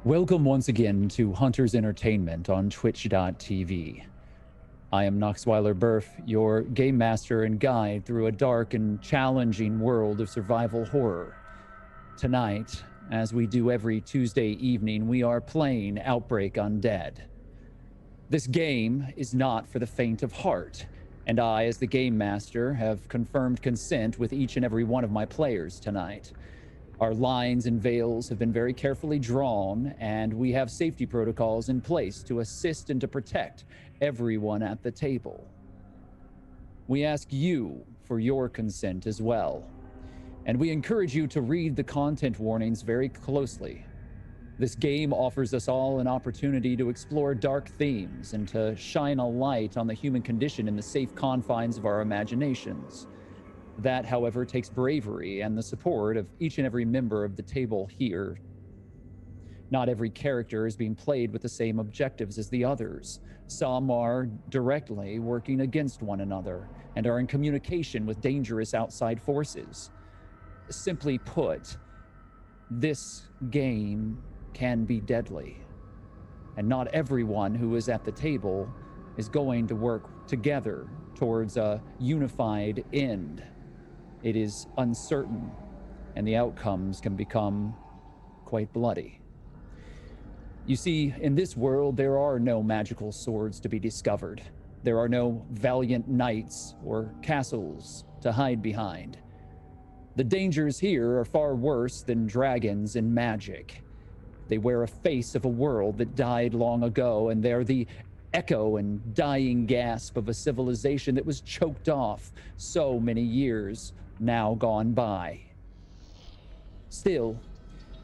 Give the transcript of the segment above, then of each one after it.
Welcome once again to Hunter's Entertainment on Twitch.tv. I am Noxweiler Burf, your game master and guide through a dark and challenging world of survival horror. Tonight, as we do every Tuesday evening, we are playing Outbreak Undead. This game is not for the faint of heart, and I, as the game master, have confirmed consent with each and every one of my players tonight. Our lines and veils have been very carefully drawn, and we have safety protocols in place to assist and to protect everyone at the table. We ask you for your consent as well, and we encourage you to read the content warnings very closely. This game offers us all an opportunity to explore dark themes and to shine a light on the human condition in the safe confines of our imaginations. That, however, takes bravery and the support of each and every member of the table here. Not every character is being played with the same objectives as the others. Some are directly working against one another and are in communication with dangerous outside forces. Simply put, this game can be deadly, and not everyone who is at the table is going to work together towards a unified end. It is uncertain, and the outcomes can become quite bloody. You see, in this world, there are no magical swords to be discovered. There are no valiant knights or castles to hide behind. The dangers here are far worse than dragons and magic. They wear a face of a world that died long ago, and they're the echo and dying gasp of a civilization that was choked off so many years now gone by. Still,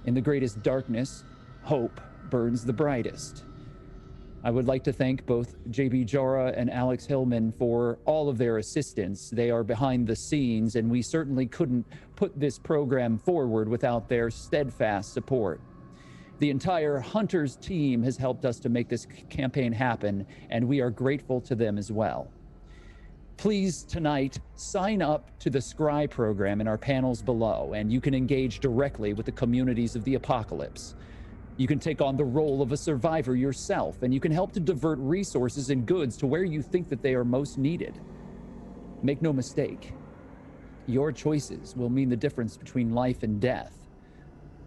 in the greatest darkness, hope burns the brightest. I would like to thank both JB Jara and Alex Hillman for all of their assistance. They are behind the scenes, and we certainly couldn't put this program forward without their steadfast support. The entire Hunters team has helped us to make this campaign happen, and we are grateful to them as well. Please, tonight, sign up to the Scry program in our panels below, and you can engage directly with the communities of the apocalypse. You can take on the role of a survivor yourself, and you can help to divert resources and goods to where you think that they are most needed. Make no mistake, your choices will mean the difference between life and death.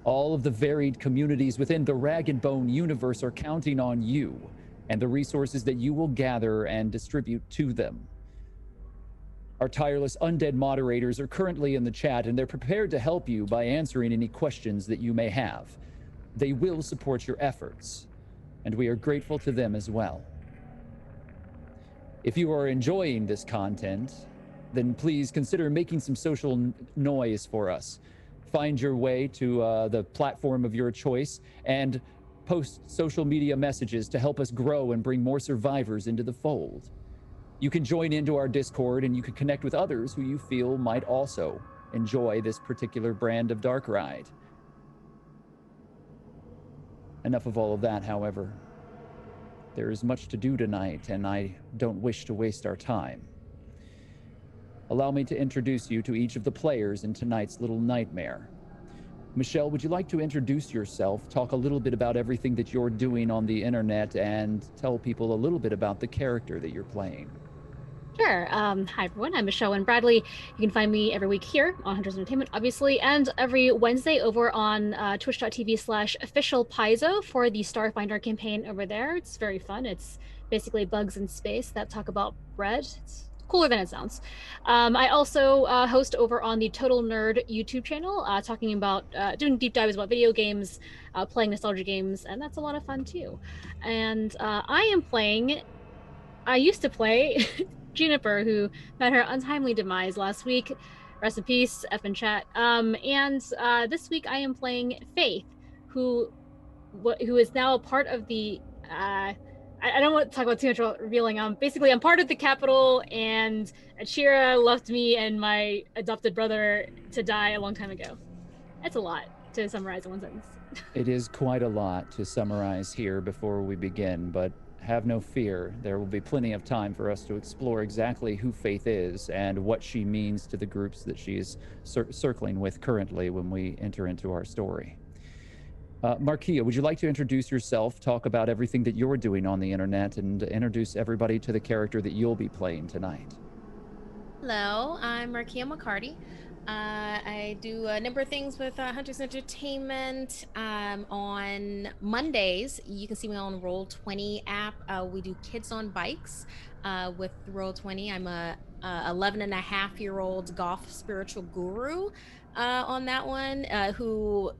All of the varied communities within the Rag and Bone universe are counting on you and the resources that you will gather and distribute to them. Our tireless Undead moderators are currently in the chat, and they're prepared to help you by answering any questions that you may have. They will support your efforts, and we are grateful to them as well. If you are enjoying this content, then please consider making some social noise for us. Find your way to the platform of your choice and post social media messages to help us grow and bring more survivors into the fold. You can join into our Discord, and you can connect with others who you feel might also enjoy this particular brand of Dark Ride. Enough of all of that, however. There is much to do tonight, and I don't wish to waste our time. Allow me to introduce you to each of the players in tonight's little nightmare. Michelle, would you like to introduce yourself, talk a little bit about everything that you're doing on the internet, and tell people a little bit about the character that you're playing? Sure. Hi, everyone. I'm Michelle and Bradley. You can find me every week here on Hunters Entertainment, obviously, and every Wednesday over on twitch.tv/officialpaizo for the Starfinder campaign over there. It's very fun. It's basically bugs in space that talk about bread. It's cooler than it sounds. I also host over on the Total Nerd YouTube channel, talking about doing deep dives about video games, playing nostalgia games, and that's a lot of fun too. And I used to play Juniper, who met her untimely demise last week. Rest in peace, F in chat. And this week I am playing Faith, who is now a part of the. I don't want to talk about too much about revealing. Basically, I'm part of the Capitol, and Achira left me and my adopted brother to die a long time ago. That's a lot to summarize in one sentence. It is quite a lot to summarize here before we begin, but have no fear. There will be plenty of time for us to explore exactly who Faith is and what she means to the groups that she is circling with currently when we enter into our story. Markia, would you like to introduce yourself, talk about everything that you're doing on the internet, and introduce everybody to the character that you'll be playing tonight? Hello, I'm Markia McCarty. I do a number of things with Hunters Entertainment. On Mondays, you can see me on Roll20 app. We do Kids on Bikes with Roll20. I'm a 11 and a half year old golf spiritual guru on that one who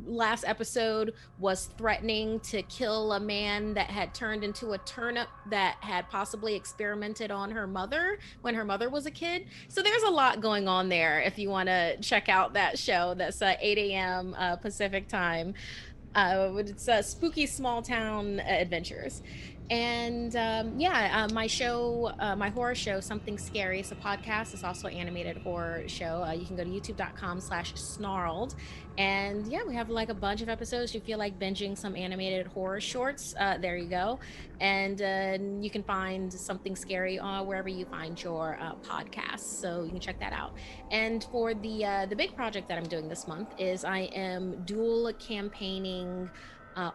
last episode was threatening to kill a man that had turned into a turnip that had possibly experimented on her mother when her mother was a kid. So there's a lot going on there if you want to check out that show. That's 8 a.m. Pacific time. It's spooky small town adventures. And my show, my horror show, Something Scary. It's a podcast. It's also an animated horror show. You can go to youtube.com/snarled. And yeah, we have like a bunch of episodes. If you feel like binging some animated horror shorts, there you go. And you can find Something Scary wherever you find your podcasts. So you can check that out. And for the big project that I'm doing this month is I am dual campaigning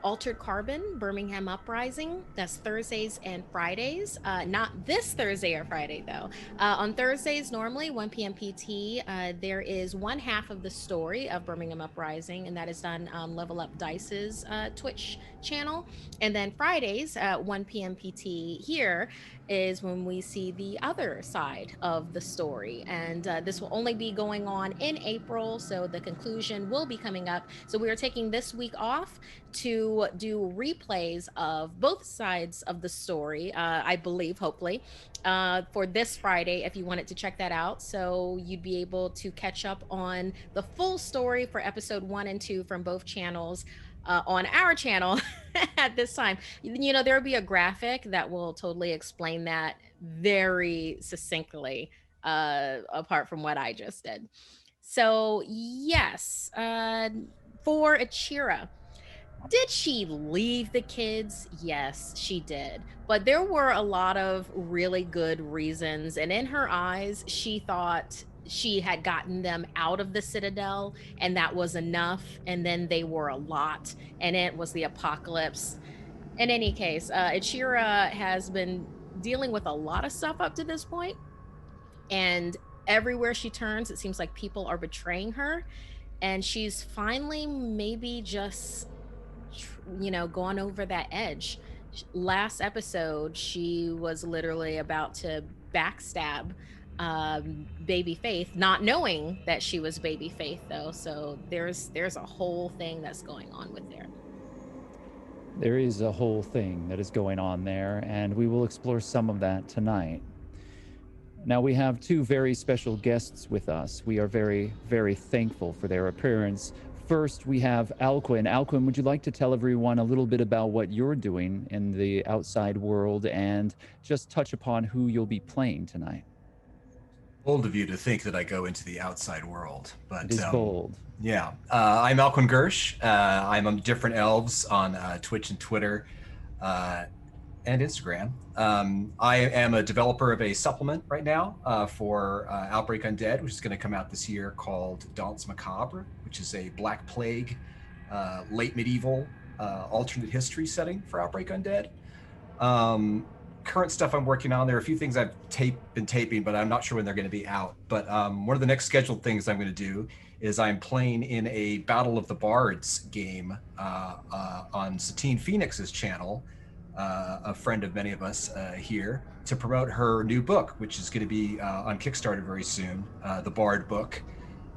Altered Carbon, Birmingham Uprising. That's Thursdays and Fridays. Not this Thursday or Friday, though. On Thursdays, normally 1 p.m. PT, there is one half of the story of Birmingham Uprising, and that is done on Level Up Dice's Twitch channel. And then Fridays at 1 p.m. PT here is when we see the other side of the story. And this will only be going on in April, so the conclusion will be coming up. So we are taking this week off to do replays of both sides of the story, I believe, hopefully, for this Friday, if you wanted to check that out. So you'd be able to catch up on the full story for episode 1 and 2 from both channels on our channel at this time. You know, there will be a graphic that will totally explain that very succinctly, apart from what I just did. So yes, for Achira, did she leave the kids? Yes, she did. But there were a lot of really good reasons. And in her eyes, she thought she had gotten them out of the Citadel and that was enough. And then they were a lot. And it was the apocalypse. In any case, Achira has been dealing with a lot of stuff up to this point. And everywhere she turns, it seems like people are betraying her. And she's finally maybe just gone over that edge. Last episode, she was literally about to backstab baby Faith, not knowing that she was baby Faith, though. So there's a whole thing that's going on with there. There is a whole thing that is going on there, and we will explore some of that tonight. Now, we have two very special guests with us. We are very, very thankful for their appearance. First, we have Alquin. Alquin, would you like to tell everyone a little bit about what you're doing in the outside world and just touch upon who you'll be playing tonight? Bold of you to think that I go into the outside world, but it is bold. Yeah, I'm Alquin Gersh. I'm on Different Elves on Twitch and Twitter and Instagram. I am a developer of a supplement right now for Outbreak Undead, which is going to come out this year, called Danse Macabre, which is a Black Plague, late medieval alternate history setting for Outbreak Undead. Current stuff I'm working on, there are a few things I've been taping, but I'm not sure when they're going to be out. But one of the next scheduled things I'm going to do is I'm playing in a Battle of the Bards game on Satine Phoenix's channel, a friend of many of us here, to promote her new book, which is going to be on Kickstarter very soon, the Bard book.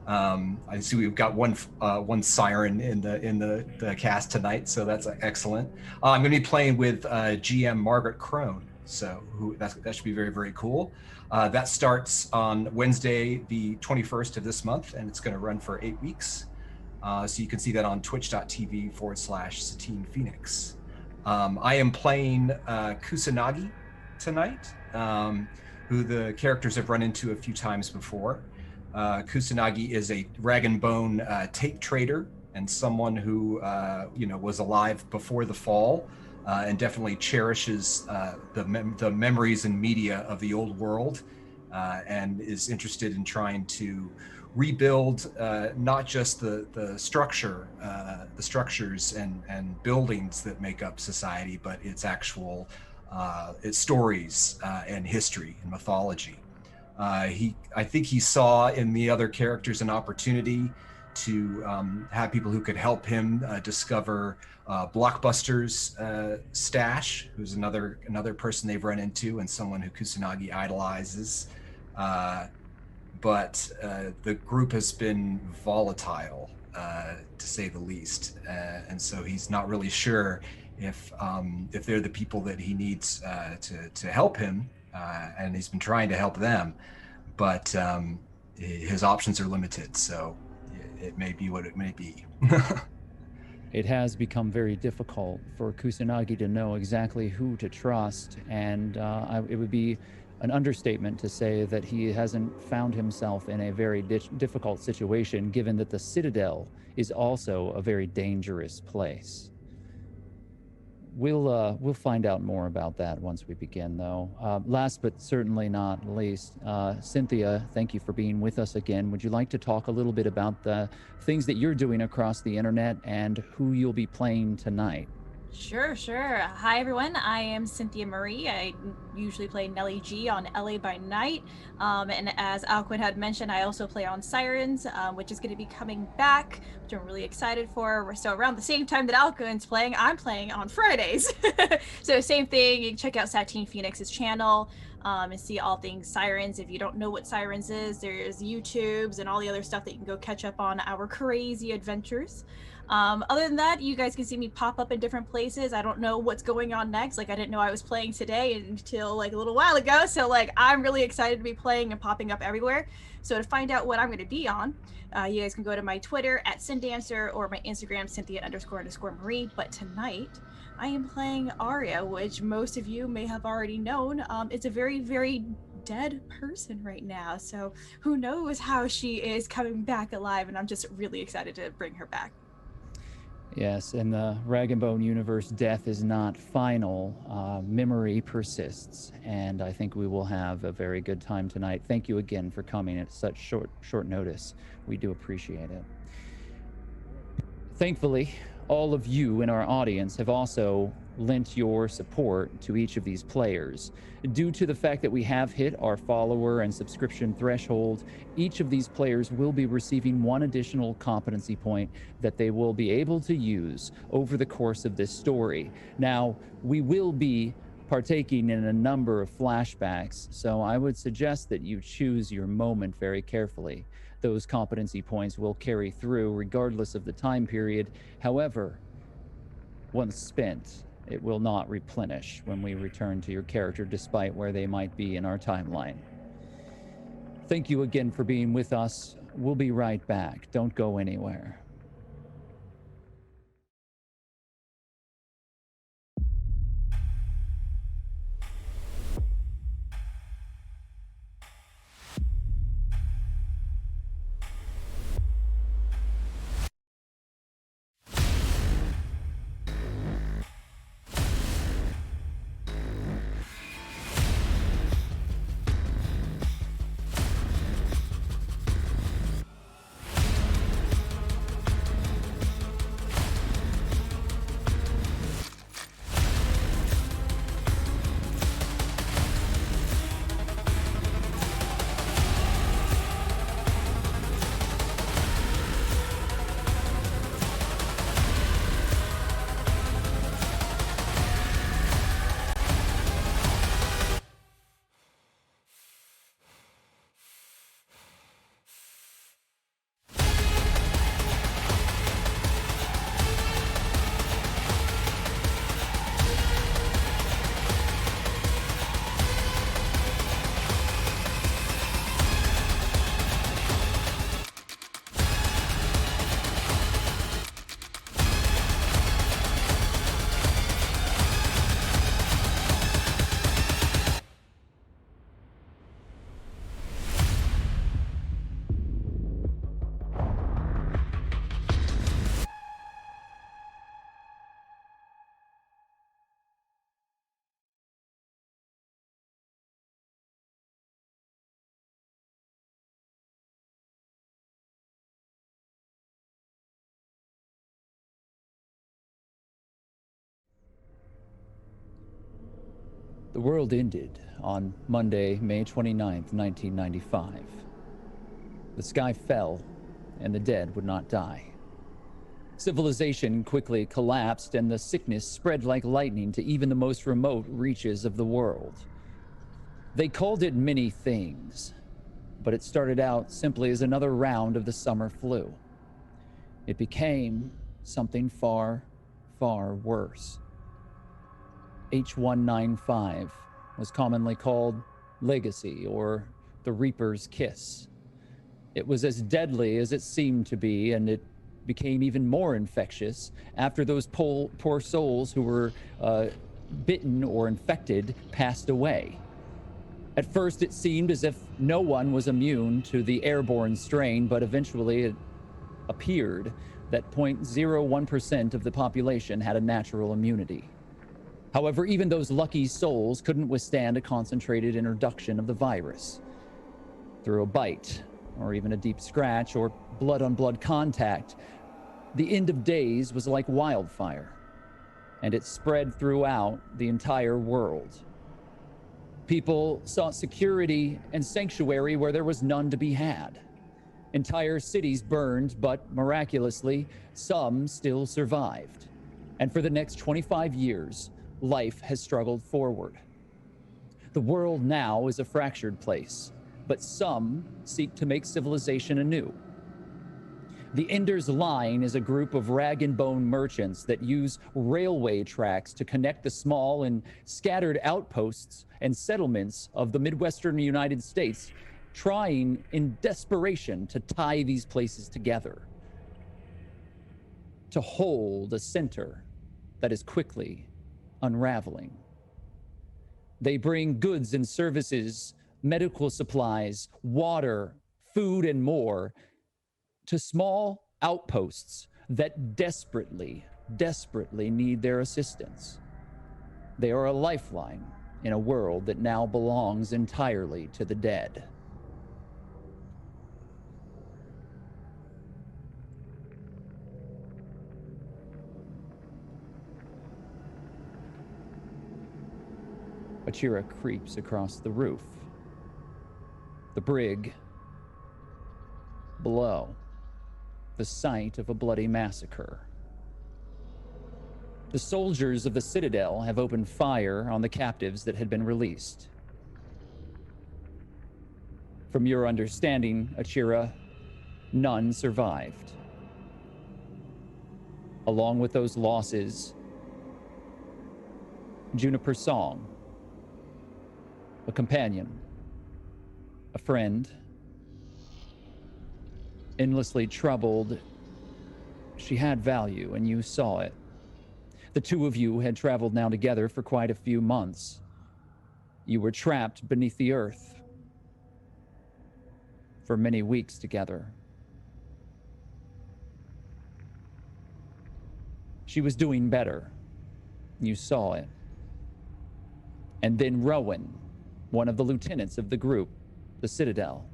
I see we've got one siren in the cast tonight, so that's excellent. I'm going to be playing with GM Margaret Crone, so that should be very, very cool. That starts on Wednesday, the 21st of this month, and it's going to run for 8 weeks. So you can see that on twitch.tv/Satine Phoenix. I am playing Kusanagi tonight, who the characters have run into a few times before. Kusanagi is a rag and bone tape trader and someone who was alive before the fall and definitely cherishes the memories and media of the old world and is interested in trying to rebuild not just the structures and buildings that make up society, but its actual its stories and history and mythology. I think he saw in the other characters an opportunity to have people who could help him discover Blockbuster's stash, who's another person they've run into and someone who Kusanagi idolizes. But the group has been volatile, to say the least, and so he's not really sure if they're the people that he needs to help him, and he's been trying to help them, but his options are limited, so it may be what it may be. It has become very difficult for Kusanagi to know exactly who to trust, and it would be an understatement to say that he hasn't found himself in a very difficult situation, given that the Citadel is also a very dangerous place. We'll find out more about that once we begin, though. Last but certainly not least, Cynthia, thank you for being with us again. Would you like to talk a little bit about the things that you're doing across the internet and who you'll be playing tonight? Sure. Hi, everyone. I am Cynthia Marie. I usually play Nellie G on LA by Night. And as Alquin had mentioned, I also play on Sirens, which is going to be coming back, which I'm really excited for. So around the same time that Alquin's playing, I'm playing on Fridays. So same thing. You can check out Satine Phoenix's channel and see all things Sirens. If you don't know what Sirens is, there's YouTubes and all the other stuff that you can go catch up on our crazy adventures. Other than that, you guys can see me pop up in different places. I don't know what's going on next. Like, I didn't know I was playing today until like a little while ago. So like, I'm really excited to be playing and popping up everywhere. So to find out what I'm going to be on, you guys can go to my Twitter at Syndancer or my Instagram, Cynthia__Marie. But tonight I am playing Arya, which most of you may have already known. It's a very, very dead person right now. So who knows how she is coming back alive. And I'm just really excited to bring her back. Yes, in the Rag and Bone universe, death is not final. Memory persists, and I think we will have a very good time tonight. Thank you again for coming at such short notice. We do appreciate it. Thankfully, all of you in our audience have also lent your support to each of these players. Due to the fact that we have hit our follower and subscription threshold, each of these players will be receiving one additional competency point that they will be able to use over the course of this story. Now, we will be partaking in a number of flashbacks, so I would suggest that you choose your moment very carefully. Those competency points will carry through regardless of the time period. However, once spent, it will not replenish when we return to your character, despite where they might be in our timeline. Thank you again for being with us. We'll be right back. Don't go anywhere. The world ended on Monday, May 29th, 1995. The sky fell, and the dead would not die. Civilization quickly collapsed, and the sickness spread like lightning to even the most remote reaches of the world. They called it many things, but it started out simply as another round of the summer flu. It became something far, far worse. H195 was commonly called Legacy, or the Reaper's Kiss. It was as deadly as it seemed to be, and it became even more infectious after those poor souls who were bitten or infected passed away. At first, it seemed as if no one was immune to the airborne strain, but eventually it appeared that 0.01% of the population had a natural immunity. However, even those lucky souls couldn't withstand a concentrated introduction of the virus. Through a bite, or even a deep scratch, or blood-on-blood contact, the end of days was like wildfire, and it spread throughout the entire world. People sought security and sanctuary where there was none to be had. Entire cities burned, but miraculously, some still survived. And for the next 25 years, life has struggled forward. The world now is a fractured place, but some seek to make civilization anew. The Ender's Line is a group of rag and bone merchants that use railway tracks to connect the small and scattered outposts and settlements of the Midwestern United States, trying in desperation to tie these places together, to hold a center that is quickly unraveling. They bring goods and services, medical supplies, water, food, and more to small outposts that desperately need their assistance. They are a lifeline in a world that now belongs entirely to the dead. Achira creeps across the roof. The brig below, the site of a bloody massacre. The soldiers of the Citadel have opened fire on the captives that had been released. From your understanding, Achira, none survived. Along with those losses, Juniper Song, a companion, a friend, endlessly troubled. She had value, and you saw it. The two of you had traveled now together for quite a few months. You were trapped beneath the earth for many weeks together. She was doing better. You saw it. And then Rowan, one of the lieutenants of the group, the Citadel,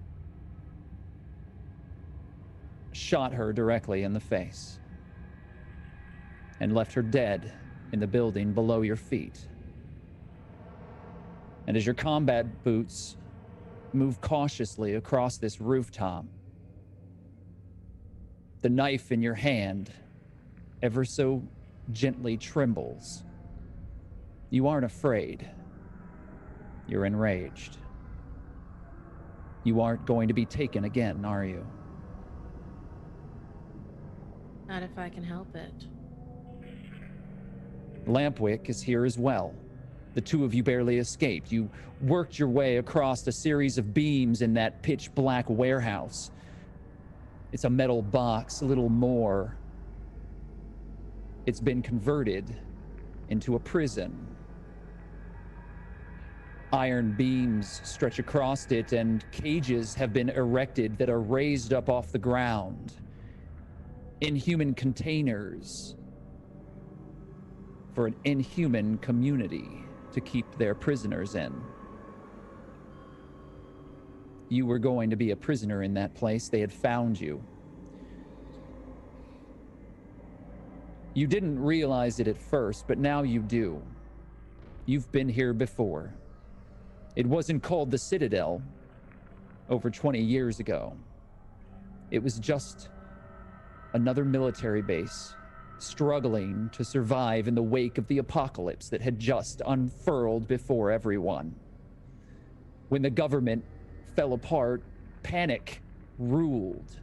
shot her directly in the face and left her dead in the building below your feet. And as your combat boots move cautiously across this rooftop, the knife in your hand ever so gently trembles. You aren't afraid. You're enraged. You aren't going to be taken again, are you? Not if I can help it. Lampwick is here as well. The two of you barely escaped. You worked your way across a series of beams in that pitch black warehouse. It's a metal box, a little more. It's been converted into a prison. Iron beams stretch across it, and cages have been erected that are raised up off the ground. Inhuman containers for an inhuman community to keep their prisoners in. You were going to be a prisoner in that place. They had found you. You didn't realize it at first, but now you do. You've been here before. It wasn't called the Citadel over 20 years ago. It was just another military base struggling to survive in the wake of the apocalypse that had just unfurled before everyone. When the government fell apart, panic ruled.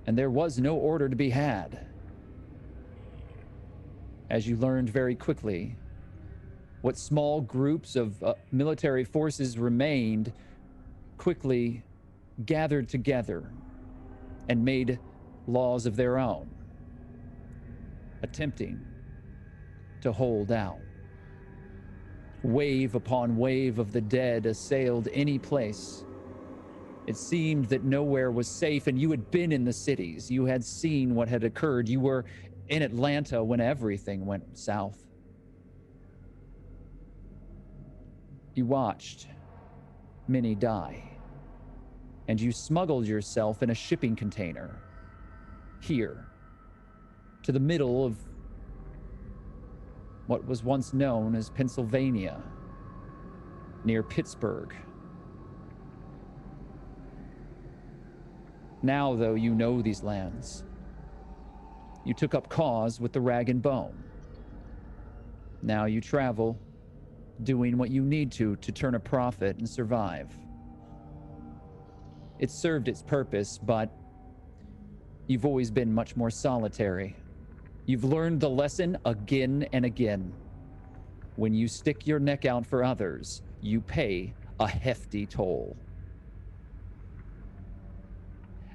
And there was no order to be had. As you learned very quickly, what small groups of military forces remained quickly gathered together and made laws of their own, attempting to hold out. Wave upon wave of the dead assailed any place. It seemed that nowhere was safe, and you had been in the cities. You had seen what had occurred. You were in Atlanta when everything went south. You watched many die, and you smuggled yourself in a shipping container here to the middle of what was once known as Pennsylvania, near Pittsburgh. Now, though, you know these lands. You took up cause with the Rag and Bone. Now you travel, doing what you need to turn a profit and survive. It served its purpose, but you've always been much more solitary. You've learned the lesson again and again. When you stick your neck out for others, you pay a hefty toll.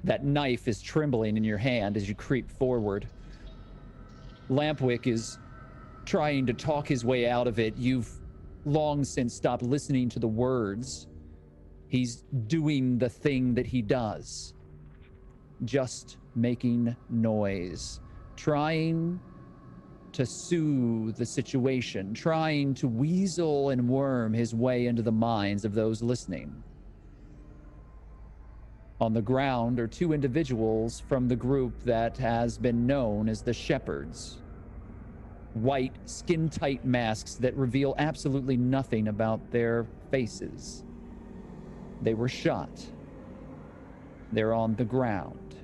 That knife is trembling in your hand as you creep forward. Lampwick is trying to talk his way out of it. You've long since stopped listening to the words. He's doing the thing that he does. Just making noise. Trying to soothe the situation. Trying to weasel and worm his way into the minds of those listening. On the ground are two individuals from the group that has been known as the Shepherds. White, skin-tight masks that reveal absolutely nothing about their faces. They were shot. They're on the ground.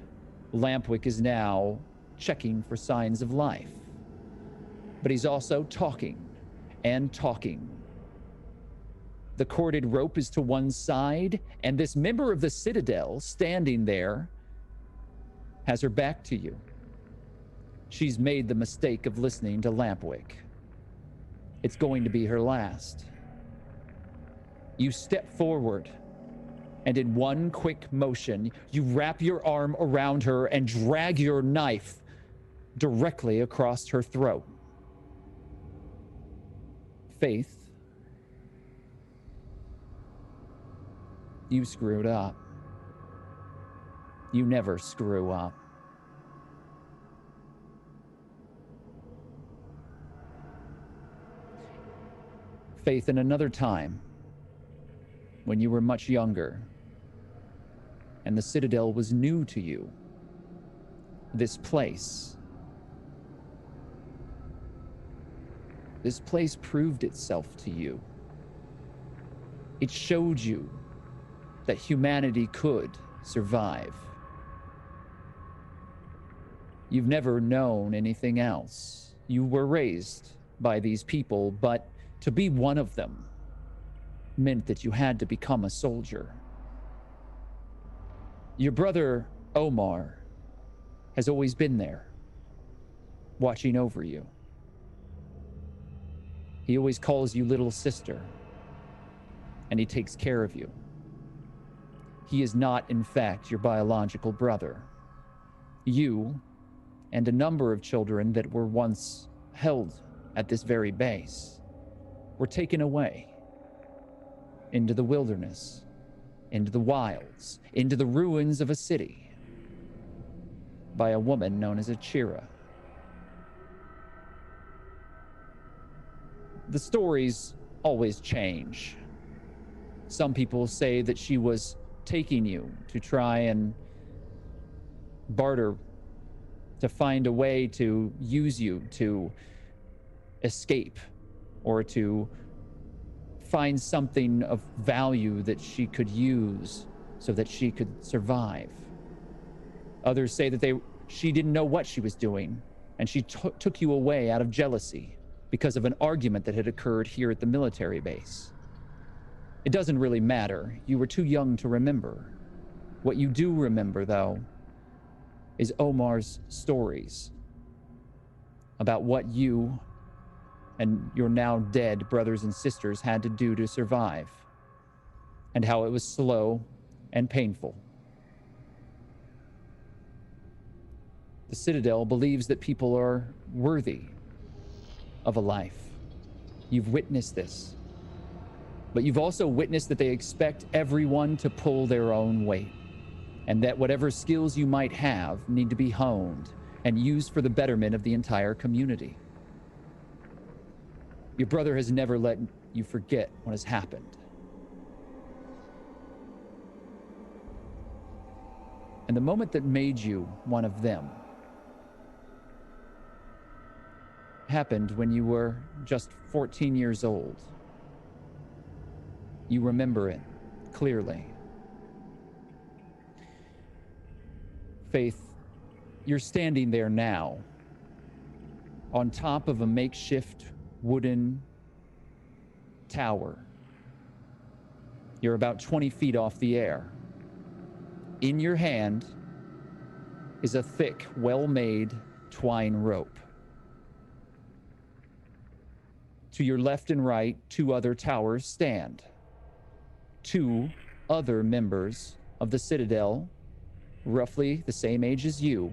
Lampwick is now checking for signs of life. But he's also talking and talking. The corded rope is to one side, and this member of the Citadel standing there has her back to you. She's made the mistake of listening to Lampwick. It's going to be her last. You step forward, and in one quick motion, you wrap your arm around her and drag your knife directly across her throat. Faith, you screwed up. You never screw up. Faith, in another time, when you were much younger, and the Citadel was new to you, this place proved itself to you. It showed you that humanity could survive. You've never known anything else. You were raised by these people, but to be one of them meant that you had to become a soldier. Your brother, Omar, has always been there, watching over you. He always calls you little sister, and he takes care of you. He is not, in fact, your biological brother. You and a number of children that were once held at this very base were taken away into the wilderness, into the wilds, into the ruins of a city by a woman known as Achira. The stories always change. Some people say that she was taking you to try and barter, to find a way to use you to escape or to find something of value that she could use so that she could survive. Others say that she didn't know what she was doing, and she took you away out of jealousy because of an argument that had occurred here at the military base. It doesn't really matter. You were too young to remember. What you do remember, though, is Omar's stories about what you and your now dead brothers and sisters had to do to survive, and how it was slow and painful. The Citadel believes that people are worthy of a life. You've witnessed this. But you've also witnessed that they expect everyone to pull their own weight, and that whatever skills you might have need to be honed and used for the betterment of the entire community. Your brother has never let you forget what has happened. And the moment that made you one of them happened when you were just 14 years old. You remember it clearly. Faith, you're standing there now on top of a makeshift wooden tower. You're about 20 feet off the air. In your hand is a thick, well-made twine rope. To your left and right, 2 other towers stand. 2 other members of the Citadel, roughly the same age as you,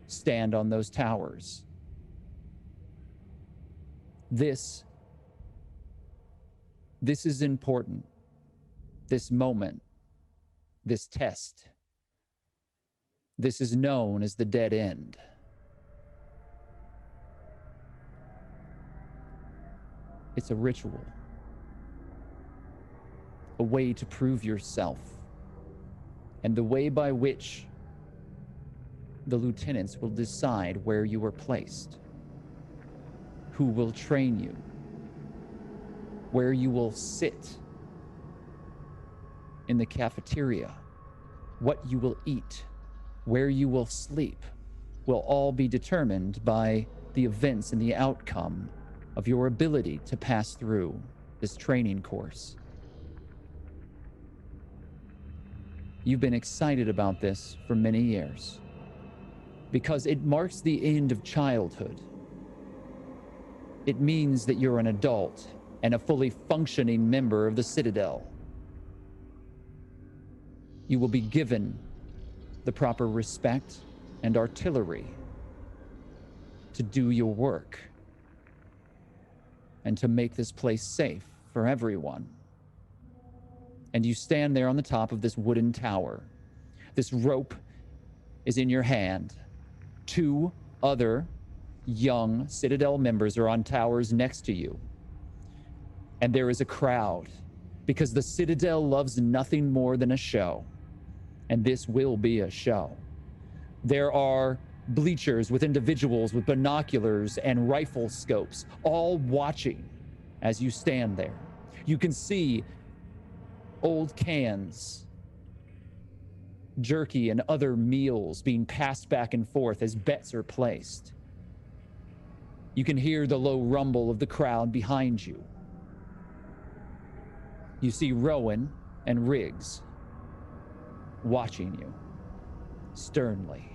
stand on those towers. This is important. This moment, this test. This is known as the dead end. It's a ritual, a way to prove yourself, and the way by which the lieutenants will decide where you are placed, who will train you, where you will sit in the cafeteria, what you will eat, where you will sleep, will all be determined by the events and the outcome of your ability to pass through this training course. You've been excited about this for many years because it marks the end of childhood. It means that you're an adult and a fully functioning member of the Citadel. You will be given the proper respect and artillery to do your work and to make this place safe for everyone. And you stand there on the top of this wooden tower. This rope is in your hand. 2 other young Citadel members are on towers next to you. And there is a crowd because the Citadel loves nothing more than a show. And this will be a show. There are bleachers with individuals with binoculars and rifle scopes, all watching as you stand there. You can see old cans, jerky, and other meals being passed back and forth as bets are placed. You can hear the low rumble of the crowd behind you. You see Rowan and Riggs watching you sternly.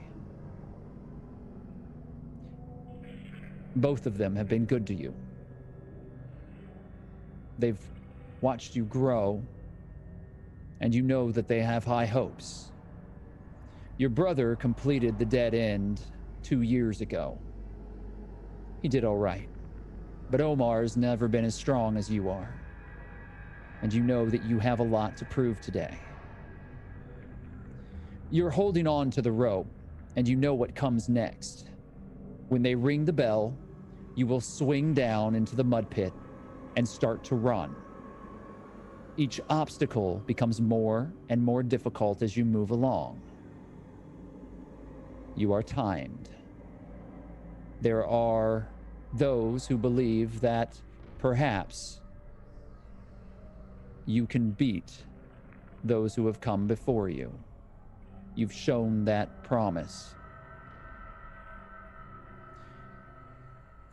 Both of them have been good to you. They've watched you grow, and you know that they have high hopes. Your brother completed the dead end 2 years ago. He did all right, but Omar's never been as strong as you are, and you know that you have a lot to prove today. You're holding on to the rope, and you know what comes next. When they ring the bell, you will swing down into the mud pit and start to run. Each obstacle becomes more and more difficult as you move along. You are timed. There are those who believe that perhaps you can beat those who have come before you. You've shown that promise.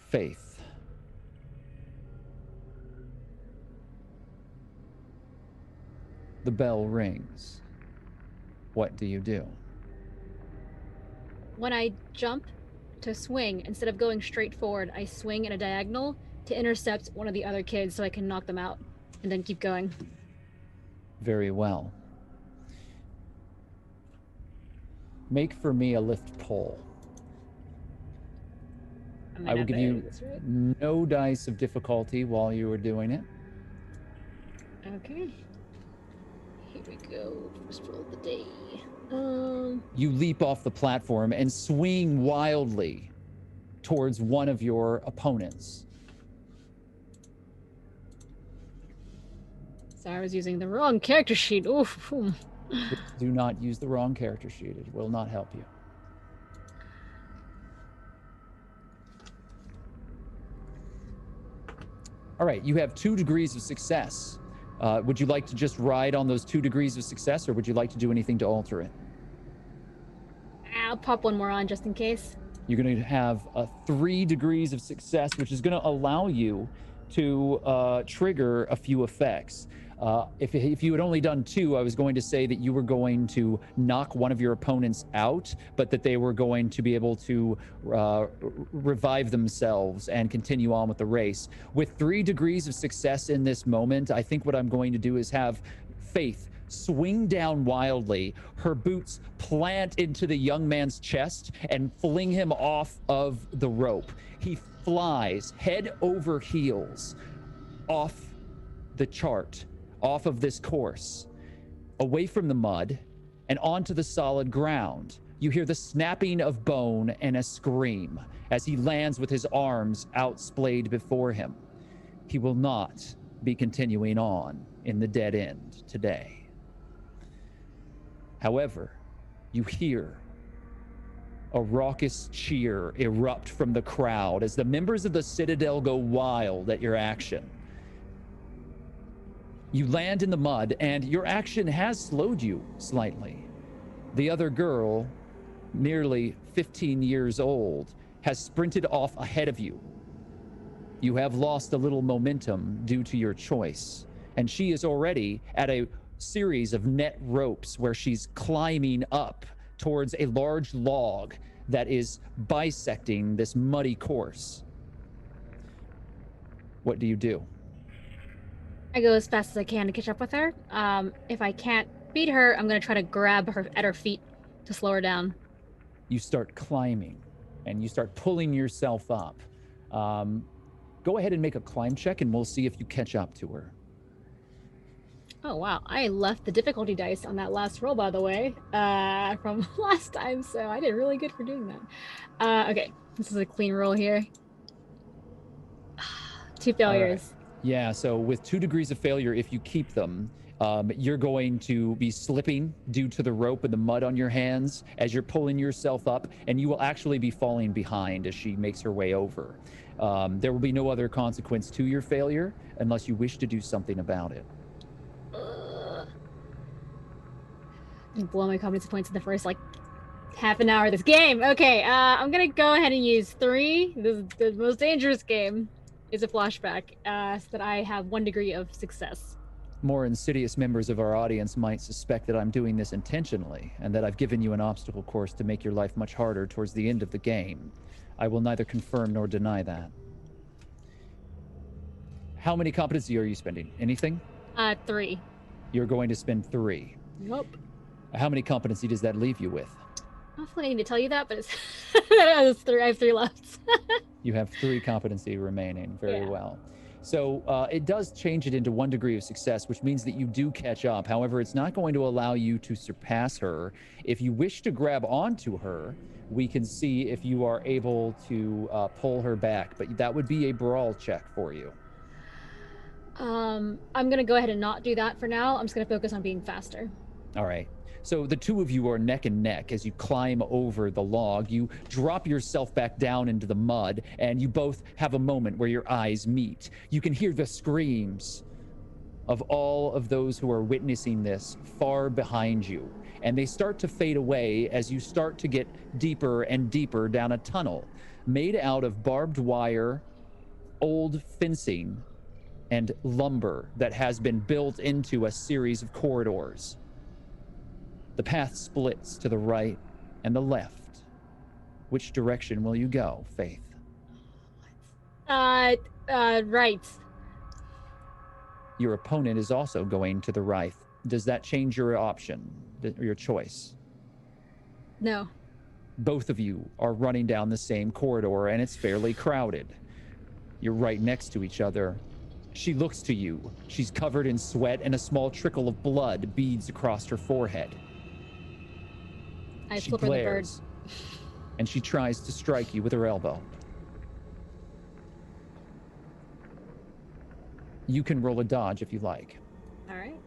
Faith. The bell rings. What do you do? When I jump to swing, instead of going straight forward, I swing in a diagonal to intercept one of the other kids so I can knock them out and then keep going. Very well. Make for me a lift pull. I will give you no dice of difficulty while you are doing it. Okay. Here we go. First roll of the day. You leap off the platform and swing wildly towards one of your opponents. Sorry, I was using the wrong character sheet. Oof. Do not use the wrong character sheet. It will not help you. All right, you have 2 degrees of success. Would you like to just ride on those 2 degrees of success, or would you like to do anything to alter it? I'll pop one more on just in case. You're going to have 3 degrees of success, which is going to allow you to trigger a few effects. If you had only done 2, I was going to say that you were going to knock one of your opponents out, but that they were going to be able to revive themselves and continue on with the race. With 3 degrees of success in this moment, I think what I'm going to do is have Faith swing down wildly. Her boots plant into the young man's chest and fling him off of the rope. He flies head over heels off the chart, off of this course, away from the mud and onto the solid ground. You hear the snapping of bone and a scream as he lands with his arms outsplayed before him. He will not be continuing on in the dead end today. However, you hear a raucous cheer erupt from the crowd as the members of the Citadel go wild at your action. You land in the mud, and your action has slowed you slightly. The other girl, nearly 15 years old, has sprinted off ahead of you. You have lost a little momentum due to your choice, and she is already at a series of net ropes where she's climbing up towards a large log that is bisecting this muddy course. What do you do? I go as fast as I can to catch up with her. If I can't beat her, I'm going to try to grab her at her feet to slow her down. You start climbing and you start pulling yourself up. Go ahead and make a climb check and we'll see if you catch up to her. Oh, wow. I left the difficulty dice on that last roll, by the way, from last time, so I did really good for doing that. Okay, this is a clean roll here. 2 failures. Right. Yeah, so with 2 degrees of failure, if you keep them, you're going to be slipping due to the rope and the mud on your hands as you're pulling yourself up, and you will actually be falling behind as she makes her way over. There will be no other consequence to your failure unless you wish to do something about it. I'm blow my competency points in the first half an hour of this game. Okay, I'm gonna go ahead and use 3. This is the most dangerous game. Is a flashback, so that I have 1 degree of success. More insidious members of our audience might suspect that I'm doing this intentionally and that I've given you an obstacle course to make your life much harder towards the end of the game. I will neither confirm nor deny that. How many competency are you spending? Anything? 3. You're going to spend 3. Nope. How many competency does that leave you with? I don't feel like I need to tell you that, but it's it's 3. I have 3 left. You have 3 competency remaining. Very Yeah. well. So it does change it into 1 degree of success, which means that you do catch up. However, it's not going to allow you to surpass her. If you wish to grab onto her, we can see if you are able to pull her back, but that would be a brawl check for you. I'm gonna go ahead and not do that for now. I'm just gonna focus on being faster. All right. So the 2 of you are neck and neck as you climb over the log. You drop yourself back down into the mud, and you both have a moment where your eyes meet. You can hear the screams of all of those who are witnessing this far behind you, and they start to fade away as you start to get deeper and deeper down a tunnel made out of barbed wire, old fencing, and lumber that has been built into a series of corridors. The path splits to the right and the left. Which direction will you go, Faith? Right. Your opponent is also going to the right. Does that change your option, your choice? No. Both of you are running down the same corridor, and it's fairly crowded. You're right next to each other. She looks to you. She's covered in sweat, and a small trickle of blood beads across her forehead. I She flip her the bird. glares, and she tries to strike you with her elbow. You can roll a dodge if you like. All right.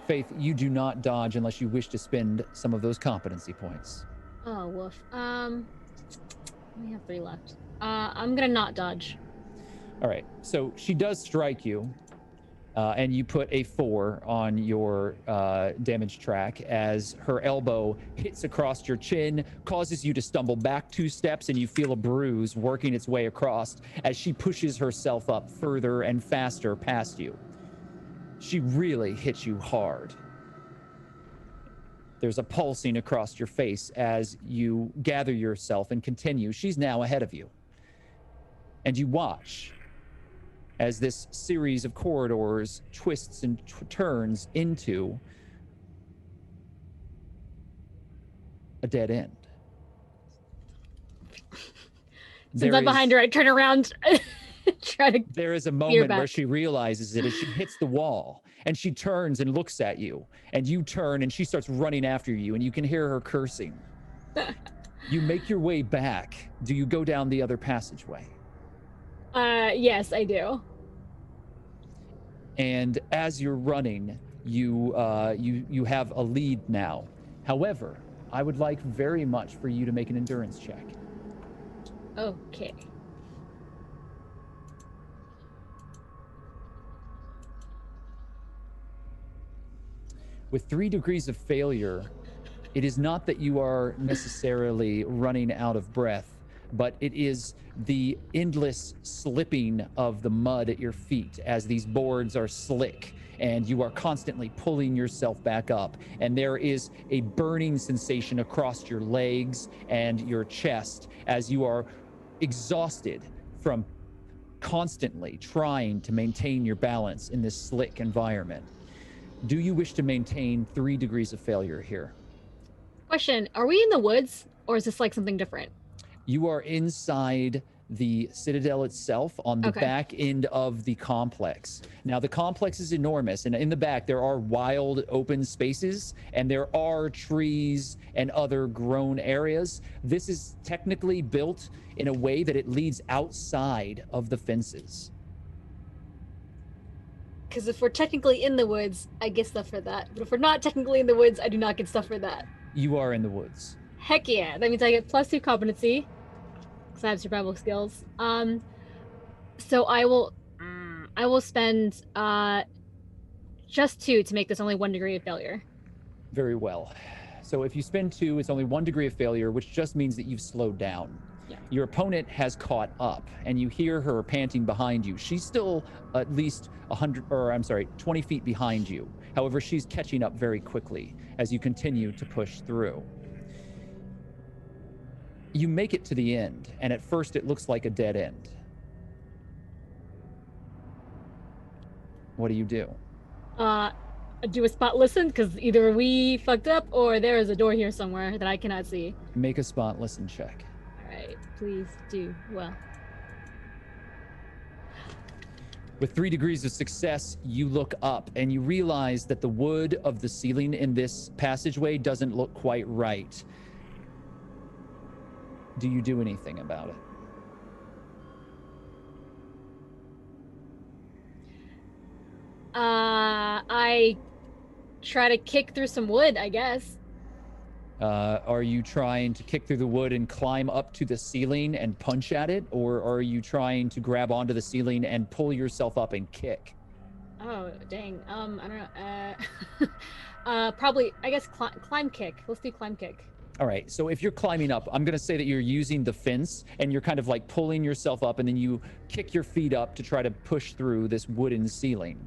Faith, you do not dodge unless you wish to spend some of those competency points. Oh, woof. We have 3 left. I'm gonna not dodge. All right, so she does strike you, and you put a 4 on your damage track as her elbow hits across your chin, causes you to stumble back 2 steps, and you feel a bruise working its way across as she pushes herself up further and faster past you. She really hits you hard. There's a pulsing across your face as you gather yourself and continue. She's now ahead of you. And you watch as this series of corridors twists and turns into a dead end. Since I'm behind her, I turn around, try to. There is a moment where she realizes it as she hits the wall, and she turns and looks at you, and you turn, and she starts running after you, and you can hear her cursing. You make your way back. Do you go down the other passageway? Yes, I do. And as you're running, you have a lead now. However, I would like very much for you to make an endurance check. Okay. With 3 degrees of failure, it is not that you are necessarily running out of breath, but it is the endless slipping of the mud at your feet as these boards are slick and you are constantly pulling yourself back up. And there is a burning sensation across your legs and your chest as you are exhausted from constantly trying to maintain your balance in this slick environment. Do you wish to maintain 3 degrees of failure here? Question, are we in the woods or is this like something different? You are inside the citadel itself on the back end of the complex. Now, the complex is enormous, and in the back there are wild open spaces, and there are trees and other grown areas. This is technically built in a way that it leads outside of the fences. Because if we're technically in the woods, I get stuff for that. But if we're not technically in the woods, I do not get stuff for that. You are in the woods. Heck yeah. That means I get +2 competency. Because I have survival skills. So I will spend just 2 to make this only 1 degree of failure. Very well. So if you spend 2, it's only 1 degree of failure, which just means that you've slowed down. Yeah. Your opponent has caught up, and you hear her panting behind you. She's still at least 20 feet behind you. However, she's catching up very quickly as you continue to push through. You make it to the end, and at first it looks like a dead end. What do you do? Do a spot listen, because either we fucked up or there is a door here somewhere that I cannot see. Make a spot listen check. Alright, please do well. With 3 degrees of success, you look up and you realize that the wood of the ceiling in this passageway doesn't look quite right. Do you do anything about it? I try to kick through some wood, I guess. Are you trying to kick through the wood and climb up to the ceiling and punch at it? Or are you trying to grab onto the ceiling and pull yourself up and kick? Oh, dang. I don't know. Probably, I guess, climb kick. Let's do climb kick. All right, so if you're climbing up, I'm going to say that you're using the fence and you're kind of like pulling yourself up, and then you kick your feet up to try to push through this wooden ceiling.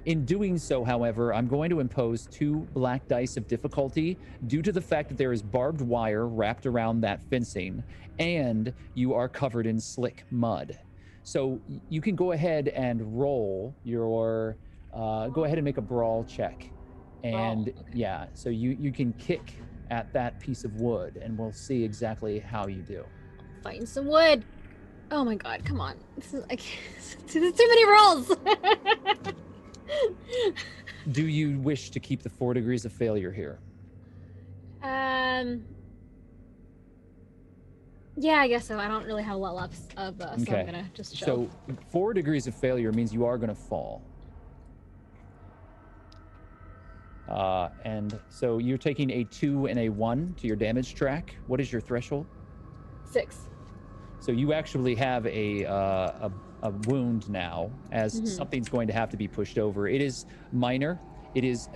In doing so, however, I'm going to impose 2 black dice of difficulty due to the fact that there is barbed wire wrapped around that fencing and you are covered in slick mud. So you can go ahead and roll your, go ahead and make a brawl check. And Brawl, okay. yeah, so you can kick at that piece of wood, and we'll see exactly how you do. Find some wood. Oh my god, come on. This is there's too many rolls. Do you wish to keep the 4 degrees of failure here? Yeah, I guess so. I don't really have a lot left of, so I'm gonna just show. So 4 degrees of failure means you are gonna fall. And so you're taking a 2 and a 1 to your damage track. What is your threshold? 6. So you actually have a wound now, as something's going to have to be pushed over. It is minor. It is,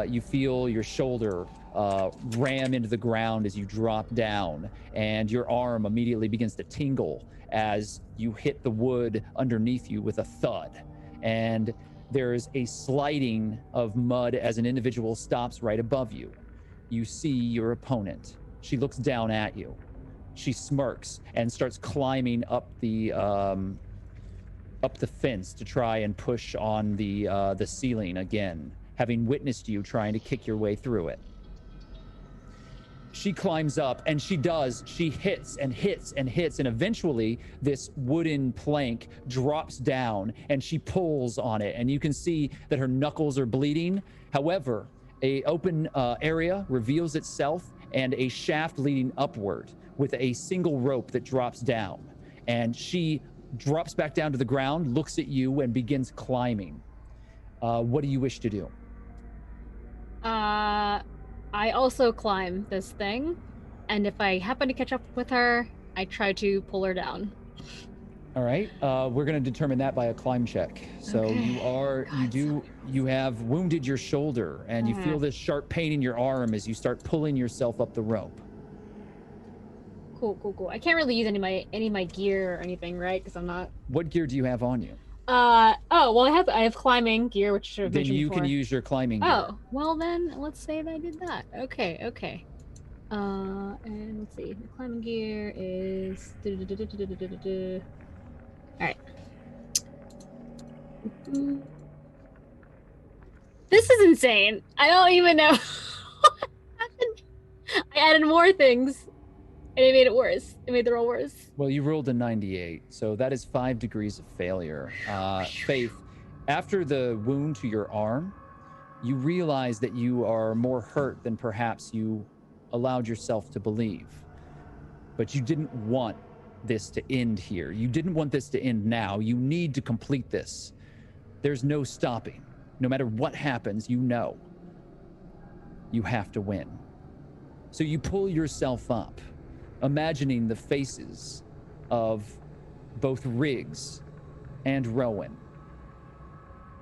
you feel your shoulder ram into the ground as you drop down, and your arm immediately begins to tingle as you hit the wood underneath you with a thud. And there's a sliding of mud as an individual stops right above you. You see your opponent. She looks down at you. She smirks and starts climbing up the fence to try and push on the ceiling again, having witnessed you trying to kick your way through it. She climbs up, and she hits and hits and hits, and eventually this wooden plank drops down and she pulls on it, and you can see that her knuckles are bleeding. However, a open area reveals itself, and a shaft leading upward with a single rope that drops down, and she drops back down to the ground, looks at you, and begins climbing. What do you wish to do? I also climb this thing, and if I happen to catch up with her, I try to pull her down. All right, we're going to determine that by a climb check. So Okay. you have wounded your shoulder, and you feel this sharp pain in your arm as you start pulling yourself up the rope. Cool. I can't really use any of my gear or anything, right? Because I'm not. What gear do you have on you? Oh, well, I have climbing gear, which I should have mentioned before. Then you can use your climbing gear. Oh, well then, let's say that I did that. Okay. And let's see. The climbing gear is. All right. This is insane. I don't even know what happened. I added more things, and it made it worse. It made the roll worse. Well, you rolled a 98, so that is 5 degrees of failure. Faith, after the wound to your arm, you realize that you are more hurt than perhaps you allowed yourself to believe. But you didn't want this to end here. You didn't want this to end now. You need to complete this. There's no stopping. No matter what happens, you know you have to win. So you pull yourself up, imagining the faces of both Riggs and Rowan.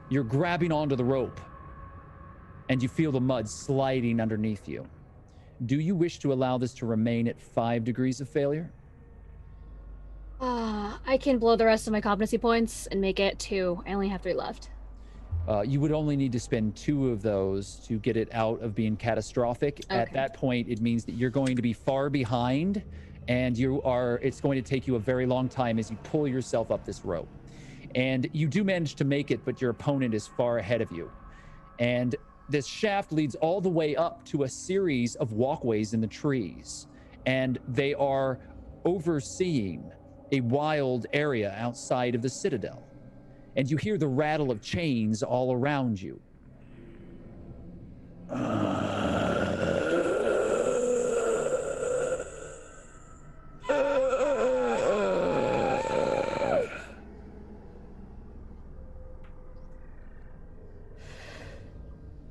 You're grabbing onto the rope, and you feel the mud sliding underneath you. Do you wish to allow this to remain at 5 degrees of failure? I can blow the rest of my competency points and make it 2. I only have 3 left. You would only need to spend 2 of those to get it out of being catastrophic. Okay. At that point, it means that you're going to be far behind, and it's going to take you a very long time as you pull yourself up this rope. And you do manage to make it, but your opponent is far ahead of you. And this shaft leads all the way up to a series of walkways in the trees, and they are overseeing a wild area outside of the citadel. And you hear the rattle of chains all around you.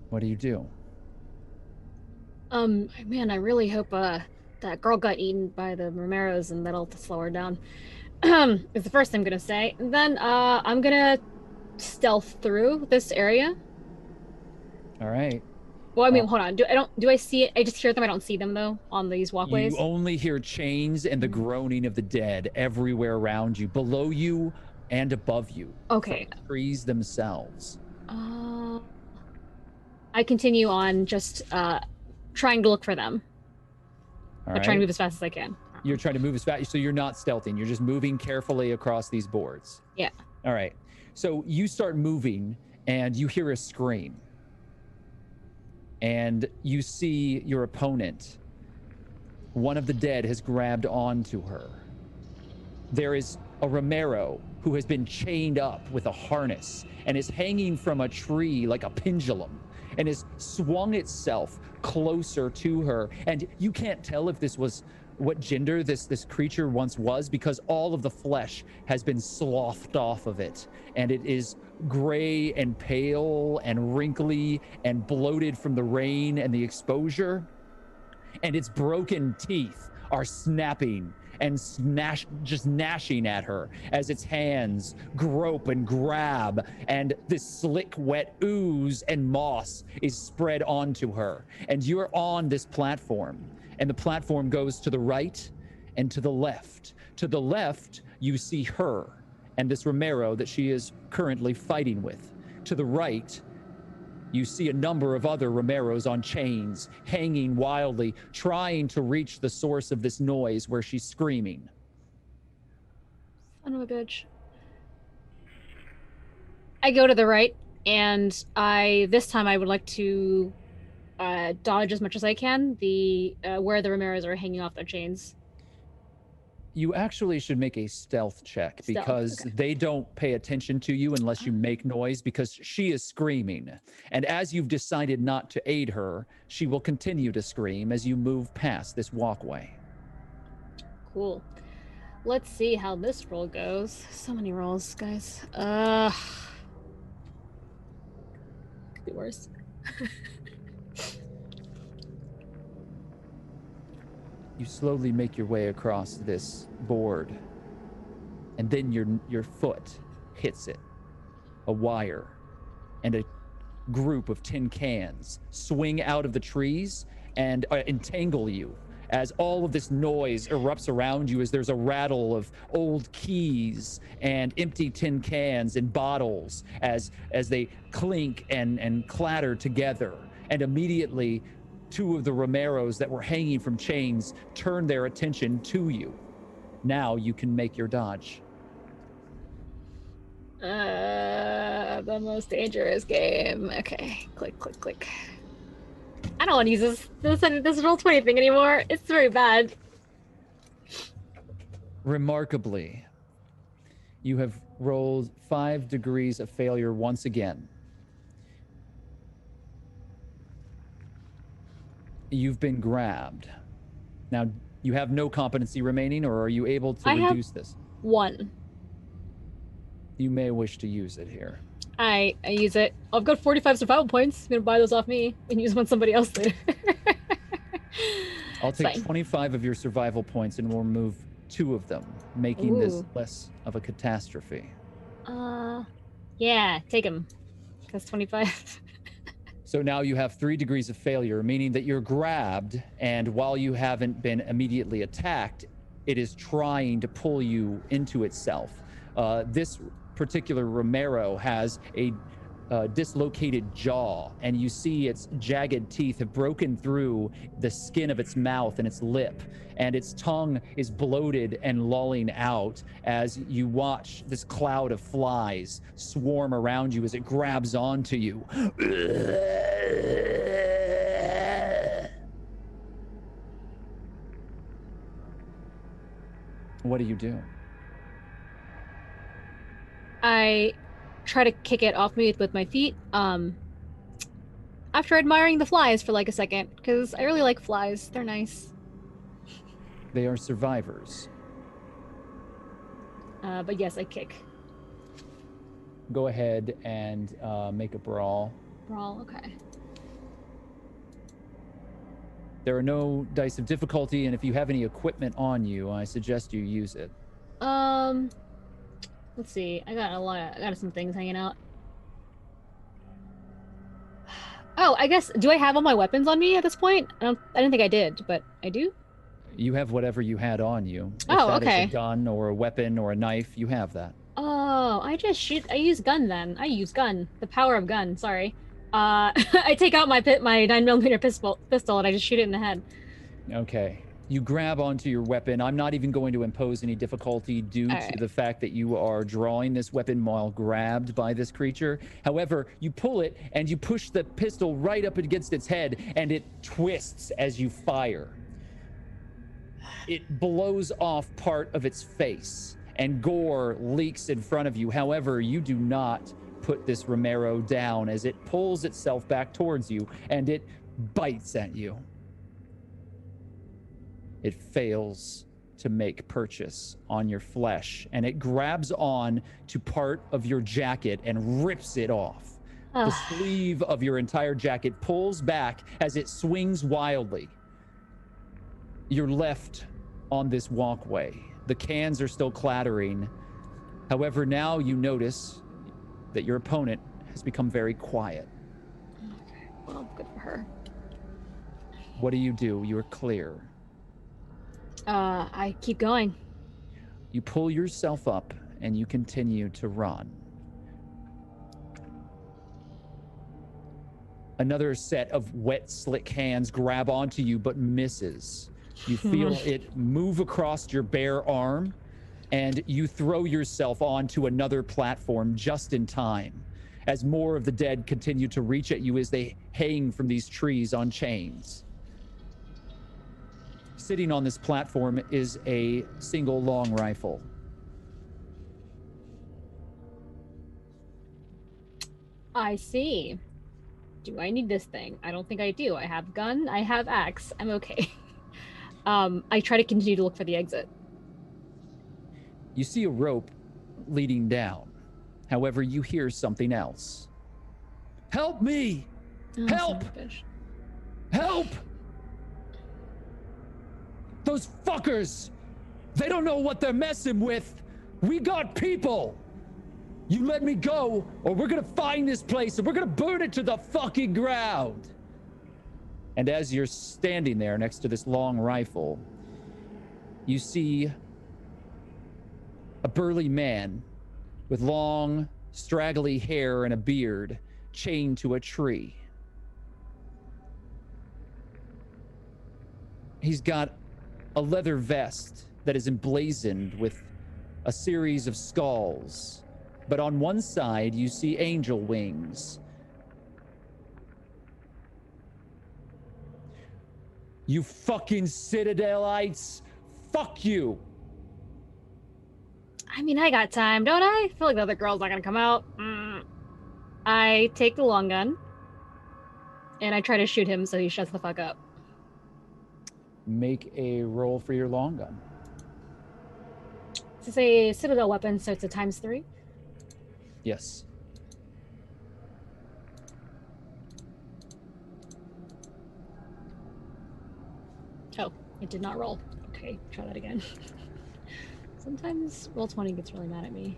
What do you do? Man, I really hope that girl got eaten by the Romeros and that'll slow her down. Is the first thing I'm gonna say. And then I'm gonna stealth through this area. All right. Well, I mean, hold on. Do I see it? I just hear them. I don't see them though on these walkways. You only hear chains and the groaning of the dead everywhere around you, below you and above you. Okay. From the trees themselves. I continue on just trying to look for them. All Trying to move as fast as I can. You're trying to move as fast, so you're not stealthing. You're just moving carefully across these boards. Yeah. All right. So you start moving, and you hear a scream. And you see your opponent. One of the dead has grabbed onto her. There is a Romero who has been chained up with a harness and is hanging from a tree like a pendulum and has swung itself closer to her. And you can't tell if this was what gender this creature once was, because all of the flesh has been sloughed off of it, and it is gray and pale and wrinkly and bloated from the rain and the exposure, and its broken teeth are snapping and just gnashing at her as its hands grope and grab, and this slick, wet ooze and moss is spread onto her. And you're on this platform, and the platform goes to the right and to the left. To the left, you see her and this Romero that she is currently fighting with. To the right, you see a number of other Romeros on chains, hanging wildly, trying to reach the source of this noise where she's screaming. Son of a bitch. I go to the right, and this time I would like to dodge as much as I can where the Romeros are hanging off their chains. You actually should make a stealth check, because they don't pay attention to you unless you make noise, because she is screaming. And as you've decided not to aid her, she will continue to scream as you move past this walkway. Cool. Let's see how this roll goes. So many rolls, guys. Could be worse. You slowly make your way across this board, and then your foot hits it. A wire and a group of tin cans swing out of the trees and entangle you as all of this noise erupts around you, as there's a rattle of old keys and empty tin cans and bottles as they clink and clatter together. And immediately, two of the Romeros that were hanging from chains turn their attention to you. Now you can make your dodge. The most dangerous game. Okay, click, click, click. I don't want to use this roll 20 thing anymore. It's very bad. Remarkably, you have rolled 5 degrees of failure once again. You've been grabbed. Now, you have no competency remaining, or are you able to reduce this? 1. You may wish to use it here. I use it. I've got 45 survival points. I'm gonna buy those off me and use them on somebody else later. I'll take 25 of your survival points and we'll remove 2 of them, making this less of a catastrophe. Yeah, take them. That's 25. So now you have 3 degrees of failure, meaning that you're grabbed, and while you haven't been immediately attacked, it is trying to pull you into itself. This particular Romero has a dislocated jaw, and you see its jagged teeth have broken through the skin of its mouth and its lip, and its tongue is bloated and lolling out as you watch this cloud of flies swarm around you as it grabs onto you. What do you do? I try to kick it off me with my feet, after admiring the flies for like a second, because I really like flies. They're nice. They are survivors. But yes, I kick. Go ahead and make a brawl. Brawl, okay. There are no dice of difficulty, and if you have any equipment on you, I suggest you use it. Let's see. I got some things hanging out. Oh, I guess, do I have all my weapons on me at this point? I didn't think I did, but I do? You have whatever you had on you. If Oh, that okay. is a gun or a weapon or a knife, you have that. Oh, I use gun then. I use gun. The power of gun, sorry. I take out my 9mm pistol and I just shoot it in the head. Okay. You grab onto your weapon. I'm not even going to impose any difficulty due to the fact that you are drawing this weapon while grabbed by this creature. However, you pull it and you push the pistol right up against its head, and it twists as you fire. It blows off part of its face, and gore leaks in front of you. However, you do not put this Romero down as it pulls itself back towards you, and it bites at you. It fails to make purchase on your flesh, and it grabs on to part of your jacket and rips it off. The sleeve of your entire jacket pulls back as it swings wildly. You're left on this walkway. The cans are still clattering. However, now you notice that your opponent has become very quiet. Okay, well, good for her. What do? You're clear. I keep going. You pull yourself up and you continue to run. Another set of wet, slick hands grab onto you but misses. You feel it move across your bare arm, and you throw yourself onto another platform just in time as more of the dead continue to reach at you as they hang from these trees on chains. Sitting on this platform is a single long rifle. I see. Do I need this thing? I don't think I do. I have gun, I have axe. I'm okay. I try to continue to look for the exit. You see a rope leading down. However, you hear something else. Help me! Help! Help! Those fuckers! They don't know what they're messing with. We got people! You let me go, or we're gonna find this place and we're gonna burn it to the fucking ground. And as you're standing there next to this long rifle, you see a burly man with long, straggly hair and a beard chained to a tree. He's got a leather vest that is emblazoned with a series of skulls. But on one side, you see angel wings. You fucking Citadelites! Fuck you! I mean, I got time, don't I? I feel like the other girl's not gonna come out. I take the long gun, and I try to shoot him so he shuts the fuck up. Make a roll for your long gun. This is a Citadel weapon, so it's a ×3. Yes. Oh, it did not roll. Okay, try that again. Sometimes Roll20 gets really mad at me.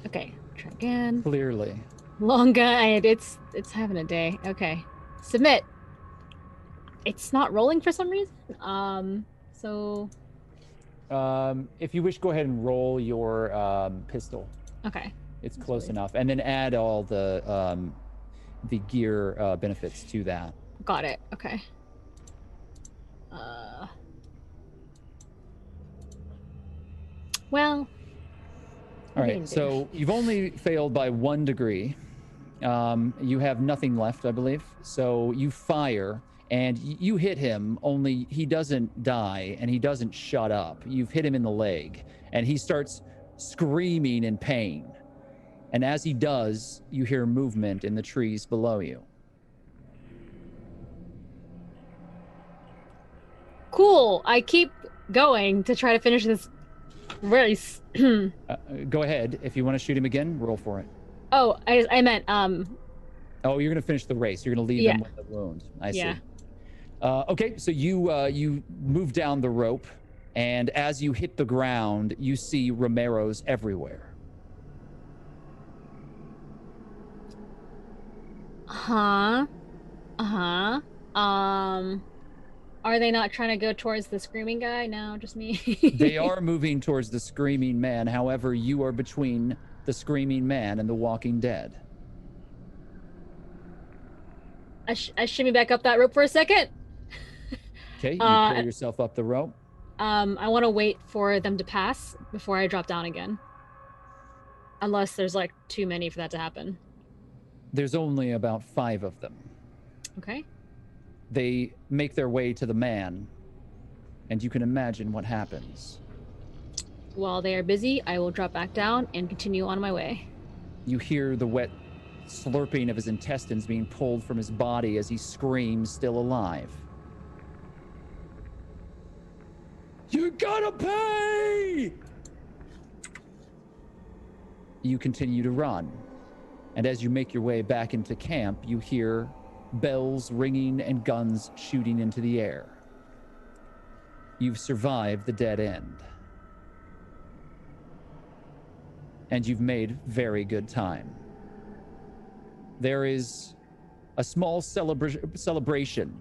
Okay, try again. Clearly. Long gun, it's having a day. Okay, submit. It's not rolling for some reason. If you wish, go ahead and roll your pistol. Okay. It's close enough, and then add all the gear benefits to that. Got it. Okay. Well. All right. So you've only failed by 1 degree. You have nothing left, I believe. So you fire, and you hit him. Only he doesn't die, and he doesn't shut up. You've hit him in the leg, and he starts screaming in pain. And as he does, you hear movement in the trees below you. Cool. I keep going to try to finish this race. Go ahead. If you want to shoot him again, roll for it. Oh, I meant Oh, you're going to finish the race. You're going to leave him with a wound. I see. Okay, so you move down the rope, and as you hit the ground, you see Romeros everywhere. Huh? Uh-huh. Are they not trying to go towards the screaming guy? No, just me. They are moving towards the screaming man. However, you are between the screaming man and the walking dead. I shimmy back up that rope for a second. Okay, you pull yourself up the rope. I want to wait for them to pass before I drop down again. Unless there's like too many for that to happen. There's only about 5 of them. Okay. They make their way to the man, and you can imagine what happens. While they are busy, I will drop back down and continue on my way. You hear the wet slurping of his intestines being pulled from his body as he screams, still alive. You gotta pay! You continue to run, and as you make your way back into camp, you hear bells ringing and guns shooting into the air. You've survived the dead end. And you've made very good time. There is a small celebration.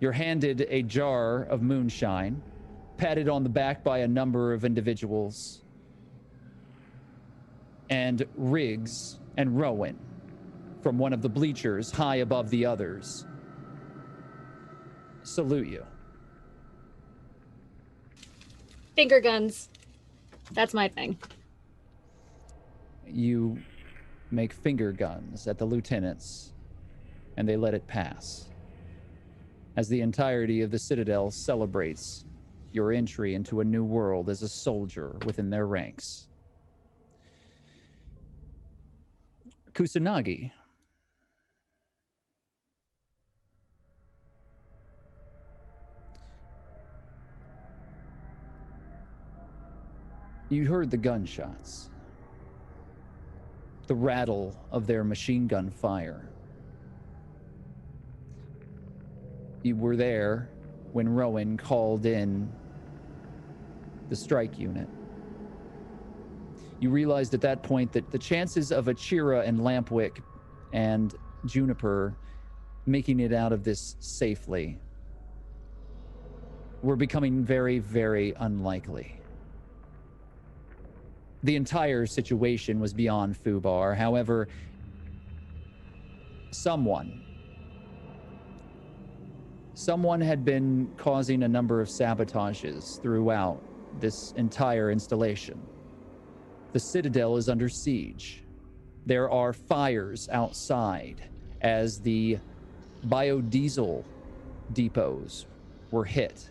You're handed a jar of moonshine, patted on the back by a number of individuals, and Riggs and Rowan from one of the bleachers high above the others salute you. Finger guns. That's my thing. You make finger guns at the lieutenants, and they let it pass. As the entirety of the Citadel celebrates your entry into a new world as a soldier within their ranks. Kusanagi. You heard the gunshots, the rattle of their machine gun fire. You were there when Rowan called in the strike unit. You realized at that point that the chances of Achira and Lampwick and Juniper making it out of this safely were becoming very, very unlikely. The entire situation was beyond Fubar. However, someone had been causing a number of sabotages throughout this entire installation. The Citadel is under siege. There are fires outside as the biodiesel depots were hit.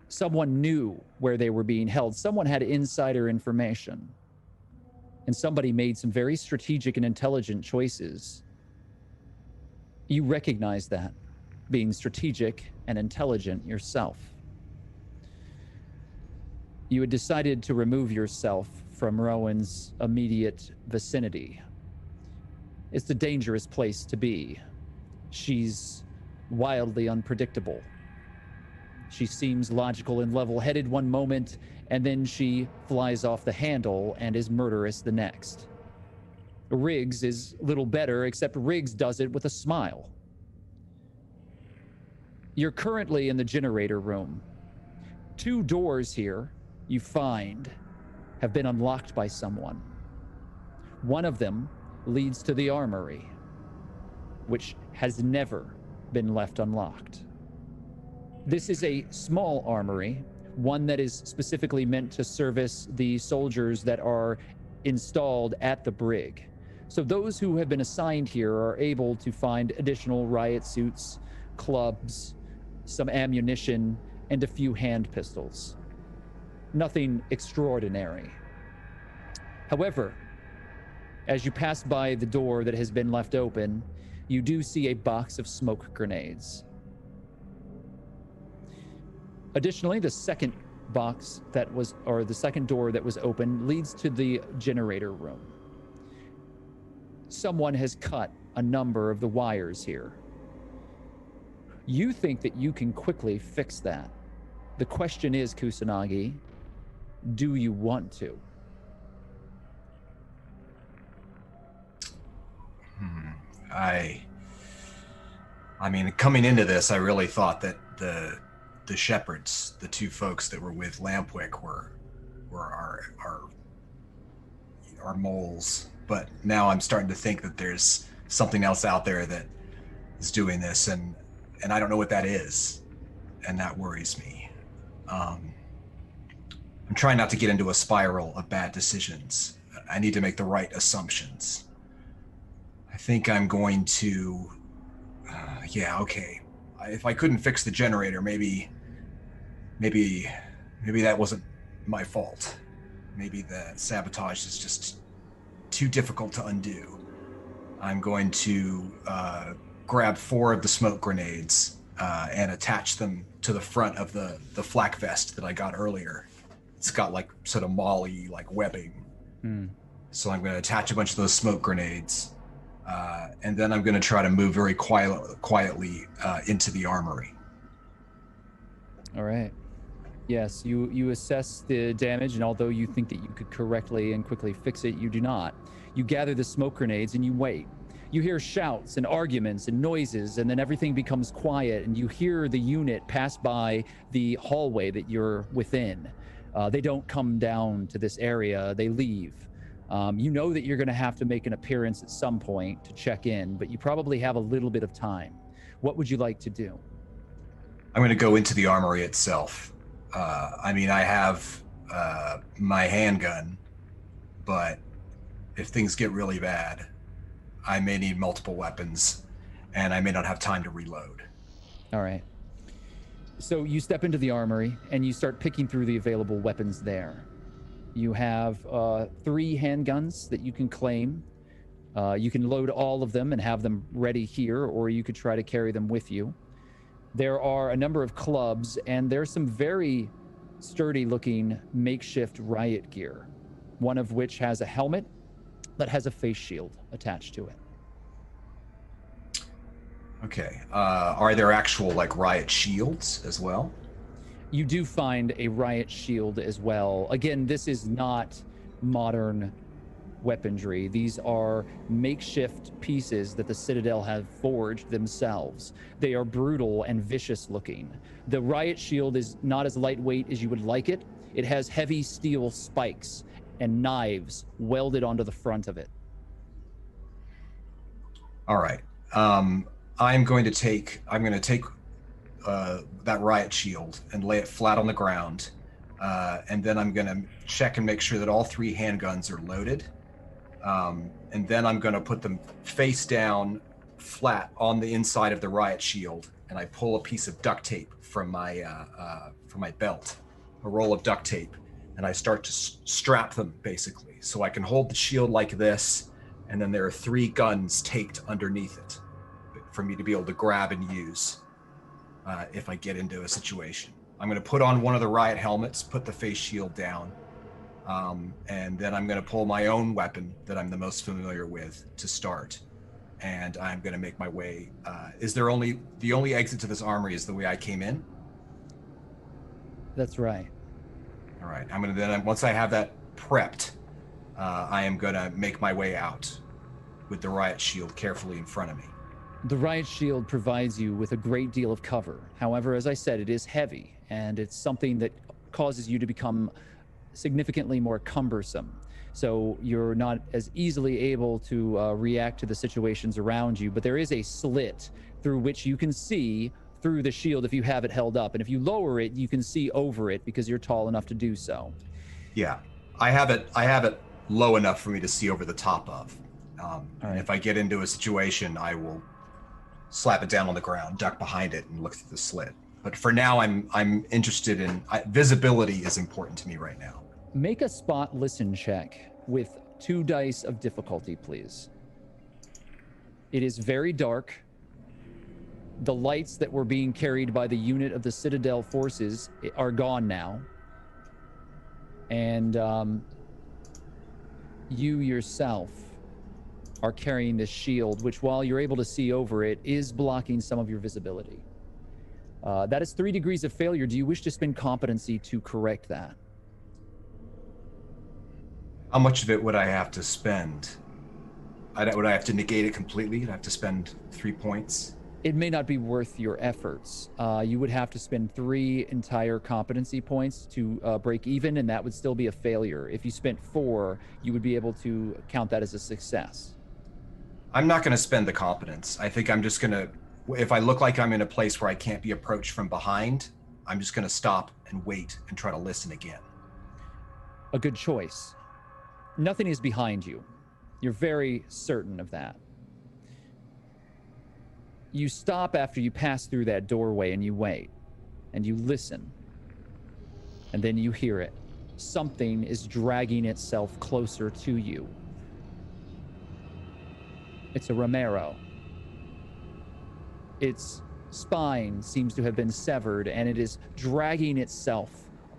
Someone knew where they were being held. Someone had insider information. And somebody made some very strategic and intelligent choices. You recognize that, being strategic and intelligent yourself. You had decided to remove yourself from Rowan's immediate vicinity. It's a dangerous place to be. She's wildly unpredictable. She seems logical and level-headed one moment, and then she flies off the handle and is murderous the next. Riggs is little better, except Riggs does it with a smile. You're currently in the generator room. 2 doors here, you find, have been unlocked by someone. One of them leads to the armory, which has never been left unlocked. This is a small armory, one that is specifically meant to service the soldiers that are installed at the brig. So those who have been assigned here are able to find additional riot suits, clubs, some ammunition, and a few hand pistols. Nothing extraordinary. However, as you pass by the door that has been left open, you do see a box of smoke grenades. Additionally, the second box that was, or the second door that was open, leads to the generator room. Someone has cut a number of the wires here. You think that you can quickly fix that. The question is, Kusanagi, do you want to? I mean, coming into this, I really thought that the shepherds, the two folks that were with Lampwick, were our moles. But now I'm starting to think that there's something else out there that is doing this, and I don't know what that is, and that worries me. I'm trying not to get into a spiral of bad decisions. I need to make the right assumptions. I think I'm going to, okay. If I couldn't fix the generator, maybe that wasn't my fault. Maybe the sabotage is just too difficult to undo. I'm going to grab 4 of the smoke grenades and attach them to the front of the flak vest that I got earlier. It's got like sort of molly like webbing. So I'm going to attach a bunch of those smoke grenades. And then I'm going to try to move very quietly into the armory. All right. Yes, you assess the damage, and although you think that you could correctly and quickly fix it, you do not. You gather the smoke grenades and you wait. You hear shouts and arguments and noises, and then everything becomes quiet, and you hear the unit pass by the hallway that you're within. They don't come down to this area, they leave. You know that you're going to have to make an appearance at some point to check in, but you probably have a little bit of time. What would you like to do? I'm going to go into the armory itself. I mean, I have my handgun, but if things get really bad, I may need multiple weapons, and I may not have time to reload. All right. So you step into the armory, and you start picking through the available weapons there. You have 3 handguns that you can claim. You can load all of them and have them ready here, or you could try to carry them with you. There are a number of clubs, and there's some very sturdy-looking makeshift riot gear, one of which has a helmet that has a face shield attached to it. Okay. Are there actual, like, riot shields as well? You do find a riot shield as well. Again, this is not modern weaponry. These are makeshift pieces that the Citadel have forged themselves. They are brutal and vicious looking. The riot shield is not as lightweight as you would like it. It has heavy steel spikes and knives welded onto the front of it. All right. I'm going to take that riot shield and lay it flat on the ground. And then I'm going to check and make sure that all 3 handguns are loaded. And then I'm going to put them face down flat on the inside of the riot shield. And I pull a piece of duct tape from my belt, a roll of duct tape. And I start to strap them, basically. So I can hold the shield like this. And then there are 3 guns taped underneath it for me to be able to grab and use if I get into a situation. I'm going to put on one of the riot helmets, put the face shield down, and then I'm going to pull my own weapon that I'm the most familiar with to start. And I'm going to make my way. The only exit to this armory is the way I came in? That's right. All right. Once I have that prepped, I am going to make my way out with the riot shield carefully in front of me. The riot shield provides you with a great deal of cover. However, as I said, it is heavy, and it's something that causes you to become significantly more cumbersome. So you're not as easily able to react to the situations around you, but there is a slit through which you can see through the shield if you have it held up. And if you lower it, you can see over it because you're tall enough to do so. Yeah, I have it low enough for me to see over the top of. And if I get into a situation, I will slap it down on the ground, duck behind it, and look through the slit. But for now, I'm interested in visibility is important to me right now. Make a spot listen check with 2 dice of difficulty, please. It is very dark. The lights that were being carried by the unit of the Citadel forces are gone now. And you yourself are carrying this shield, which, while you're able to see over it, is blocking some of your visibility. That is 3 degrees of failure. Do you wish to spend competency to correct that? How much of it would I have to spend? Would I have to negate it completely? I'd have to spend 3 points? It may not be worth your efforts. You would have to spend 3 entire competency points to break even, and that would still be a failure. If you spent 4, you would be able to count that as a success. I'm not going to spend the competence. I think I'm just going to, if I look like I'm in a place where I can't be approached from behind, I'm just going to stop and wait and try to listen again. A good choice. Nothing is behind you. You're very certain of that. You stop after you pass through that doorway and you wait, and you listen. And then you hear it. Something is dragging itself closer to you. It's a Romero. Its spine seems to have been severed, and it is dragging itself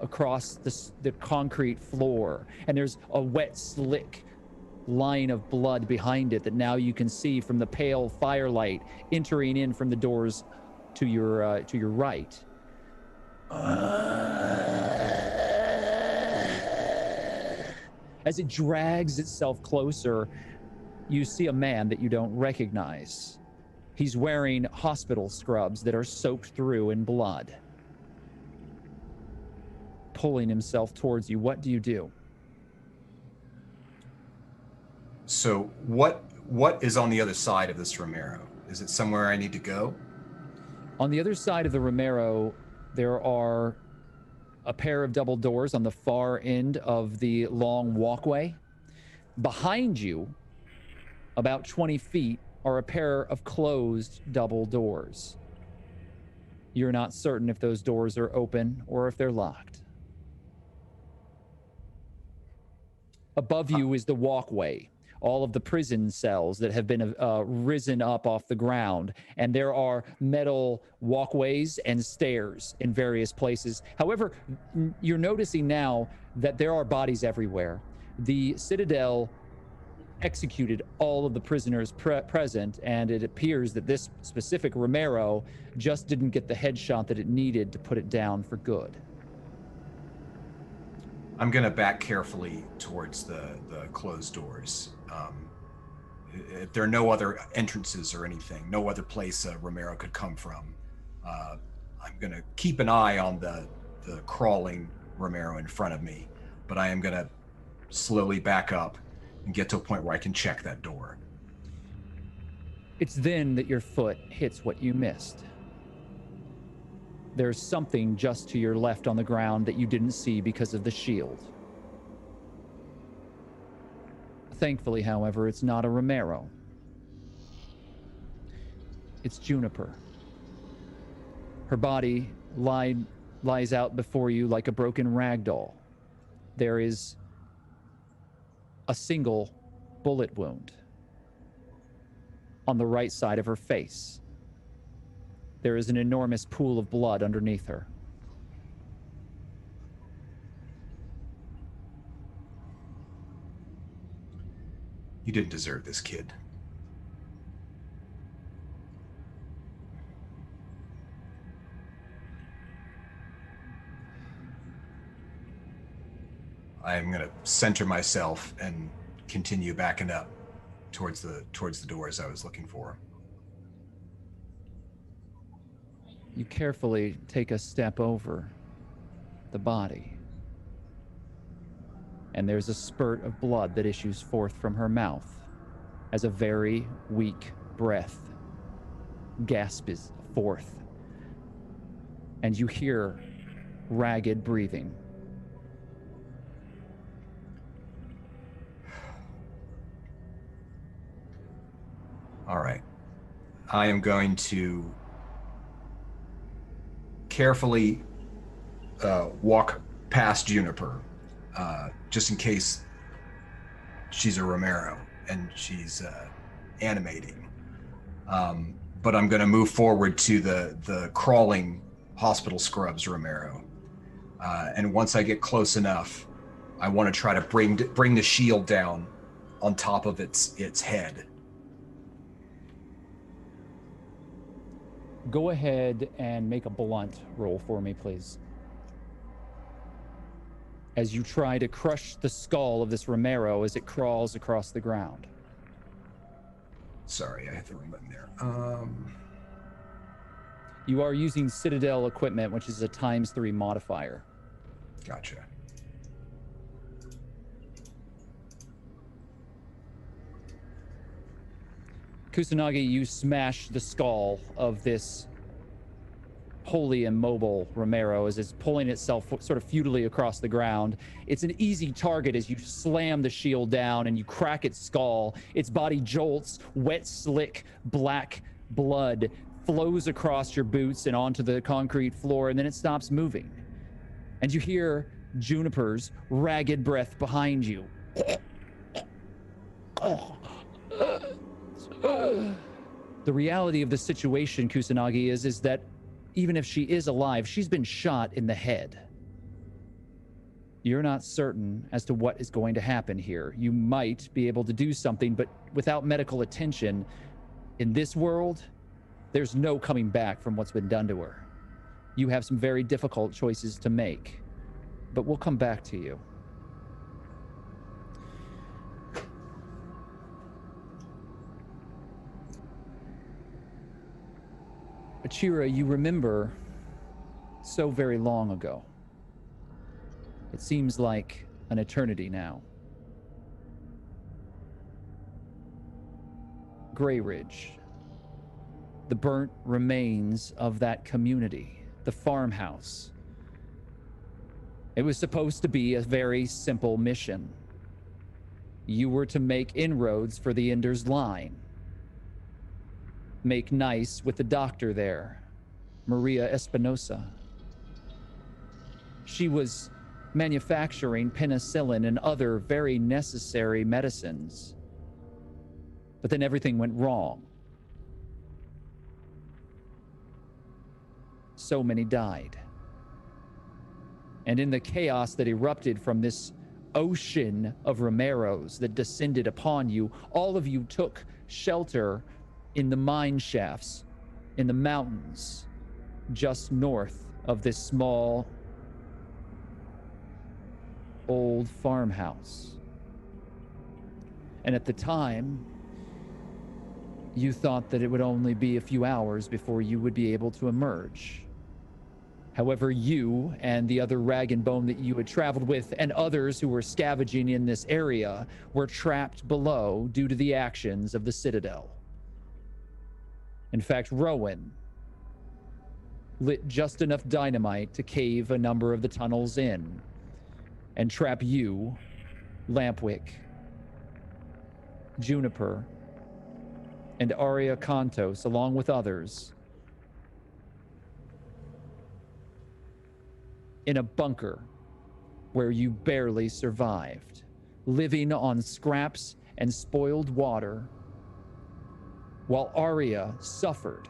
across the concrete floor. And there's a wet, slick line of blood behind it that now you can see from the pale firelight entering in from the doors to your right. As it drags itself closer, you see a man that you don't recognize. He's wearing hospital scrubs that are soaked through in blood. Pulling himself towards you. What do you do? So what is on the other side of this Romero? Is it somewhere I need to go? On the other side of the Romero, there are a pair of double doors on the far end of the long walkway. Behind you, about 20 feet, are a pair of closed double doors. You're not certain if those doors are open or if they're locked. Above you is the walkway, all of the prison cells that have been risen up off the ground, and there are metal walkways and stairs in various places. However, you're noticing now that there are bodies everywhere. The Citadel executed all of the prisoners present, and it appears that this specific Romero just didn't get the headshot that it needed to put it down for good. I'm going to back carefully towards the closed doors. If there are no other entrances or anything, no other place Romero could come from, I'm going to keep an eye on the crawling Romero in front of me, but I am going to slowly back up and get to a point where I can check that door. It's then that your foot hits what you missed. There's something just to your left on the ground that you didn't see because of the shield. Thankfully, however, it's not a Romero. It's Juniper. Her body lies out before you like a broken rag doll. There is a single bullet wound on the right side of her face. There is an enormous pool of blood underneath her. You didn't deserve this, kid. I am going to center myself and continue backing up towards the doors I was looking for. You carefully take a step over the body, and there's a spurt of blood that issues forth from her mouth as a very weak breath gasps forth, and you hear ragged breathing. All right. I am going to carefully walk past Juniper, just in case she's a Romero and she's animating. But I'm going to move forward to the crawling hospital scrubs Romero. And once I get close enough, I want to try to bring the shield down on top of its head. Go ahead and make a blunt roll for me, please. As you try to crush the skull of this Romero as it crawls across the ground. Sorry, I hit the wrong button there. You are using Citadel equipment, which is a ×3 modifier. Gotcha. Kusanagi, you smash the skull of this wholly immobile Romero as it's pulling itself sort of futilely across the ground. It's an easy target as you slam the shield down and you crack its skull. Its body jolts, wet, slick, black blood flows across your boots and onto the concrete floor, and then it stops moving. And you hear Juniper's ragged breath behind you. The reality of the situation, Kusanagi, is that even if she is alive, she's been shot in the head. You're not certain as to what is going to happen here. You might be able to do something, but without medical attention, in this world, there's no coming back from what's been done to her. You have some very difficult choices to make, but we'll come back to you. Achira, you remember so very long ago. It seems like an eternity now. Grey Ridge. The burnt remains of that community, the farmhouse. It was supposed to be a very simple mission. You were to make inroads for the Ender's Line. Make nice with the doctor there, Maria Espinosa. She was manufacturing penicillin and other very necessary medicines. But then everything went wrong. So many died. And in the chaos that erupted from this ocean of Romeros that descended upon you, all of you took shelter in the mine shafts, in the mountains, just north of this small, old farmhouse. And at the time, you thought that it would only be a few hours before you would be able to emerge. However, you and the other rag and bone that you had traveled with and others who were scavenging in this area were trapped below due to the actions of the Citadel. In fact, Rowan lit just enough dynamite to cave a number of the tunnels in and trap you, Lampwick, Juniper, and Aria Kantos, along with others, in a bunker where you barely survived, living on scraps and spoiled water, while Aria suffered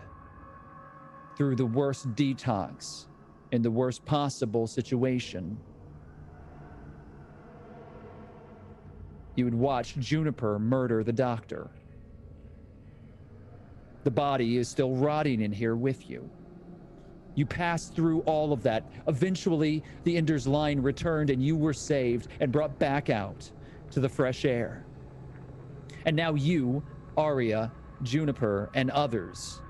through the worst detox in the worst possible situation. You would watch Juniper murder the doctor. The body is still rotting in here with you. You passed through all of that. Eventually, the Ender's Line returned and you were saved and brought back out to the fresh air. And now you, Aria, Juniper, and others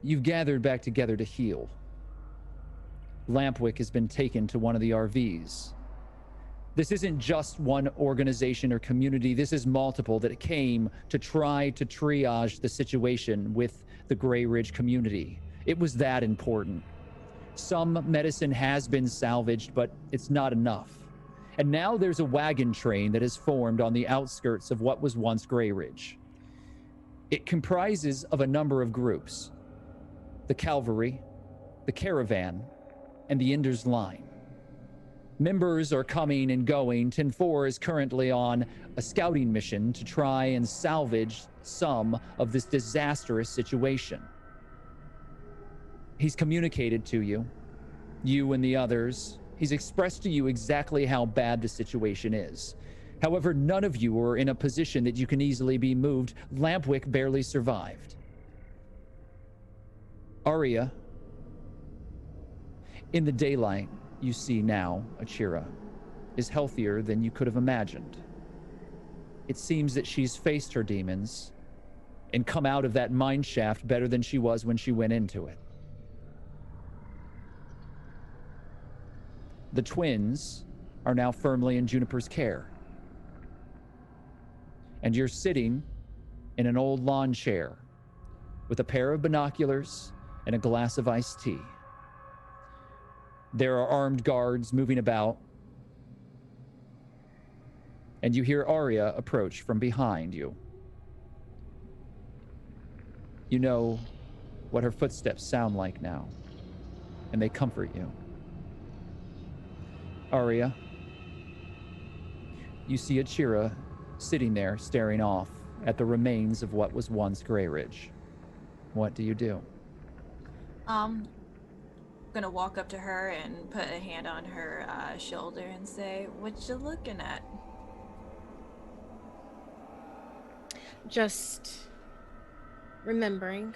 you've gathered back together to heal. Lampwick has been taken to one of the RVs. This isn't just one organization or community. This is multiple that came to try to triage the situation with the Grey Ridge community. It was that important. Some medicine has been salvaged, but it's not enough. And now there's a wagon train that has formed on the outskirts of what was once Grey Ridge. It comprises of a number of groups: the Cavalry, the Caravan, and the Ender's Line. Members are coming and going. 10-4 is currently on a scouting mission to try and salvage some of this disastrous situation. He's communicated to you, you and the others. He's expressed to you exactly how bad the situation is. However, none of you are in a position that you can easily be moved. Lampwick barely survived. Arya, in the daylight, you see now Achira is healthier than you could have imagined. It seems that she's faced her demons and come out of that mine shaft better than she was when she went into it. The twins are now firmly in Juniper's care. And you're sitting in an old lawn chair with a pair of binoculars and a glass of iced tea. There are armed guards moving about, and you hear Arya approach from behind you. You know what her footsteps sound like now, and they comfort you. Arya, you see Achira sitting there staring off at the remains of what was once Grey Ridge. What do you do? Gonna walk up to her and put a hand on her shoulder and say, "What you looking at?" Just remembering.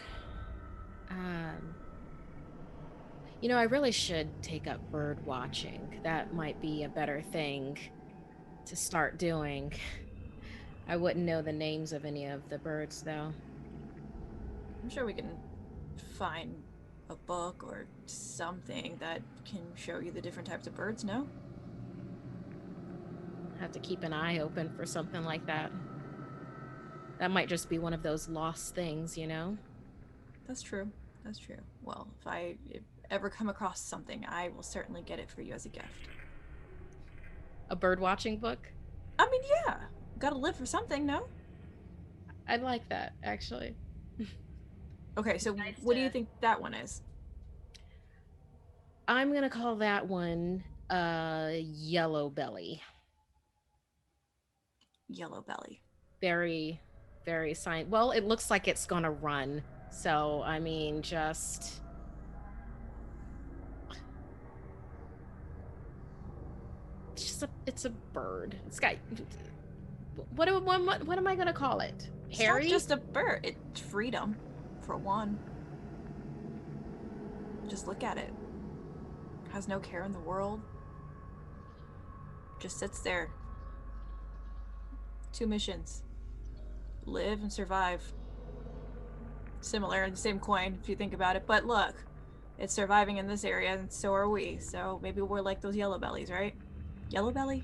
I really should take up bird watching. That might be a better thing to start doing. I wouldn't know the names of any of the birds, though. I'm sure we can find a book or something that can show you the different types of birds, no? Have to keep an eye open for something like that. That might just be one of those lost things, you know? That's true. That's true. Well, if I ever come across something, I will certainly get it for you as a gift. A bird watching book? I mean, yeah. Gotta live for something, no? I'd like that, actually. Okay, so Nice what do to- you think that one is? I'm gonna call that one Yellow Belly. Yellow belly. Very, very well, it looks like it's gonna run. So, I mean, just... It's a bird. It's got... What am I gonna call it? Harry? It's not just a bird. It's freedom, for one. Just look at it. Has no care in the world. Just sits there. 2 missions. Live and survive. Similar in the same coin, if you think about it. But look, it's surviving in this area, and so are we. So maybe we're like those yellow bellies, right? Yellow belly?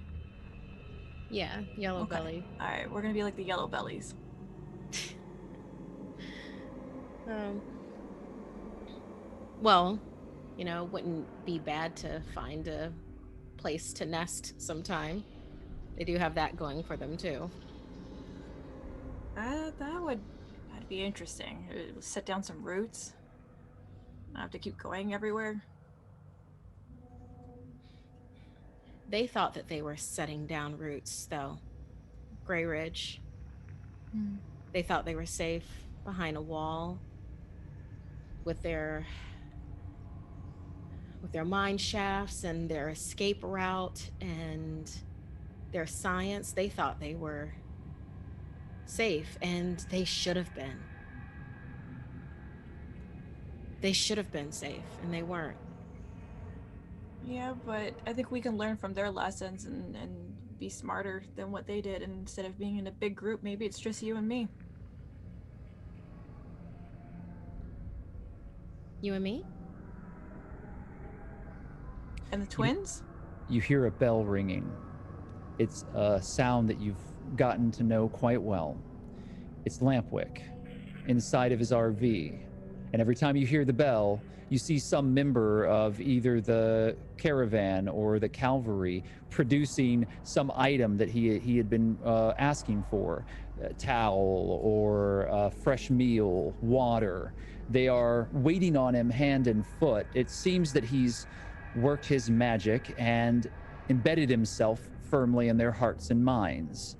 Yeah, Yellow Okay. Belly. Alright, we're gonna be like the yellow bellies. Well, wouldn't be bad to find a place to nest sometime. They do have that going for them, too. That'd be interesting. Set down some roots. Not have to keep going everywhere. They thought that they were setting down roots, though. Grey Ridge. They thought they were safe behind a wall with their mine shafts and their escape route and their science. They thought they were safe, and they should have been. They should have been safe, and they weren't. Yeah, but I think we can learn from their lessons and be smarter than what they did. And instead of being in a big group, maybe it's just you and me. You and me? And the twins? You hear a bell ringing. It's a sound that you've gotten to know quite well. It's Lampwick inside of his RV. And every time you hear the bell, you see some member of either the caravan or the cavalry producing some item that he had been asking for. A towel or a fresh meal, water. They are waiting on him hand and foot. It seems that he's worked his magic and embedded himself firmly in their hearts and minds.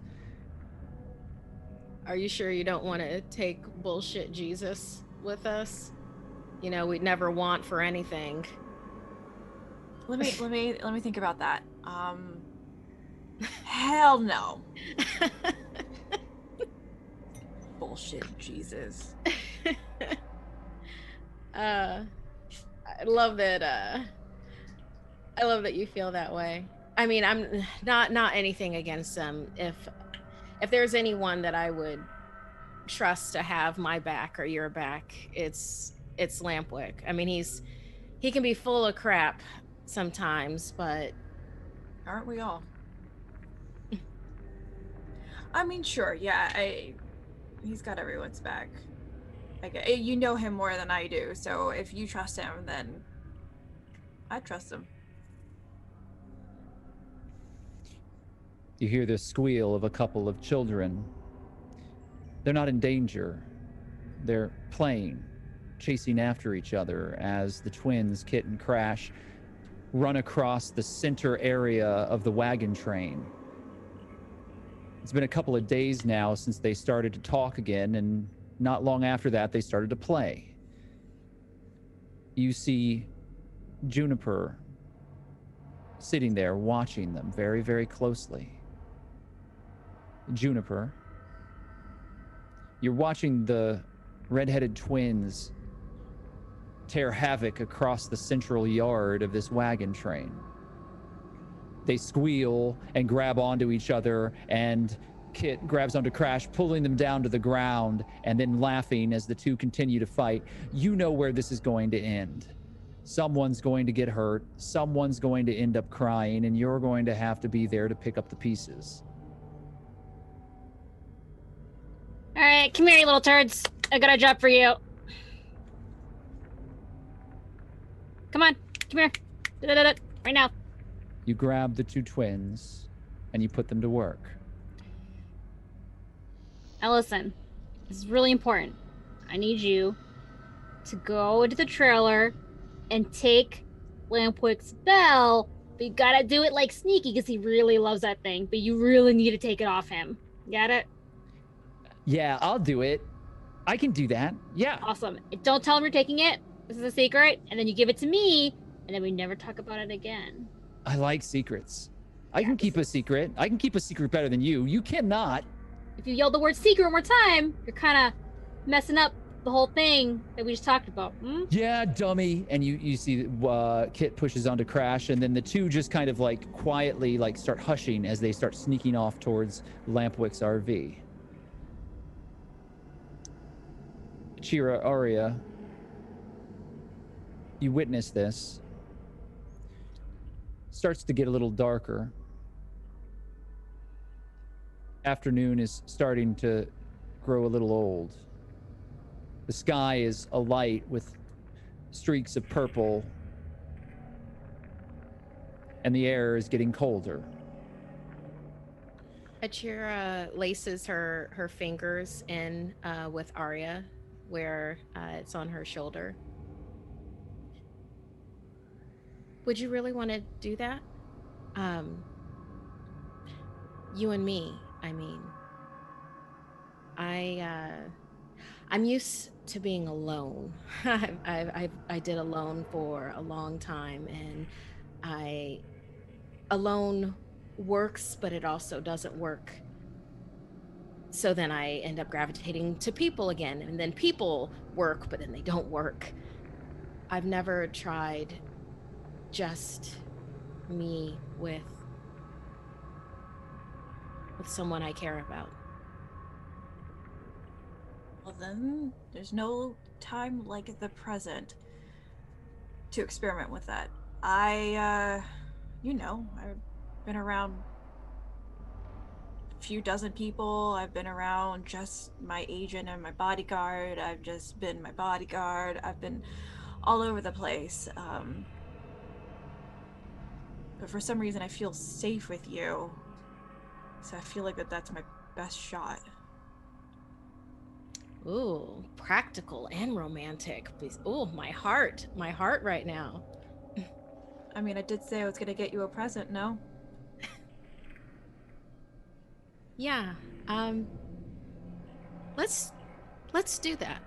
Are you sure you don't want to take bullshit Jesus with us? We'd never want for anything. Let me think about that. Hell no. Bullshit, Jesus. I love that. I love that you feel that way. I mean, I'm not anything against them. If there's anyone that I would trust to have my back or your back, it's Lampwick. I mean, he can be full of crap sometimes, but Aren't we all? I mean, sure, yeah, he's got everyone's back. You know him more than I do, so if you trust him, then I trust him. You hear the squeal of a couple of children. They're not in danger. They're playing, chasing after each other as the twins, Kit and Crash, run across the center area of the wagon train. It's been a couple of days now since they started to talk again, and not long after that, they started to play. You see Juniper sitting there watching them very, very closely. Juniper, you're watching the redheaded twins tear havoc across the central yard of this wagon train. They squeal and grab onto each other, and Kit grabs onto Crash, pulling them down to the ground, and then laughing as the two continue to fight. You know where this is going to end. Someone's going to get hurt, someone's going to end up crying, and you're going to have to be there to pick up the pieces. All right, come here, you little turds. I got a job for you. Come on, come here. Da-da-da-da. Right now. You grab the two twins, and you put them to work. Now listen, this is really important. I need you to go into the trailer and take Lampwick's bell, but you gotta do it like sneaky because he really loves that thing, but you really need to take it off him. Got it? Yeah, I'll do it. I can do that. Yeah. Awesome. Don't tell him you're taking it. This is a secret, and then you give it to me, and then we never talk about it again. I like secrets. I can keep a secret. I can keep a secret better than you. You cannot. If you yell the word secret one more time, you're kind of messing up the whole thing that we just talked about. Yeah, dummy. And you see Kit pushes onto Crash, and then the two just kind of like quietly like start hushing as they start sneaking off towards Lampwick's RV. Chira, Aria, you witness this. Starts to get a little darker. Afternoon is starting to grow a little old. The sky is alight with streaks of purple, and the air is getting colder. Achira laces her fingers in with Arya, where it's on her shoulder. Would you really want to do that? You and me, I mean. I'm used to being alone. I did alone for a long time, and alone works, but it also doesn't work. So then I end up gravitating to people again, and then people work, but then they don't work. I've never tried just me with someone I care about. Well then, there's no time like the present to experiment with that. I've been around a few dozen people. I've been around just my agent and my bodyguard. I've just been my bodyguard. I've been all over the place. But for some reason I feel safe with you. So I feel like that's my best shot. Ooh, practical and romantic. Ooh, my heart right now. I mean, I did say I was gonna get you a present, no? Yeah, let's do that.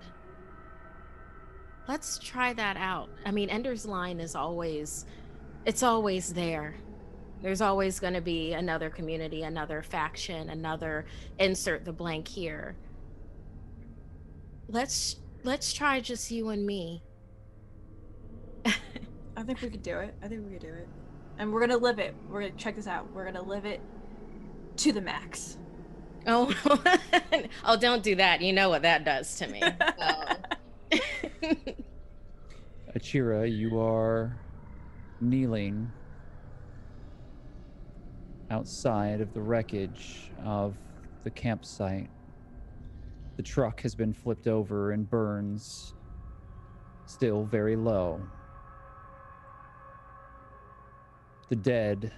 Let's try that out. I mean, Ender's Line is always there. There's always going to be another community, another faction, another insert the blank here. Let's try just you and me. I think we could do it. And we're gonna live it. We're gonna check this out. We're gonna live it to the max. Oh, oh, don't do that. You know what that does to me. Achira, you are kneeling outside of the wreckage of the campsite. The truck has been flipped over and burns still very low. The dead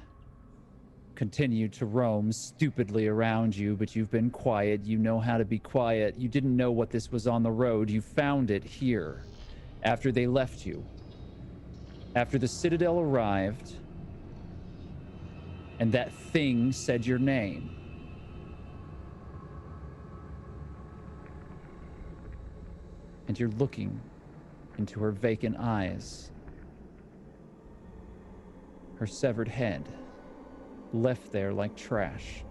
continue to roam stupidly around you, but you've been quiet. You know how to be quiet. You didn't know what this was on the road. You found it here after they left you. After the Citadel arrived, and that thing said your name. And you're looking into her vacant eyes. Her severed head, left there like trash.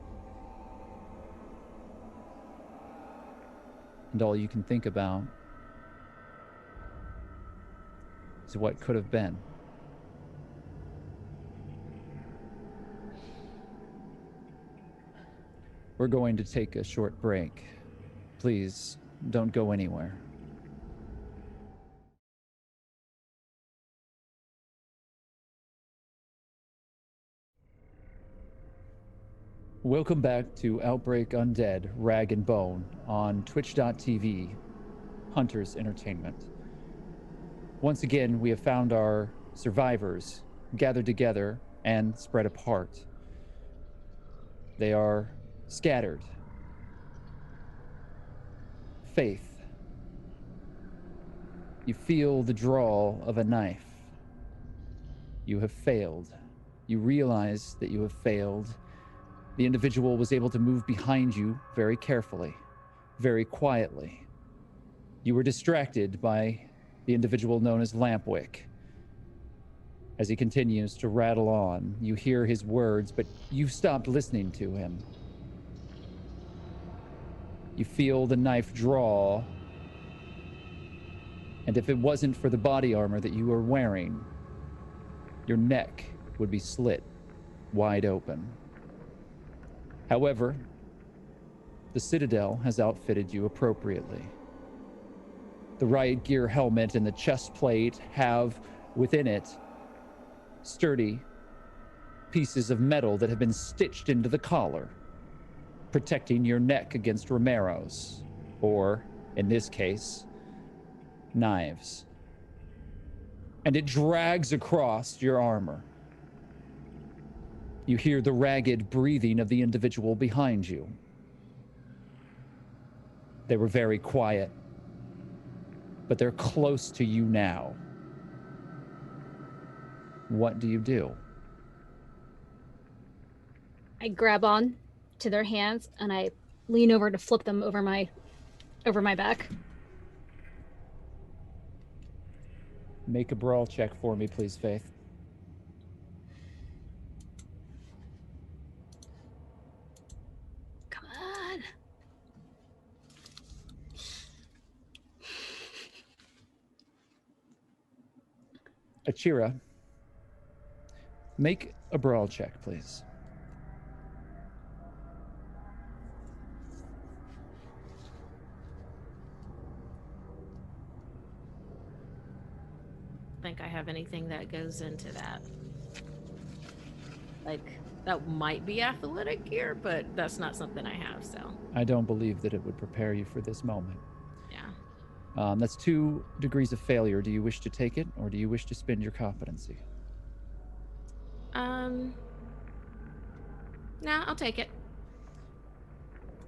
And all you can think about is what could have been. We're going to take a short break. Please, don't go anywhere. Welcome back to Outbreak Undead, Rag and Bone on twitch.tv, Hunters Entertainment. Once again, we have found our survivors gathered together and spread apart. They are scattered. Faith. You feel the draw of a knife. You have failed. You realize that you have failed. The individual was able to move behind you very carefully, very quietly. You were distracted by the individual known as Lampwick. As he continues to rattle on, you hear his words, but you've stopped listening to him. You feel the knife draw, and if it wasn't for the body armor that you are wearing, your neck would be slit wide open. However, the Citadel has outfitted you appropriately. The riot gear helmet and the chest plate have within it sturdy pieces of metal that have been stitched into the collar, protecting your neck against Romero's, or, in this case, knives. And it drags across your armor. You hear the ragged breathing of the individual behind you. They were very quiet, but they're close to you now. What do you do? I grab on to their hands and I lean over to flip them over my back. Make a brawl check for me, please, Faith. Come on. Achira, make a brawl check, please. Think I have anything that goes into that. Like, that might be athletic gear, but that's not something I have, so. I don't believe that it would prepare you for this moment. Yeah. That's 2 degrees of failure. Do you wish to take it, or do you wish to spend your competency? Nah, I'll take it.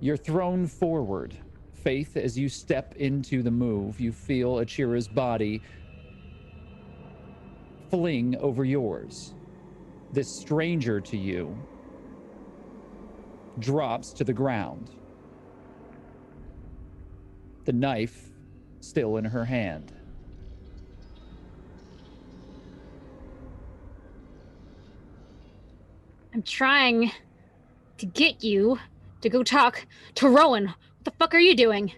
You're thrown forward. Faith, as you step into the move, you feel Achira's body fling over yours. This stranger to you drops to the ground. The knife still in her hand. I'm trying to get you to go talk to Rowan. What the fuck are you doing?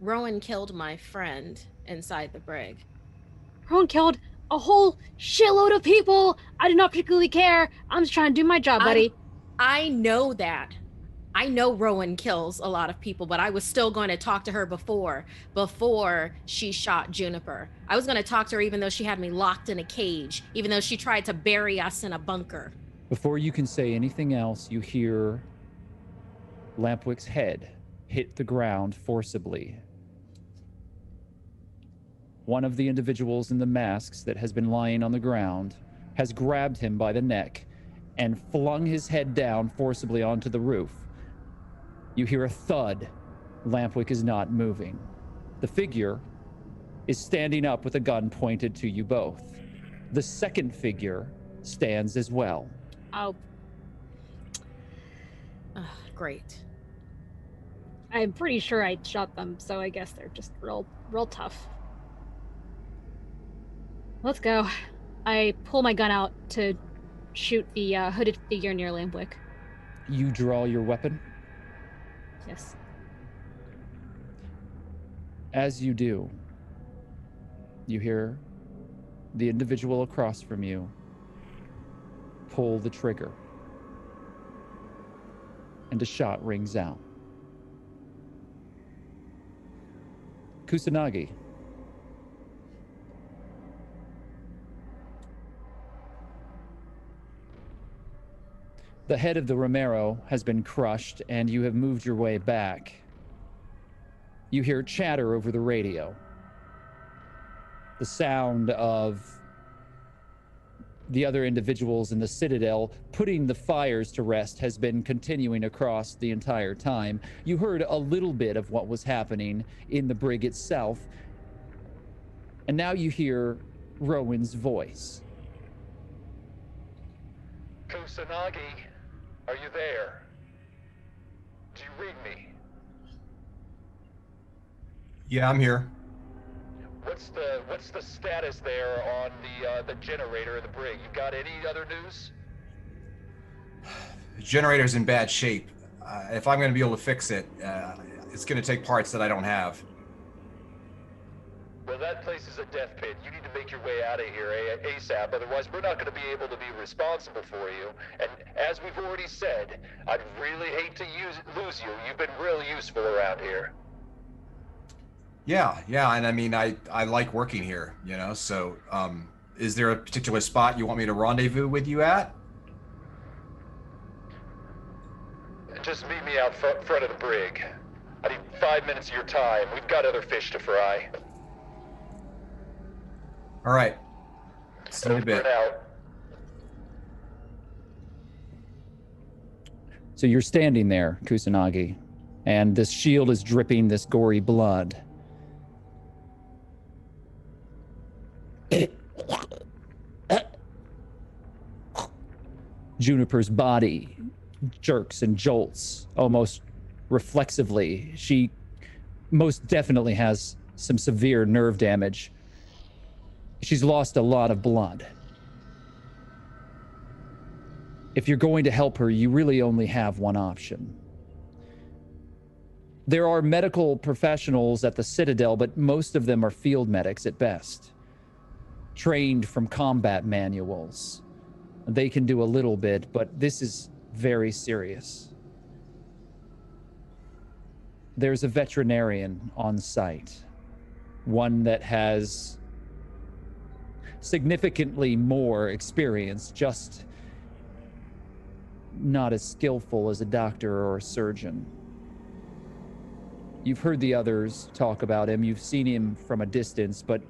Rowan killed my friend inside the brig. Rowan killed a whole shitload of people. I do not particularly care. I'm just trying to do my job, buddy. I know that. I know Rowan kills a lot of people, but I was still going to talk to her before she shot Juniper. I was going to talk to her even though she had me locked in a cage, even though she tried to bury us in a bunker. Before you can say anything else, you hear Lampwick's head hit the ground forcibly. One of the individuals in the masks that has been lying on the ground has grabbed him by the neck and flung his head down forcibly onto the roof. You hear a thud. Lampwick is not moving. The figure is standing up with a gun pointed to you both. The second figure stands as well. Oh. Great. I'm pretty sure I shot them, so I guess they're just real tough. Let's go. I pull my gun out to shoot the hooded figure near Lampwick. You draw your weapon. Yes. As you do, you hear the individual across from you pull the trigger, and a shot rings out. Kusanagi. The head of the Romero has been crushed, and you have moved your way back. You hear chatter over the radio. The sound of the other individuals in the Citadel putting the fires to rest has been continuing across the entire time. You heard a little bit of what was happening in the brig itself, and now you hear Rowan's voice. Kusanagi, are you there? Do you read me? Yeah, I'm here. What's the status there on the generator of the brig? You got any other news? The generator's in bad shape. If I'm going to be able to fix it, it's going to take parts that I don't have. Well, that place is a death pit. You need to make your way out of here ASAP, otherwise we're not going to be able to be responsible for you. And as we've already said, I'd really hate to lose you. You've been real useful around here. Yeah, and I mean, I like working here, you know, so is there a particular spot you want me to rendezvous with you at? Just meet me out front of the brig. I need 5 minutes of your time. We've got other fish to fry. All right. See you in a bit. So you're standing there, Kusanagi, and this shield is dripping this gory blood. Juniper's body jerks and jolts almost reflexively. She most definitely has some severe nerve damage. She's lost a lot of blood. If you're going to help her, you really only have one option. There are medical professionals at the Citadel, but most of them are field medics at best, trained from combat manuals. They can do a little bit, but this is very serious. There's a veterinarian on site, one that has significantly more experience, just not as skillful as a doctor or a surgeon. You've heard the others talk about him, you've seen him from a distance, but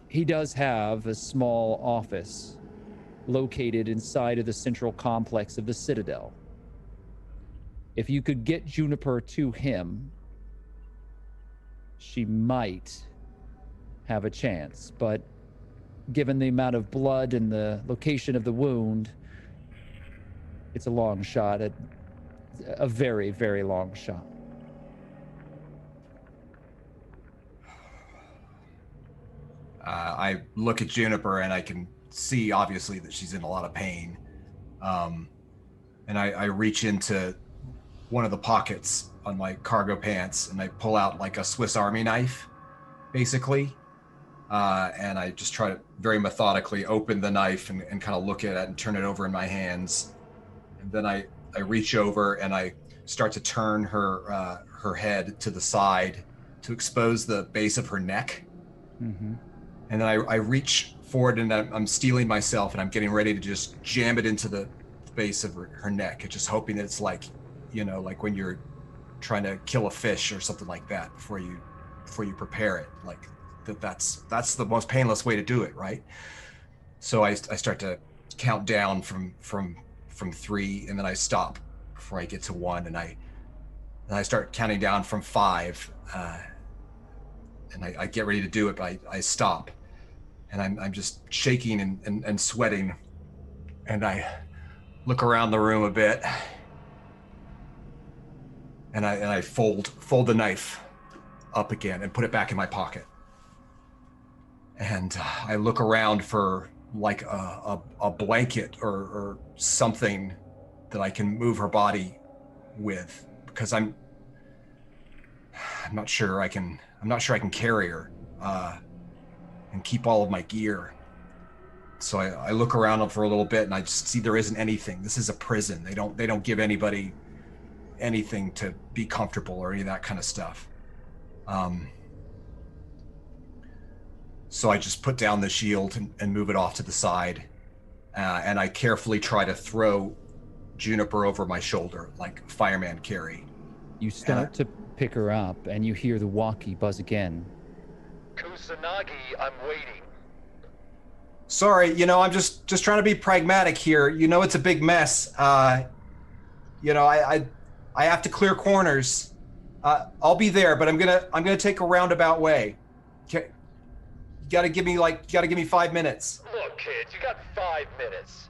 he does have a small office located inside of the central complex of the Citadel. If you could get Juniper to him, she might have a chance, but given the amount of blood and the location of the wound, it's a long shot, a very, very long shot. I look at Juniper and I can see obviously that she's in a lot of pain. And I reach into one of the pockets on my cargo pants and I pull out like a Swiss Army knife, basically. And I just try to very methodically open the knife and kind of look at it and turn it over in my hands. And then I reach over and I start to turn her head to the side to expose the base of her neck. Mm-hmm. And then I reach forward and I'm stealing myself and I'm getting ready to just jam it into the base of her neck, just hoping that it's like, like when you're trying to kill a fish or something like that before you prepare it, like that's the most painless way to do it, right? So I start to count down from 3, and then I stop before I get to 1, and I start counting down from 5, and I get ready to do it, but I stop, and I'm just shaking and sweating, and I look around the room a bit, and I fold the knife up again and put it back in my pocket, and I look around for like a blanket or something that I can move her body with, because I'm not sure I can carry her and keep all of my gear. So I look around for a little bit and I just see there isn't anything. This is a prison. They don't give anybody anything to be comfortable or any of that kind of stuff. So I just put down the shield and move it off to the side. And I carefully try to throw Juniper over my shoulder, like fireman carry. You start to pick her up, and you hear the walkie buzz again. Kusanagi, I'm waiting. Sorry, I'm just trying to be pragmatic here. It's a big mess. I have to clear corners. I'll be there, but I'm gonna take a roundabout way. Okay. You gotta give me 5 minutes. Look, kids, you got 5 minutes.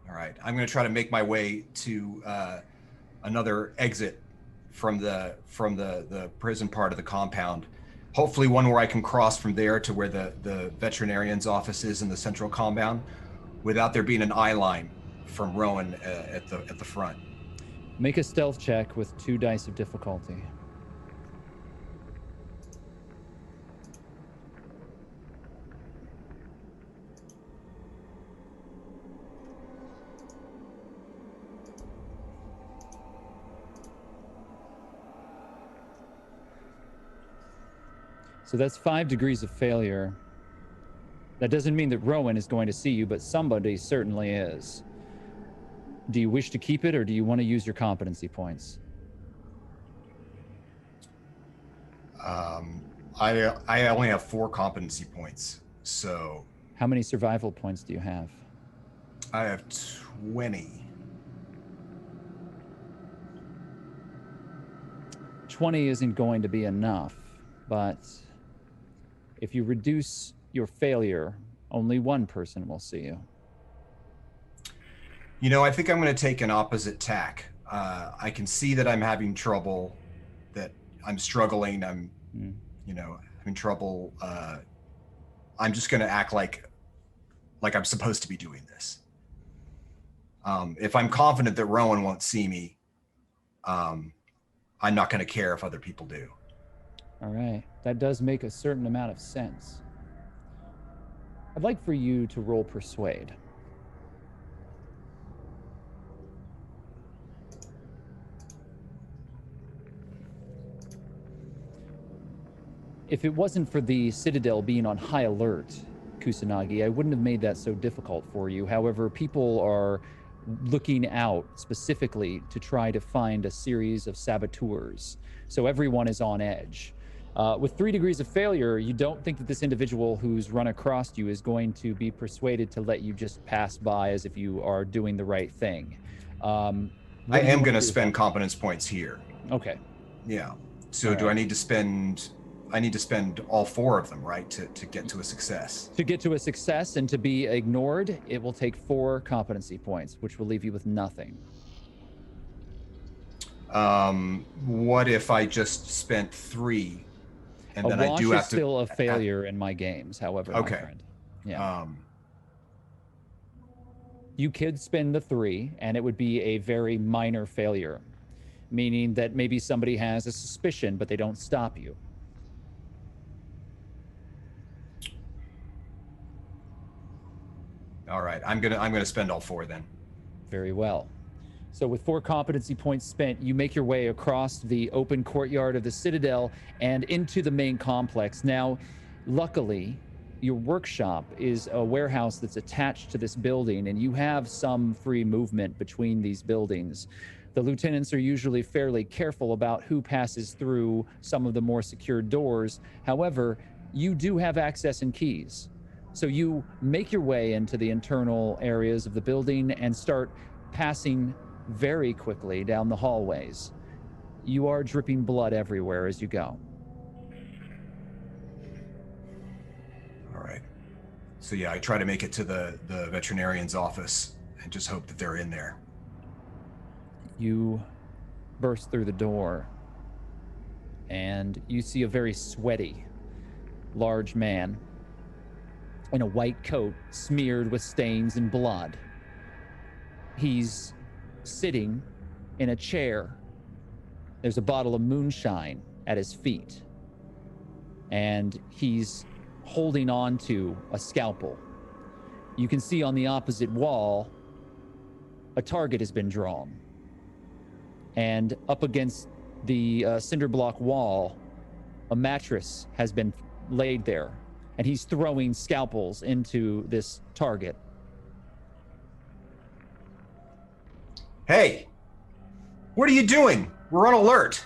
All right, I'm gonna try to make my way to another exit from the prison part of the compound. Hopefully one where I can cross from there to where the veterinarian's office is in the central compound without there being an eye line from Rowan at the front. Make a stealth check with 2 dice of difficulty. So that's 5 degrees of failure. That doesn't mean that Rowan is going to see you, but somebody certainly is. Do you wish to keep it, or do you want to use your competency points? I only have 4 competency points, so... How many survival points do you have? I have 20. 20 isn't going to be enough, but if you reduce your failure, only 1 person will see you. I think I'm going to take an opposite tack. I can see that I'm having trouble, that I'm struggling, I'm having trouble. I'm just going to act like I'm supposed to be doing this. If I'm confident that Rowan won't see me, I'm not going to care if other people do. All right. That does make a certain amount of sense. I'd like for you to roll Persuade. If it wasn't for the Citadel being on high alert, Kusanagi, I wouldn't have made that so difficult for you. However, people are looking out specifically to try to find a series of saboteurs. So everyone is on edge. With 3 degrees of failure, you don't think that this individual who's run across you is going to be persuaded to let you just pass by as if you are doing the right thing. I am going to spend competence points here. Okay. Yeah. So do I need to spend... I need to spend all 4 of them, right, to get to a success. To get to a success and to be ignored, it will take 4 competency points, which will leave you with nothing. What if I just spent 3 and a then wash I do is have to. still a failure in my games, however, my Okay. friend. Yeah. Um, You could spend the 3, and it would be a very minor failure, meaning that maybe somebody has a suspicion, but they don't stop you. all right, I'm gonna spend all 4 then. Very well. So with 4 competency points spent, you make your way across the open courtyard of the Citadel and into the main complex. Now, luckily, your workshop is a warehouse that's attached to this building, and you have some free movement between these buildings. The lieutenants are usually fairly careful about who passes through some of the more secure doors. However, you do have access and keys. So you make your way into the internal areas of the building and start passing very quickly down the hallways. You are dripping blood everywhere as you go. All right. So yeah, I try to make it to the veterinarian's office and just hope that they're in there. You burst through the door and you see a very sweaty, large man in a white coat smeared with stains and blood. He's sitting in a chair. There's a bottle of moonshine at his feet, and he's holding on to a scalpel. You can see on the opposite wall, a target has been drawn. And up against the cinder block wall, a mattress has been laid there, and he's throwing scalpels into this target. Hey, what are you doing? We're on alert.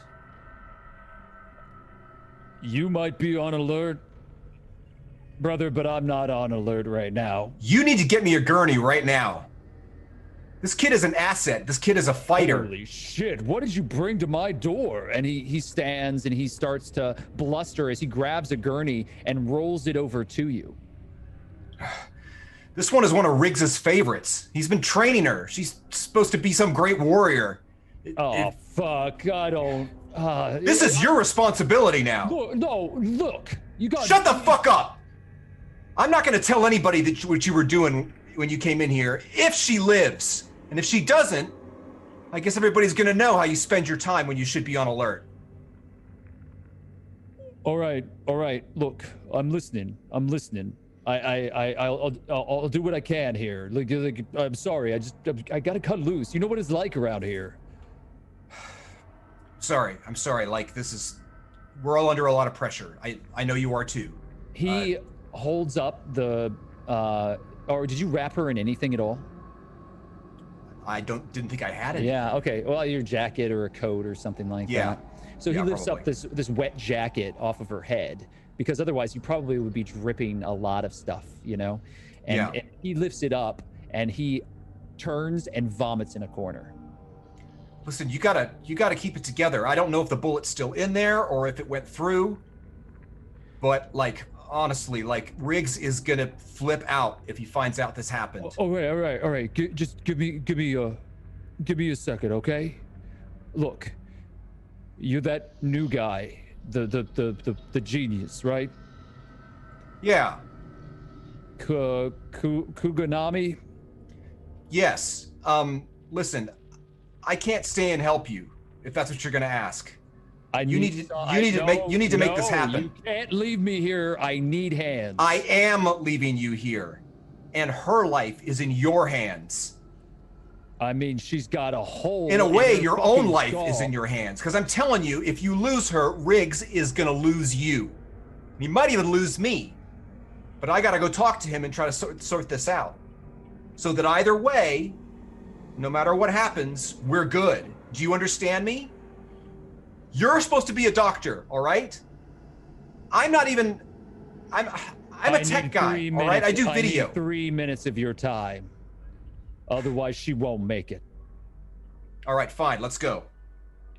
You might be on alert, brother, but I'm not on alert right now. You need to get me a gurney right now. This kid is an asset. This kid is a fighter. Holy shit, what did you bring to my door? And he stands and he starts to bluster as he grabs a gurney and rolls it over to you. This one is one of Riggs's favorites. He's been training her. She's supposed to be some great warrior. Fuck, I don't... This is your responsibility now. Look, you got... Shut the fuck up! I'm not going to tell anybody that what you were doing when you came in here, if she lives. And if she doesn't, I guess everybody's going to know how you spend your time when you should be on alert. All right, look, I'm listening. I'll do what I can here. Like, I'm sorry, I gotta cut loose. You know what it's like around here. I'm sorry, like, we're all under a lot of pressure. I know you are too. He holds up the, or did you wrap her in anything at all? I didn't think I had it. Yeah, okay, well, your jacket or a coat or something like that. So he lifts up this wet jacket off of her head, because otherwise you probably would be dripping a lot of stuff, you know? And he lifts it up and he turns and vomits in a corner. Listen, you gotta keep it together. I don't know if the bullet's still in there or if it went through, but like, honestly, like, Riggs is gonna flip out if he finds out this happened. All right. Just give me a second, okay? Look, you're that new guy, the genius, right? Yeah. Kuganami? Yes. Listen, I can't stay and help you if that's what you're gonna ask. You need to make this happen. You can't leave me here. I need hands. I am leaving you here, and her life is in your hands. I mean, she's got a hole. In a way, your own life skull. is in your hands. Because I'm telling you, if you lose her, Riggs is gonna lose you. He might even lose me. But I gotta go talk to him and try to sort this out. So that either way, no matter what happens, we're good. Do you understand me? You're supposed to be a doctor, all right? I'm a tech guy, all right? I do video. I need 3 minutes of your time. Otherwise, she won't make it. All right, fine, let's go.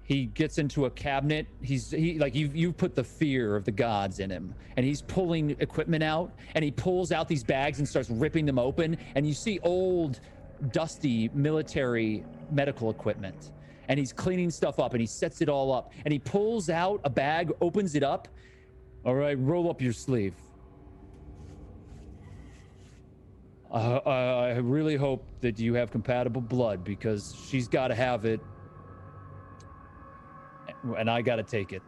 He gets into a cabinet. You've put the fear of the gods in him, and he's pulling equipment out, and he pulls out these bags and starts ripping them open, and you see old, dusty military medical equipment. And he's cleaning stuff up, and he sets it all up, and he pulls out a bag, opens it up, All right, roll up your sleeve. I really hope that you have compatible blood because she's got to have it, and I got to take it.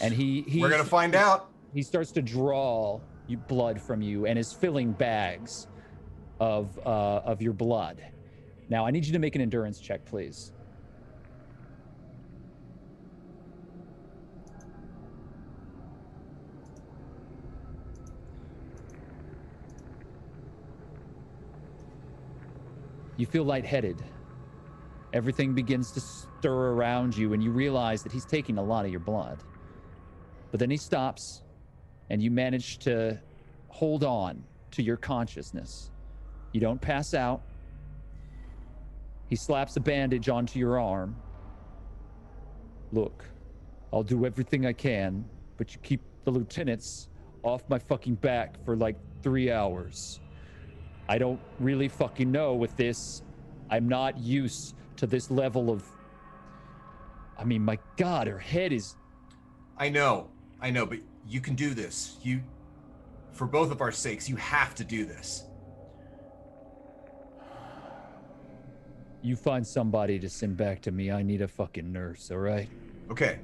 And We're gonna find out. He starts to draw blood from you and is filling bags of your blood. Now, I need you to make an endurance check, please. You feel lightheaded. Everything begins to stir around you, and you realize that he's taking a lot of your blood. But then he stops, and you manage to hold on to your consciousness. You don't pass out. He slaps a bandage onto your arm. Look, I'll do everything I can, but you keep the lieutenants off my fucking back for like 3 hours. I don't really fucking know with this. I'm not used to this level of... I mean, my God, her head is... I know, but you can do this. For both of our sakes, you have to do this. You find somebody to send back to me. I need a fucking nurse, all right? Okay.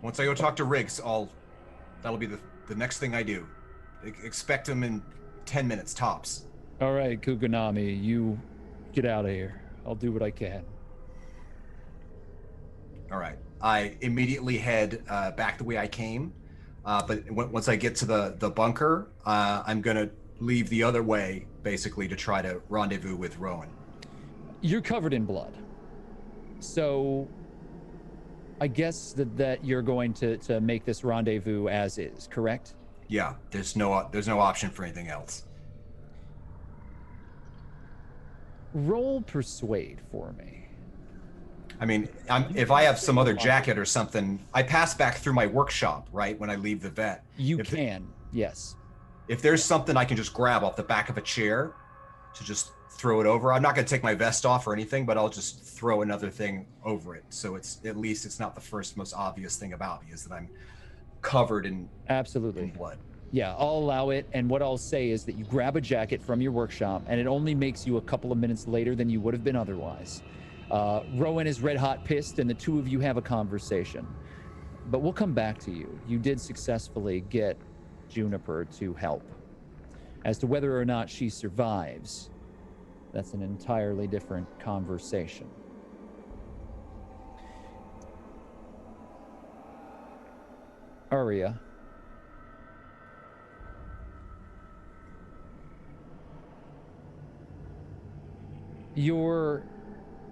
Once I go talk to Riggs, that'll be the next thing I do. Expect him in 10 minutes, tops. All right, Kuganami, you get out of here. I'll do what I can. All right. I immediately head back the way I came. But once I get to the bunker, I'm going to leave the other way, basically, to try to rendezvous with Rowan. You're covered in blood. So I guess that you're going to make this rendezvous as is, correct? Yeah, there's no option for anything else. Roll persuade for me. I mean, if I have some other jacket or something, I pass back through my workshop, right, when I leave the vet. You can, yes. If there's something I can just grab off the back of a chair to just throw it over, I'm not going to take my vest off or anything, but I'll just throw another thing over it. So at least it's not the first most obvious thing about me is that I'm covered in blood. Yeah, I'll allow it. And what I'll say is that you grab a jacket from your workshop, and it only makes you a couple of minutes later than you would have been otherwise. Rowan is red hot pissed, and the two of you have a conversation. But we'll come back to you. You did successfully get Juniper to help. As to whether or not she survives, that's an entirely different conversation. Aria. You're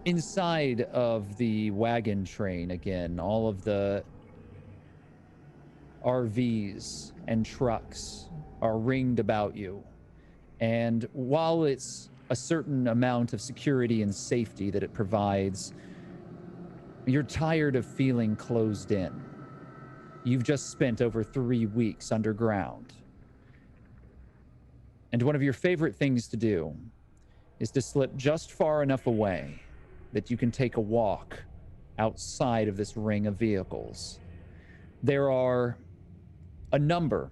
inside of the wagon train again. All of the RVs and trucks are ringed about you. And while it's a certain amount of security and safety that it provides, you're tired of feeling closed in. You've just spent over 3 weeks underground. And one of your favorite things to do is to slip just far enough away that you can take a walk outside of this ring of vehicles. There are a number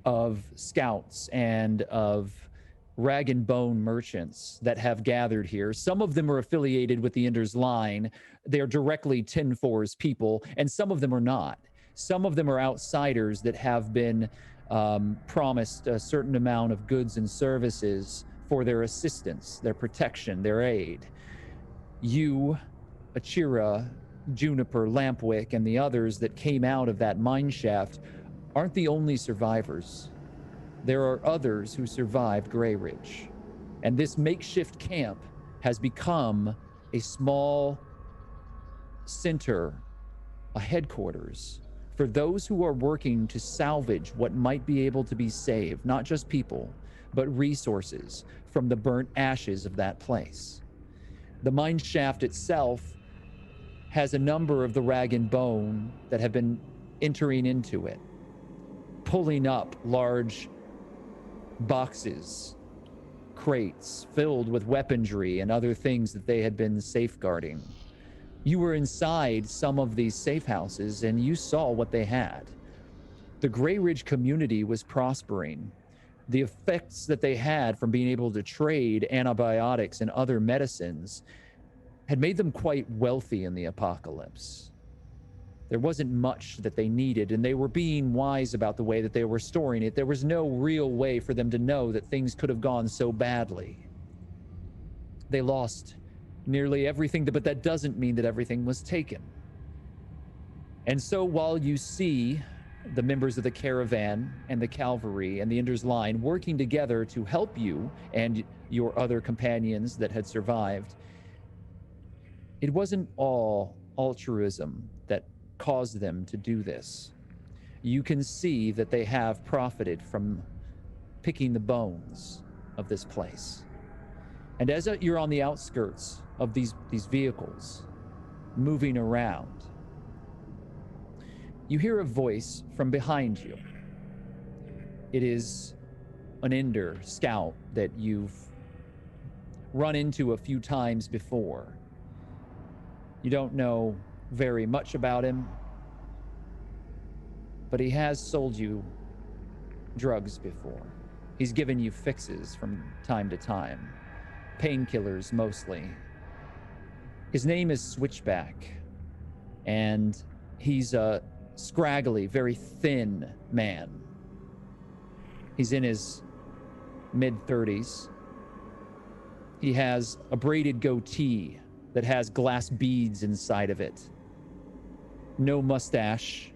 of scouts and of rag and bone merchants that have gathered here. Some of them are affiliated with the Ender's Line. They're directly 10-4's people, and some of them are not. Some of them are outsiders that have been promised a certain amount of goods and services for their assistance, their protection, their aid. You, Achira, Juniper, Lampwick, and the others that came out of that mine shaft aren't the only survivors. There are others who survived Grey Ridge. And this makeshift camp has become a small center, a headquarters, for those who are working to salvage what might be able to be saved, not just people, but resources from the burnt ashes of that place. The mine shaft itself has a number of the rag and bone that have been entering into it, pulling up large boxes, crates filled with weaponry and other things that they had been safeguarding. You were inside some of these safe houses and you saw what they had. the Grey Ridge community was prospering. The effects that they had from being able to trade antibiotics and other medicines had made them quite wealthy in the apocalypse. There wasn't much that they needed, and they were being wise about the way that they were storing it. There was no real way for them to know that things could have gone so badly. They lost nearly everything, but that doesn't mean that everything was taken. And so while you see the members of the caravan and the cavalry and the Ender's Line working together to help you and your other companions that had survived, it wasn't all altruism that caused them to do this. You can see that they have profited from picking the bones of this place. And as you're on the outskirts of these vehicles moving around, you hear a voice from behind you. It is an Ender scout that you've run into a few times before. You don't know very much about him, but he has sold you drugs before. He's given you fixes from time to time, painkillers mostly. His name is Switchback, and he's a scraggly, very thin man. He's in his mid-30s. He has a braided goatee that has glass beads inside of it. No mustache.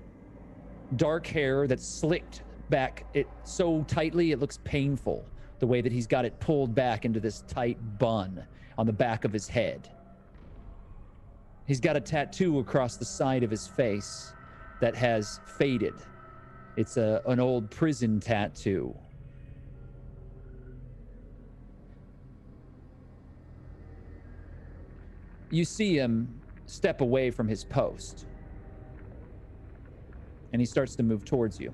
Dark hair that's slicked back it so tightly it looks painful, the way that he's got it pulled back into this tight bun on the back of his head. He's got a tattoo across the side of his face that has faded. It's an old prison tattoo. You see him step away from his post, and he starts to move towards you.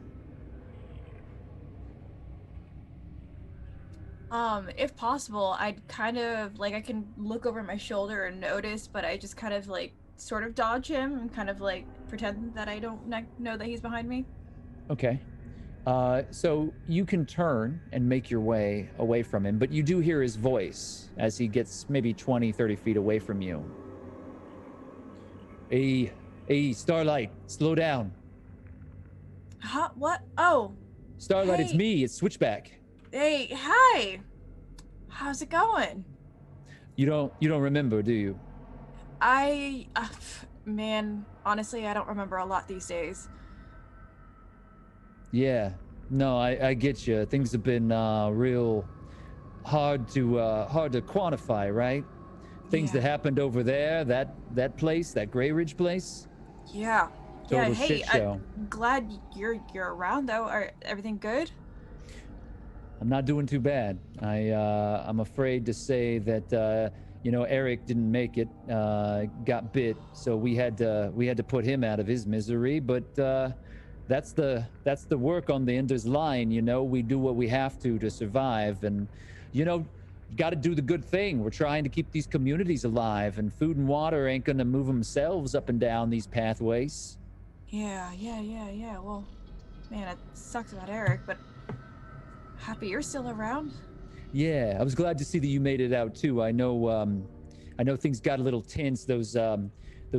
If possible, I'd kind of like, I can look over my shoulder and notice, but I just kind of like sort of dodge him and kind of like pretend that I don't know that he's behind me. Okay. So you can turn and make your way away from him, but you do hear his voice as he gets maybe 20, 30 feet away from you. Hey, Starlight, slow down. Huh? What? Oh. Starlight, hey. It's me, it's Switchback. Hey, hi. How's it going? You don't remember, do you? Man, honestly, I don't remember a lot these days. Yeah, no, I get you. Things have been real hard to quantify, right? Things that happened over there, that place, that Grey Ridge place. Yeah. Total Hey, shit show. I'm glad you're around though. Are everything good? I'm not doing too bad. I'm afraid to say that Eric didn't make it, got bit, so we had to put him out of his misery. But that's the work on the Ender's Line. We do what we have to survive, and got to do the good thing. We're trying to keep these communities alive, and food and water ain't gonna move themselves up and down these pathways. Yeah. Well, man, it sucks about Eric, but happy you're still around. Yeah, I was glad to see that you made it out too. I know things got a little tense. Those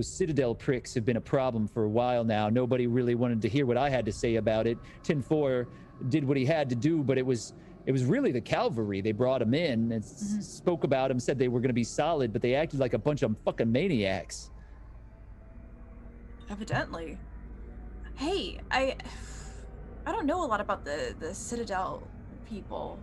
Citadel pricks have been a problem for a while now. Nobody really wanted to hear what I had to say about it. 10-4 did what he had to do, but it was really the cavalry. They brought him in and spoke about him, said they were going to be solid, but they acted like a bunch of fucking maniacs. Evidently. Hey, I don't know a lot about the Citadel people.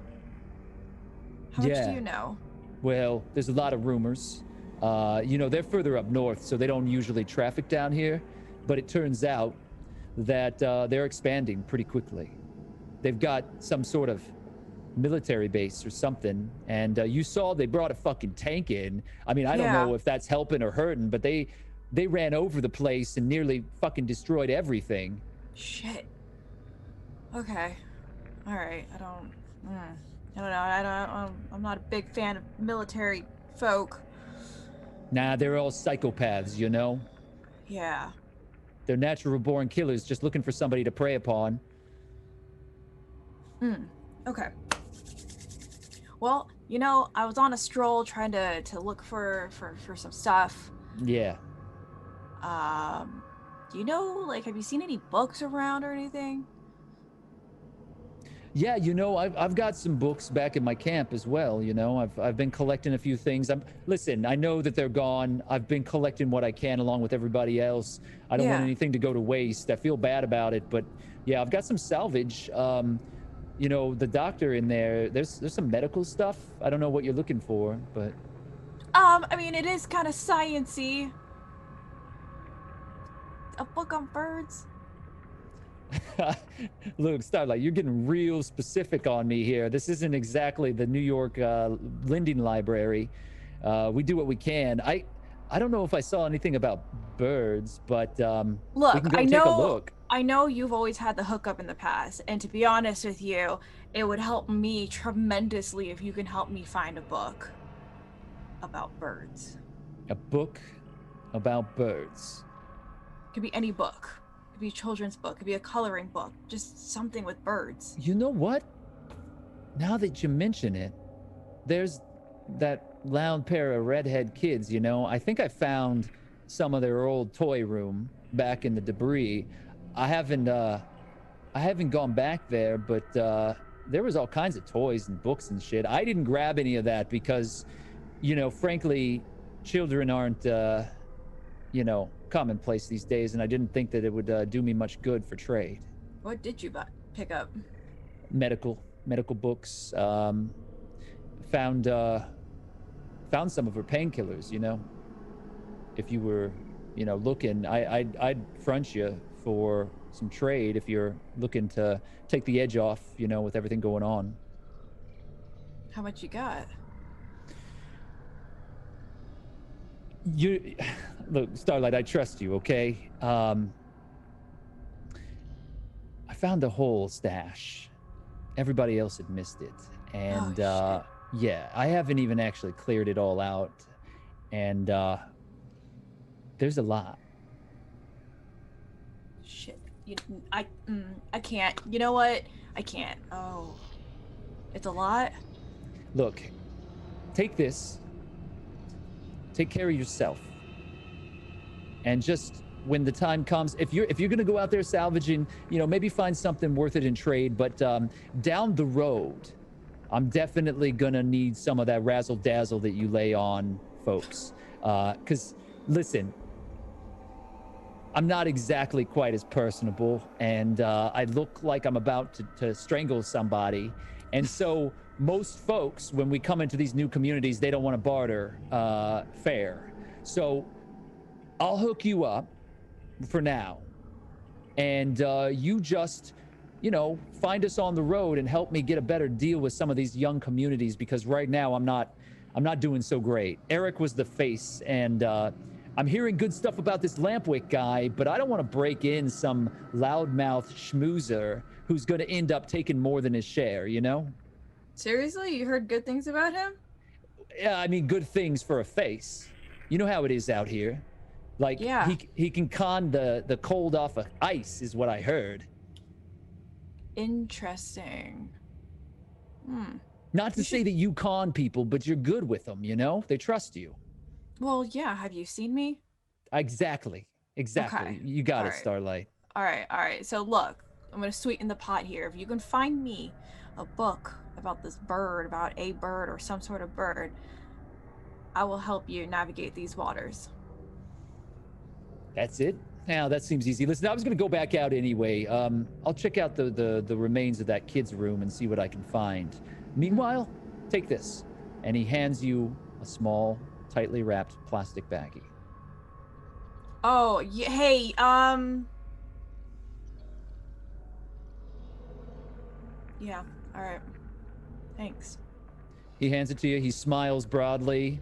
How much do you know? Well, there's a lot of rumors. They're further up north, so they don't usually traffic down here. But it turns out that they're expanding pretty quickly. They've got some sort of military base or something, and you saw they brought a fucking tank in. I mean, I don't know if that's helping or hurting, but they ran over the place and nearly fucking destroyed everything. Shit. Okay. All right. I don't know. I'm not a big fan of military folk. Nah, they're all psychopaths, Yeah. They're natural born killers just looking for somebody to prey upon. Okay. Well, you know, I was on a stroll trying to look for some stuff. Yeah. Do you know, like, have you seen any books around or anything? Yeah, you know, I've got some books back in my camp as well. You know, I've been collecting a few things. Listen. I know that they're gone. I've been collecting what I can along with everybody else. I don't want Yeah. anything to go to waste. I feel bad about it, but yeah, I've got some salvage. You know, the doctor in there. There's some medical stuff. I don't know what you're looking for, but I mean, it is kind of science-y. A book on birds. look, Starlight, you're getting real specific on me here. This isn't exactly the New York Lending Library. We do what we can. I don't know if I saw anything about birds, but we Look, can go take a look. I know you've always had the hookup in the past, and to be honest with you, it would help me tremendously if you can help me find a book about birds. A book about birds. It could be any book. It could be a children's book. It could be a coloring book. Just something with birds. You know what? Now that you mention it, there's that loud pair of redhead kids, you know. I think I found some of their old toy room back in the debris. I haven't gone back there, but there was all kinds of toys and books and shit. I didn't grab any of that because, you know, frankly, children aren't, you know, commonplace these days, and I didn't think that it would do me much good for trade. What did you pick up? Medical books. Found some of her painkillers. You know, if you were, you know, looking, I'd front you for some trade if you're looking to take the edge off. You know, with everything going on. How much you got? You look, Starlight, I trust you, okay? I found a whole stash. Everybody else had missed it. And yeah, I haven't even actually cleared it all out. And there's a lot. Shit. I can't. You know what? I can't. Oh. It's a lot? Look, take this. Take care of yourself. And just when the time comes, if you're gonna go out there salvaging, you know, maybe find something worth it in trade, but down the road, I'm definitely gonna need some of that razzle dazzle that you lay on folks. Cause listen, I'm not exactly quite as personable, and I look like I'm about to strangle somebody. And so most folks, when we come into these new communities, they don't want to barter fair. So I'll hook you up for now. And you just, you know, find us on the road and help me get a better deal with some of these young communities, because right now I'm not doing so great. Eric was the face, and I'm hearing good stuff about this Lampwick guy, but I don't want to break in some loudmouth schmoozer who's going to end up taking more than his share, you know? Seriously? You heard good things about him? Yeah, I mean, good things for a face. You know how it is out here. Like, yeah. he can con the cold off of ice, is what I heard. Interesting. Not to say that you con people, but you're good with them, you know? They trust you. Well, yeah. Have you seen me? Exactly. Okay. You got All it, right. Starlight. All right. So look, I'm going to sweeten the pot here. If you can find me a book about this bird, about a bird or some sort of bird, I will help you navigate these waters. That's it? Now, that seems easy. Listen, I was going to go back out anyway. I'll check out the remains of that kid's room and see what I can find. Meanwhile, take this. And he hands you a small, tightly wrapped plastic baggie. Oh, yeah, hey, yeah, all right. Thanks. He hands it to you. He smiles broadly,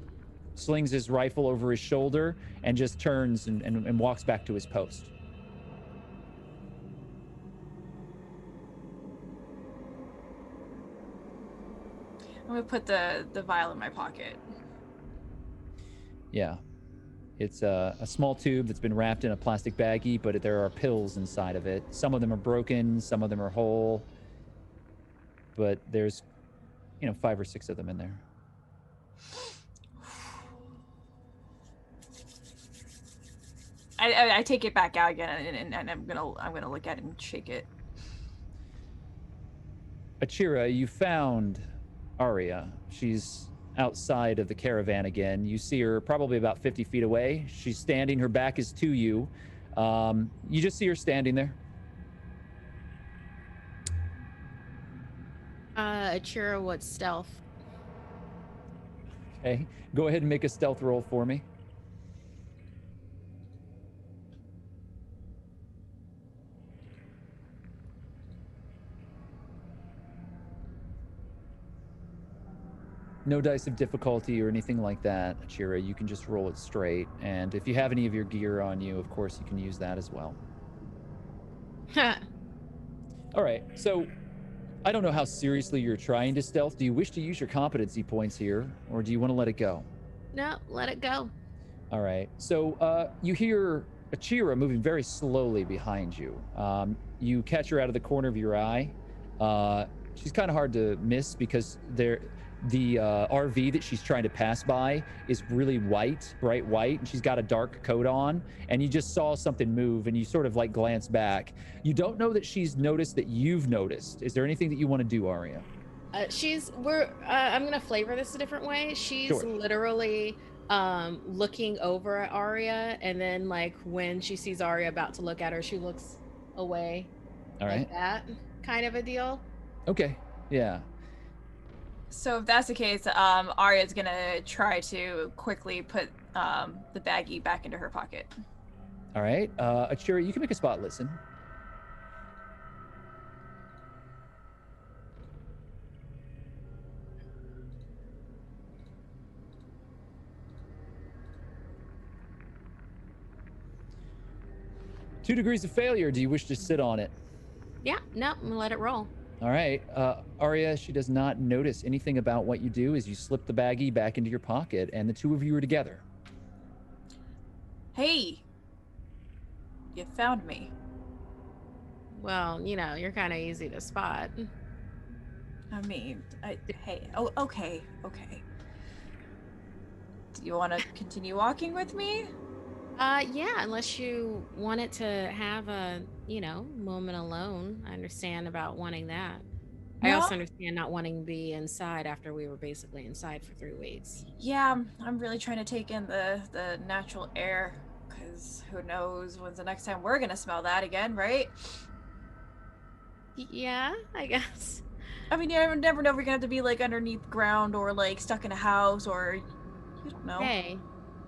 slings his rifle over his shoulder, and just turns and walks back to his post. I'm gonna put the vial in my pocket. Yeah. It's a small tube that's been wrapped in a plastic baggie, but there are pills inside of it. Some of them are broken, some of them are whole. but there's, 5 or 6 of them in there. I take it back out again, and I'm gonna look at it and shake it. Achira, you found Arya. She's outside of the caravan again. You see her probably about 50 feet away. She's standing, her back is to you. You just see her standing there. Achira, what's stealth? Okay, go ahead and make a stealth roll for me. No dice of difficulty or anything like that, Achira. You can just roll it straight. And if you have any of your gear on you, of course, you can use that as well. All right, so I don't know how seriously you're trying to stealth. Do you wish to use your competency points here, or do you want to let it go? No, let it go. All right, so you hear Achira moving very slowly behind you. You catch her out of the corner of your eye. She's kind of hard to miss because the RV that she's trying to pass by is really white, bright white, and she's got a dark coat on, and you just saw something move, and you sort of like glance back. You don't know that she's noticed that you've noticed. Is there anything that you want to do, Arya? I'm gonna flavor this a different way. She's Sure. literally looking over at Arya, and then like when she sees Arya about to look at her, she looks away. All right. Like that kind of a deal. Okay. Yeah. So if that's the case, Arya's gonna try to quickly put the baggie back into her pocket. All right. Achira, you can make a spot listen. Two degrees of failure. Do you wish to sit on it? Yeah, no, I'm gonna let it roll. All right. Arya, she does not notice anything about what you do as you slip the baggie back into your pocket, and the two of you are together. Hey, you found me. Well, you're kind of easy to spot. I mean, hey, oh, okay. Do you want to continue walking with me? Yeah, unless you wanted to have a, moment alone. I understand about wanting that. I No. also understand not wanting to be inside after we were basically inside for 3 weeks. Yeah, I'm really trying to take in the natural air, because who knows when's the next time we're gonna smell that again, right? Yeah, I guess. I mean, you never know if you're gonna have to be like underneath ground or like stuck in a house, or you don't know.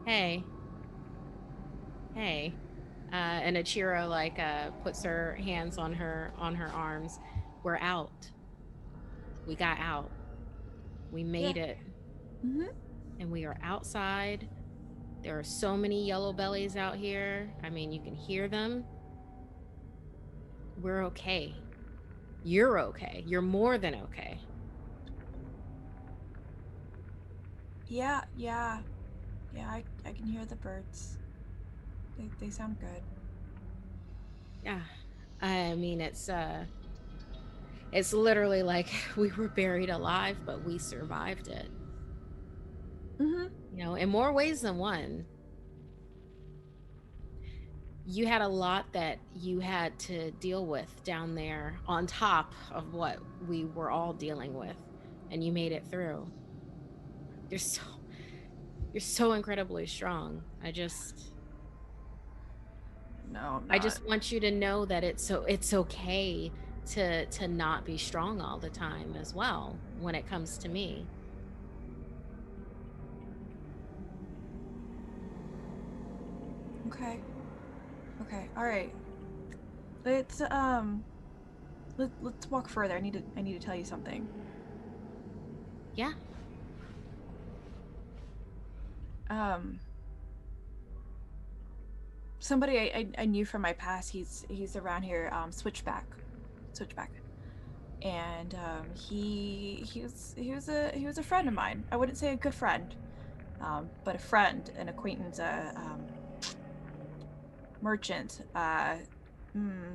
Hey. And Achiro puts her hands on her arms. We're out. We got out. We made it. Mm-hmm. And we are outside. There are so many yellow bellies out here. I mean, you can hear them. We're okay. You're okay. You're more than okay. Yeah, I can hear the birds. They sound good. Yeah. I mean, it's literally like we were buried alive, but we survived it. Mm-hmm. In more ways than one. You had a lot that you had to deal with down there on top of what we were all dealing with, and you made it through. You're so incredibly strong. I just want you to know that it's okay to not be strong all the time as well when it comes to me. Okay. All right. Let's walk further. I need to tell you something. Yeah. Somebody I knew from my past. He's around here. Switchback, and he was a friend of mine. I wouldn't say a good friend, but a friend, an acquaintance, merchant,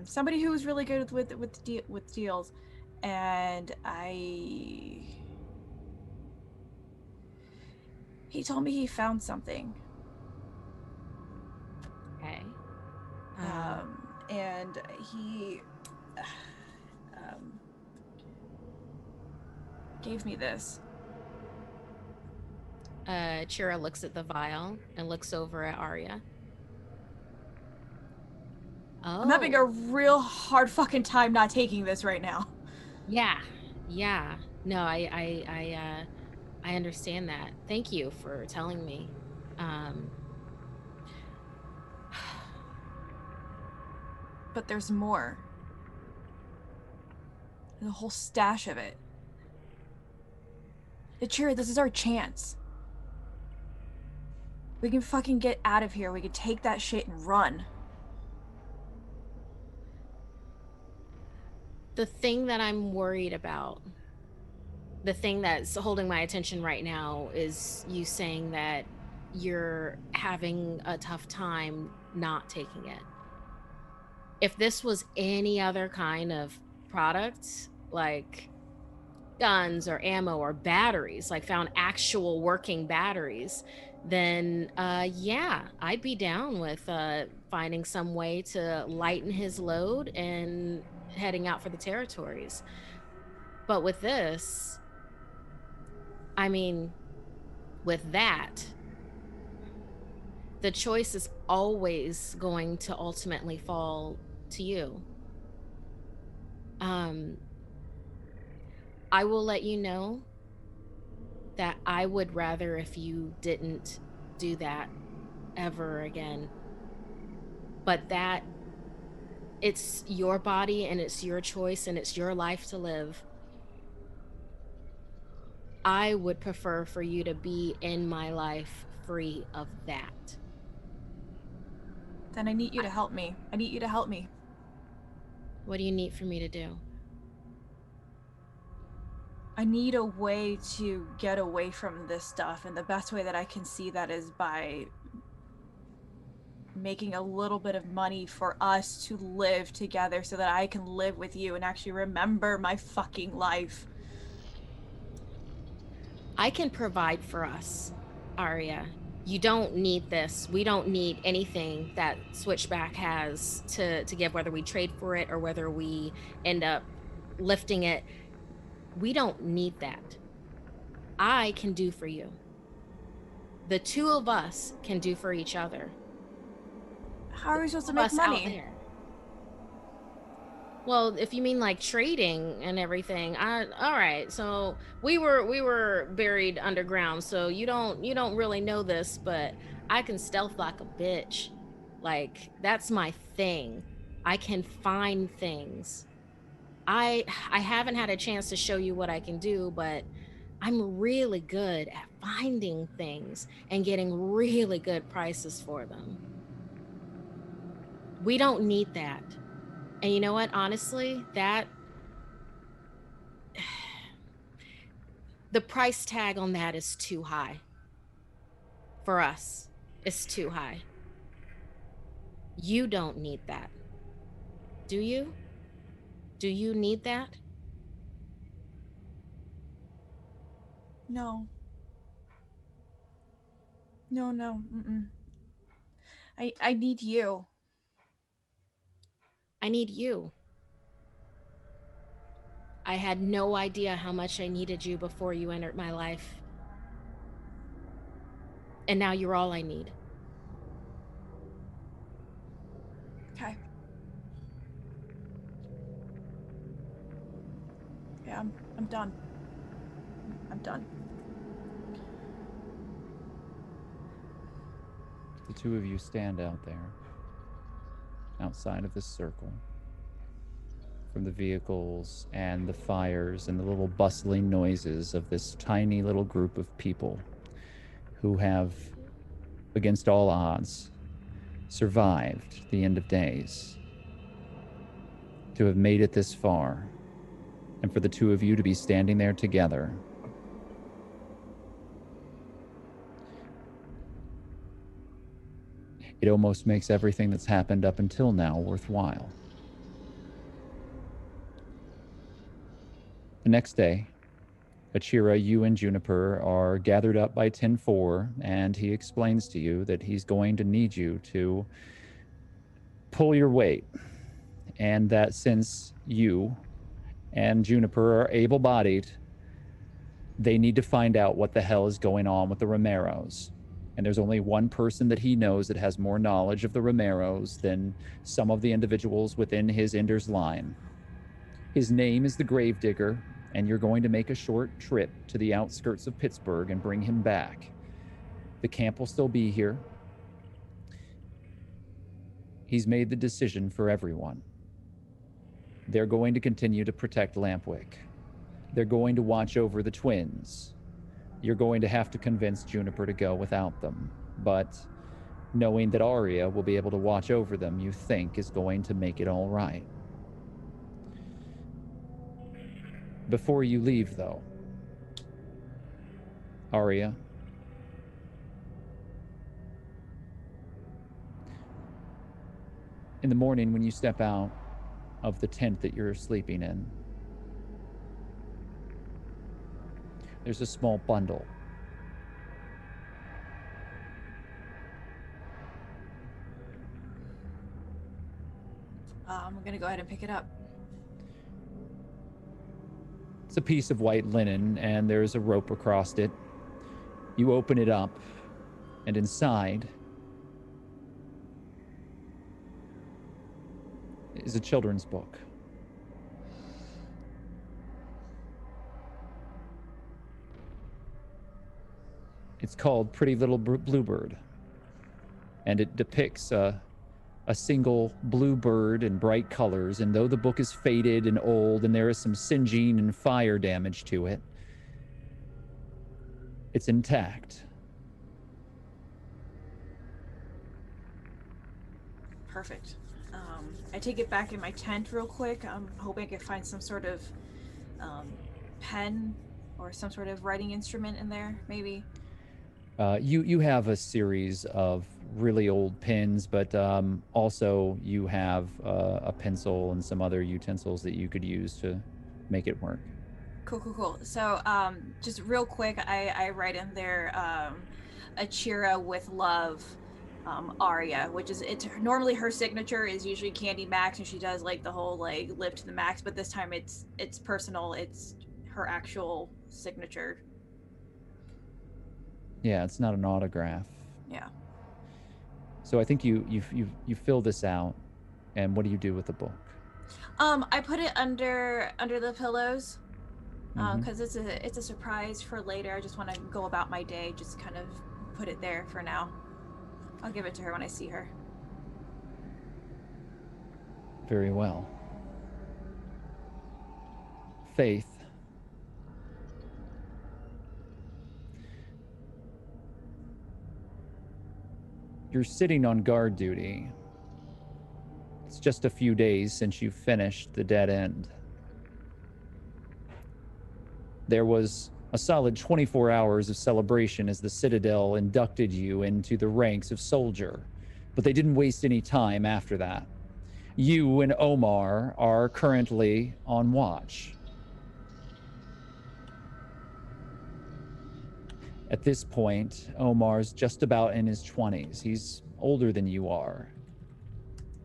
somebody who was really good with deals, and he told me he found something. Okay. And he gave me this. Chira looks at the vial and looks over at Arya. Oh. I'm having a real hard fucking time not taking this right now. Yeah. No, I understand that. Thank you for telling me. But there's more. There's a whole stash of it. Chira, this is our chance. We can fucking get out of here. We can take that shit and run. The thing that I'm worried about, the thing that's holding my attention right now is you saying that you're having a tough time not taking it. If this was any other kind of product, like guns or ammo or batteries, like found actual working batteries, then yeah, I'd be down with finding some way to lighten his load and heading out for the territories. But with this, I mean, with that, the choice is always going to ultimately fall to you. I will let you know that I would rather if you didn't do that ever again. But that, it's your body and it's your choice and it's your life to live. I would prefer for you to be in my life free of that. Then I need you to help me. I need you to help me. What do you need for me to do? I need a way to get away from this stuff, and the best way that I can see that is by making a little bit of money for us to live together so that I can live with you and actually remember my fucking life. I can provide for us, Arya. You don't need this. We don't need anything that Switchback has to give, whether we trade for it or whether we end up lifting it. We don't need that. I can do for you. The two of us can do for each other. How are we supposed to make money? Well, if you mean like trading and everything, all right. So we were buried underground, so you don't really know this, but I can stealth like a bitch. Like, that's my thing. I can find things. I haven't had a chance to show you what I can do, but I'm really good at finding things and getting really good prices for them. We don't need that. And you know what? Honestly, that the price tag on that is too high. For us, it's too high. You don't need that. Do you? Do you need that? No. No. I need you. I need you. I had no idea how much I needed you before you entered my life. And now you're all I need. Okay. Yeah, I'm done. I'm done. The two of you stand out there, outside of this circle, from the vehicles and the fires and the little bustling noises of this tiny little group of people who have, against all odds, survived the end of days, to have made it this far, and for the two of you to be standing there together. It almost makes everything that's happened up until now worthwhile. The next day, Achira, you and Juniper are gathered up by 10-4, and he explains to you that he's going to need you to pull your weight, and that since you and Juniper are able-bodied, they need to find out what the hell is going on with the Romeros. And there's only one person that he knows that has more knowledge of the Romeros than some of the individuals within his Ender's line. His name is the Gravedigger, and you're going to make a short trip to the outskirts of Pittsburgh and bring him back. The camp will still be here. He's made the decision for everyone. They're going to continue to protect Lampwick. They're going to watch over the twins. You're going to have to convince Juniper to go without them, but knowing that Arya will be able to watch over them, you think is going to make it all right. Before you leave, though, Arya, in the morning when you step out of the tent that you're sleeping in, there's a small bundle. I'm gonna go ahead and pick it up. It's a piece of white linen, and there's a rope across it. You open it up, and inside is a children's book. It's called Pretty Little Bluebird, and it depicts a single bluebird in bright colors, and though the book is faded and old and there is some singeing and fire damage to it, it's intact. Perfect. I take it back in my tent real quick. I'm hoping I can find some sort of pen or some sort of writing instrument in there, maybe. You have a series of really old pens, but also you have a pencil and some other utensils that you could use to make it work. Cool. So just real quick, I write in there Achira with love, Arya, which is normally her signature is usually Candy Max, and she does like the whole like live to the max, but this time it's personal. It's her actual signature. Yeah, it's not an autograph. Yeah. So I think you fill this out, and what do you do with the book? I put it under the pillows, Mhm. because it's a surprise for later. I just want to go about my day, just kind of put it there for now. I'll give it to her when I see her. Very well. Faith. You're sitting on guard duty. It's just a few days since you finished the dead end. There was a solid 24 hours of celebration as the Citadel inducted you into the ranks of soldier, but they didn't waste any time after that. You and Omar are currently on watch. At this point, Omar's just about in his 20s. He's older than you are,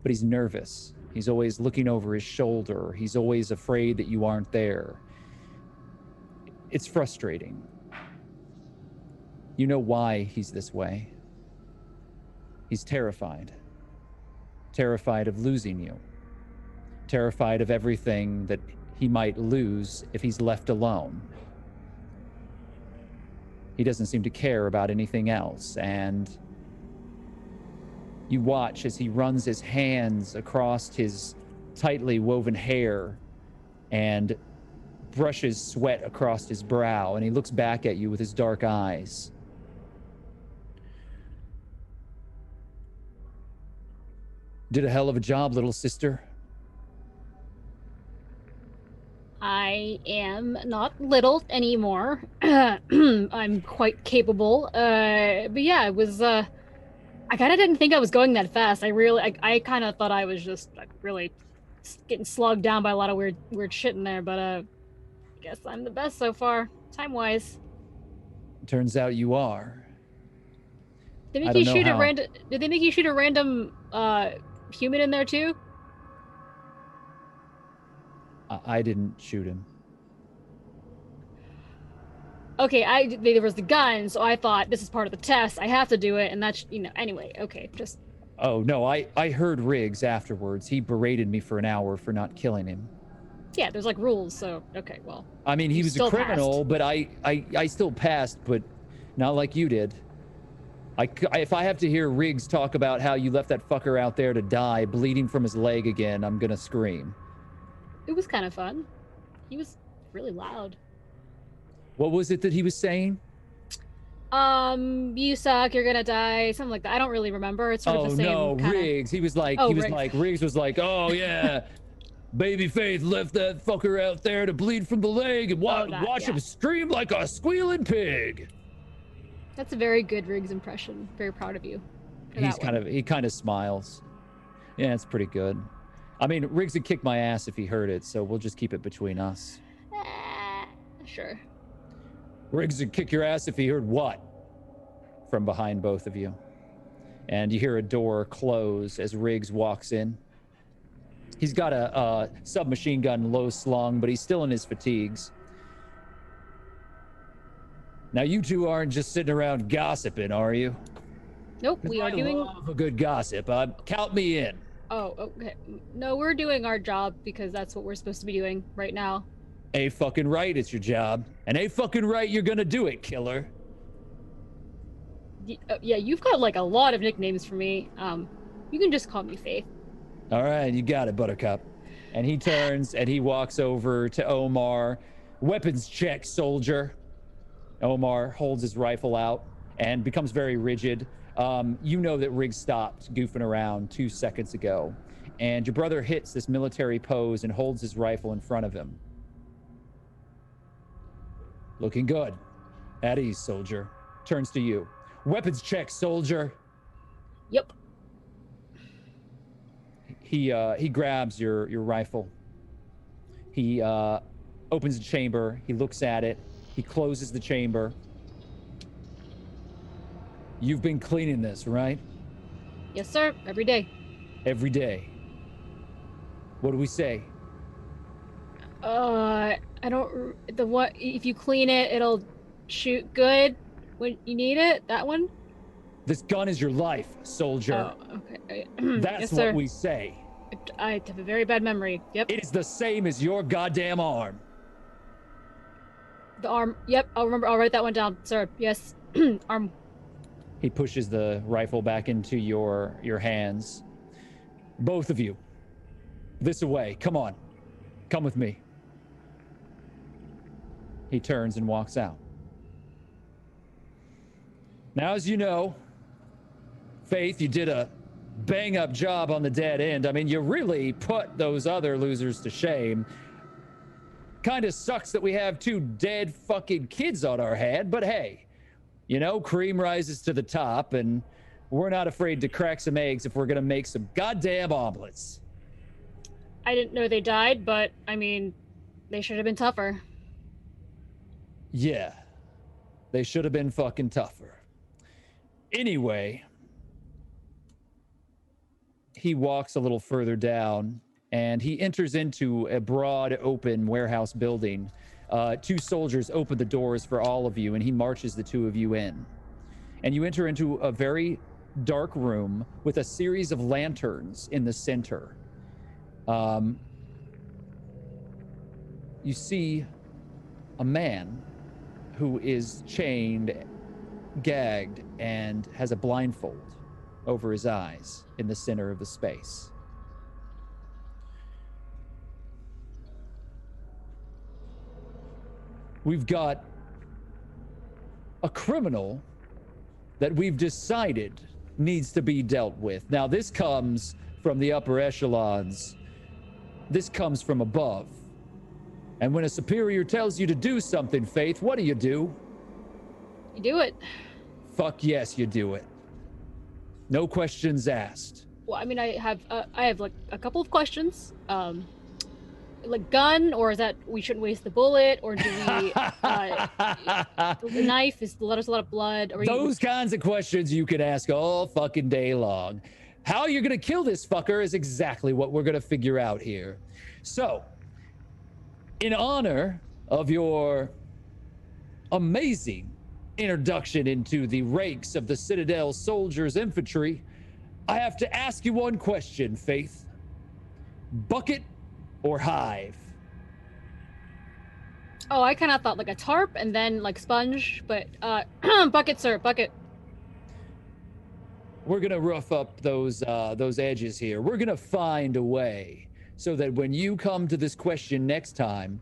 but he's nervous. He's always looking over his shoulder. He's always afraid that you aren't there. It's frustrating. You know why he's this way. He's terrified. Terrified of losing you. Terrified of everything that he might lose if he's left alone. He doesn't seem to care about anything else, and you watch as he runs his hands across his tightly woven hair and brushes sweat across his brow, and he looks back at you with his dark eyes. Did a hell of a job, little sister. I am not little anymore. I'm quite capable. But yeah, it was, I kind of didn't think I was going that fast. I kind of thought I was just like really getting slogged down by a lot of weird shit in there, but guess I'm the best so far, time-wise. Turns out you are. Did they I make you don't know shoot a how. random? Did they make you shoot a random human in there too? I didn't shoot him. Okay, there was the gun, so I thought this is part of the test. I have to do it, and that's anyway. Okay, just. Oh no, I heard Riggs afterwards. He berated me for an hour for not killing him. Yeah, there's like rules, so okay, well. I mean, he You was a still criminal, passed. but I still passed, but not like you did. If I have to hear Riggs talk about how you left that fucker out there to die, bleeding from his leg again, I'm gonna scream. It was kind of fun. He was really loud. What was it that he was saying? You suck, you're gonna die, something like that. I don't really remember. It's sort of the same no, kinda... Riggs. He was like, Riggs. Riggs was like, oh yeah, Baby Faith left that fucker out there to bleed from the leg and watch him scream like a squealing pig. That's a very good Riggs impression. Very proud of you. He kind of smiles. Yeah, it's pretty good. I mean, Riggs would kick my ass if he heard it, so we'll just keep it between us. Sure. Riggs would kick your ass if he heard what? From behind both of you. And you hear a door close as Riggs walks in. He's got a submachine gun low slung, but he's still in his fatigues. Now, you two aren't just sitting around gossiping, are you? Nope, we are doing... I love a good gossip. Count me in. Oh, okay. No, we're doing our job because that's what we're supposed to be doing right now. A fucking right, it's your job. And a fucking right, you're gonna do it, killer. Yeah, you've got like a lot of nicknames for me. You can just call me Faith. All right, you got it, Buttercup. And he turns and he walks over to Omar. Weapons check, soldier. Omar holds his rifle out and becomes very rigid. You know that Riggs stopped goofing around 2 seconds ago. And your brother hits this military pose and holds his rifle in front of him. Looking good. At ease, soldier. Turns to you. Weapons check, soldier. Yep. He grabs your rifle. He opens the chamber. He looks at it. He closes the chamber. You've been cleaning this, right? Yes, sir. Every day. Every day. What do we say? I don't... If you clean it, it'll shoot good when you need it? That one? This gun is your life, soldier. Oh, okay. That's yes, what sir. we say. I have a very bad memory. Yep. It is the same as your goddamn arm. The arm. Yep, I'll remember. I'll write that one down, sir. Yes. Arm. He pushes the rifle back into your hands. Both of you. This away. Come on. Come with me. He turns and walks out. Now, as you know, Faith, you did a bang-up job on the dead end. I mean, you really put those other losers to shame. Kind of sucks that we have 2 dead fucking kids on our head, but hey, you know, cream rises to the top, and we're not afraid to crack some eggs if we're gonna make some goddamn omelets. I didn't know they died, but, I mean, they should have been tougher. Yeah, they should have been fucking tougher. Anyway, he walks a little further down, and he enters into a broad, open warehouse building. 2 soldiers open the doors for all of you, and he marches the 2 of you in. And you enter into a very dark room with a series of lanterns in the center. You see a man who is chained, gagged, and has a blindfold over his eyes in the center of the space. We've got a criminal that we've decided needs to be dealt with. Now, this comes from the upper echelons. This comes from above. And when a superior tells you to do something, Faith, what do? You do it. Fuck yes, you do it. No questions asked. Well, I mean, I have like a couple of questions. like gun, or is that we shouldn't waste the bullet, or do we the knife is there's a lot of blood, or Those kinds of questions you can ask all fucking day long. How you're gonna kill this fucker is exactly what we're gonna figure out here. So, in honor of your amazing introduction into the ranks of the Citadel Soldiers Infantry, I have to ask you one question, Faith. Bucket or hive? Oh, I kind of thought like a tarp and then like sponge, but bucket, sir, bucket. We're gonna rough up those edges here. We're gonna find a way so that when you come to this question next time,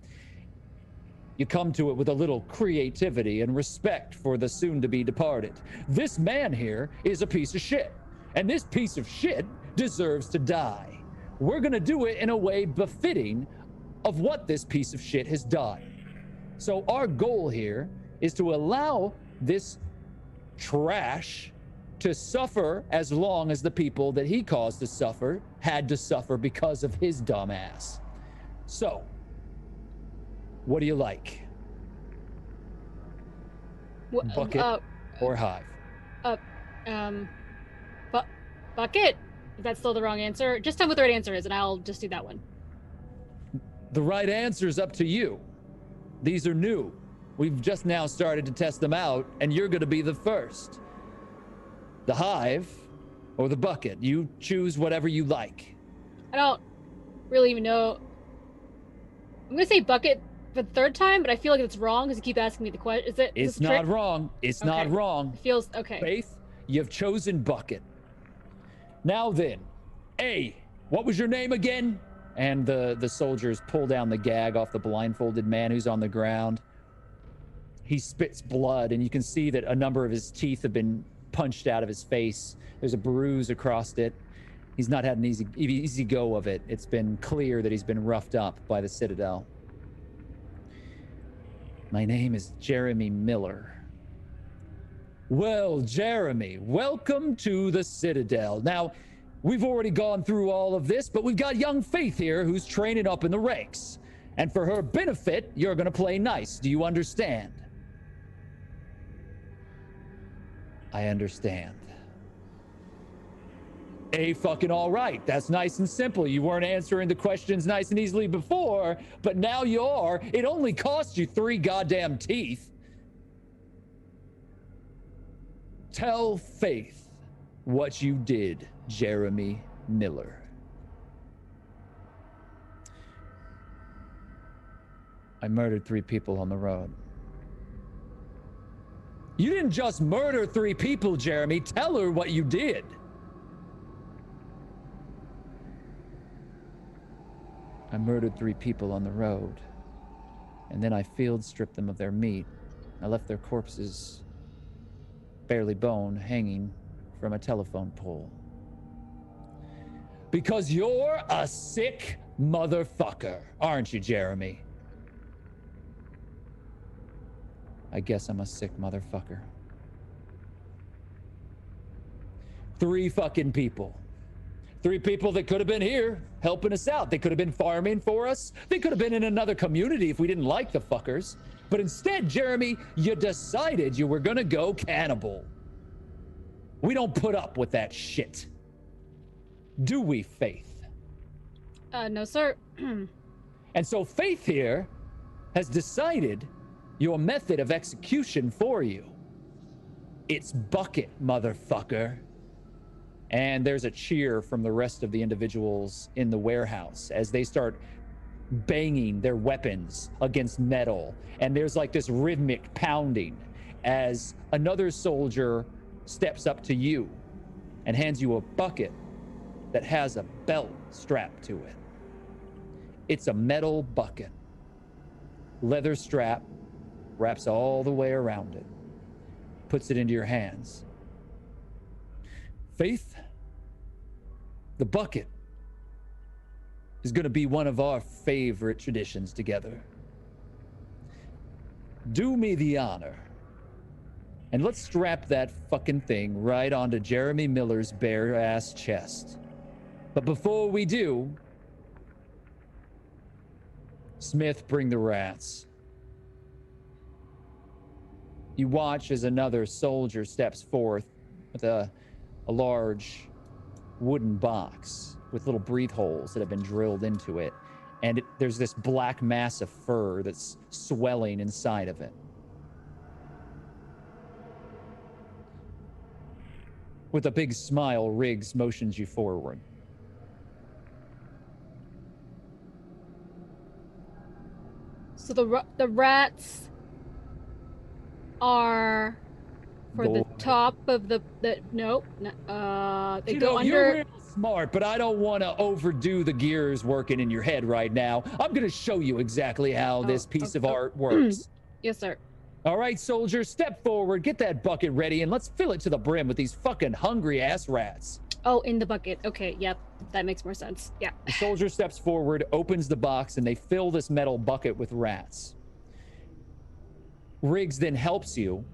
you come to it with a little creativity and respect for the soon-to-be departed. This man here is a piece of shit, and this piece of shit deserves to die. We're gonna do it in a way befitting of what this piece of shit has done. So our goal here is to allow this trash to suffer as long as the people that he caused to suffer had to suffer because of his dumb ass. So, what do you like? Bucket or hive? Bucket. If that's still the wrong answer, just tell me what the right answer is, and I'll just do that one. The right answer is up to you. These are new. We've just now started to test them out, and you're going to be the first. The hive or the bucket. You choose whatever you like. I don't really even know. I'm going to say bucket for the third time, but I feel like it's wrong because you keep asking me the question. It's not wrong. It's not wrong. It feels okay. Faith, you've chosen bucket. Now then, A, what was your name again? And the soldiers pull down the gag off the blindfolded man who's on the ground. He spits blood, and you can see that a number of his teeth have been punched out of his face. There's a bruise across it. He's not had an easy go of it. It's been clear that he's been roughed up by the Citadel. My name is Jeremy Miller. Well, Jeremy, welcome to the Citadel. Now, we've already gone through all of this, but we've got young Faith here who's training up in the ranks. And for her benefit, you're going to play nice. Do you understand? I understand. Fucking all right. That's nice and simple. You weren't answering the questions nice and easily before, but now you are. It only cost you 3 goddamn teeth. Tell Faith what you did, Jeremy Miller. I murdered 3 people on the road. You didn't just murder 3 people, Jeremy. Tell her what you did. I murdered 3 people on the road, and then I field stripped them of their meat. I left their corpses, barely bone, hanging from a telephone pole. Because you're a sick motherfucker, aren't you, Jeremy? I guess I'm a sick motherfucker. 3 fucking people. 3 people that could have been here helping us out. They could have been farming for us. They could have been in another community if we didn't like the fuckers. But instead, Jeremy, you decided you were gonna go cannibal. We don't put up with that shit. Do we, Faith? No, sir. And so Faith here has decided your method of execution for you. It's bucket, motherfucker. And there's a cheer from the rest of the individuals in the warehouse as they start banging their weapons against metal. And there's like this rhythmic pounding as another soldier steps up to you and hands you a bucket that has a belt strapped to it. It's a metal bucket. Leather strap, wraps all the way around it, puts it into your hands. Faith, the bucket is going to be one of our favorite traditions together. Do me the honor, and let's strap that fucking thing right onto Jeremy Miller's bare-ass chest. But before we do, Smith, bring the rats. You watch as another soldier steps forth with a large wooden box with little breathe holes that have been drilled into it. And there's this black mass of fur that's swelling inside of it. With a big smile, Riggs motions you forward. So the rats are for the top of the nope. They go under. You're real smart, but I don't want to overdo the gears working in your head right now. I'm going to show you exactly how this piece of art works. Yes, sir. All right, soldier, step forward, get that bucket ready, and let's fill it to the brim with these fucking hungry-ass rats. Oh, in the bucket. Okay, yep. That makes more sense. Yeah. The soldier steps forward, opens the box, and they fill this metal bucket with rats. Riggs then helps you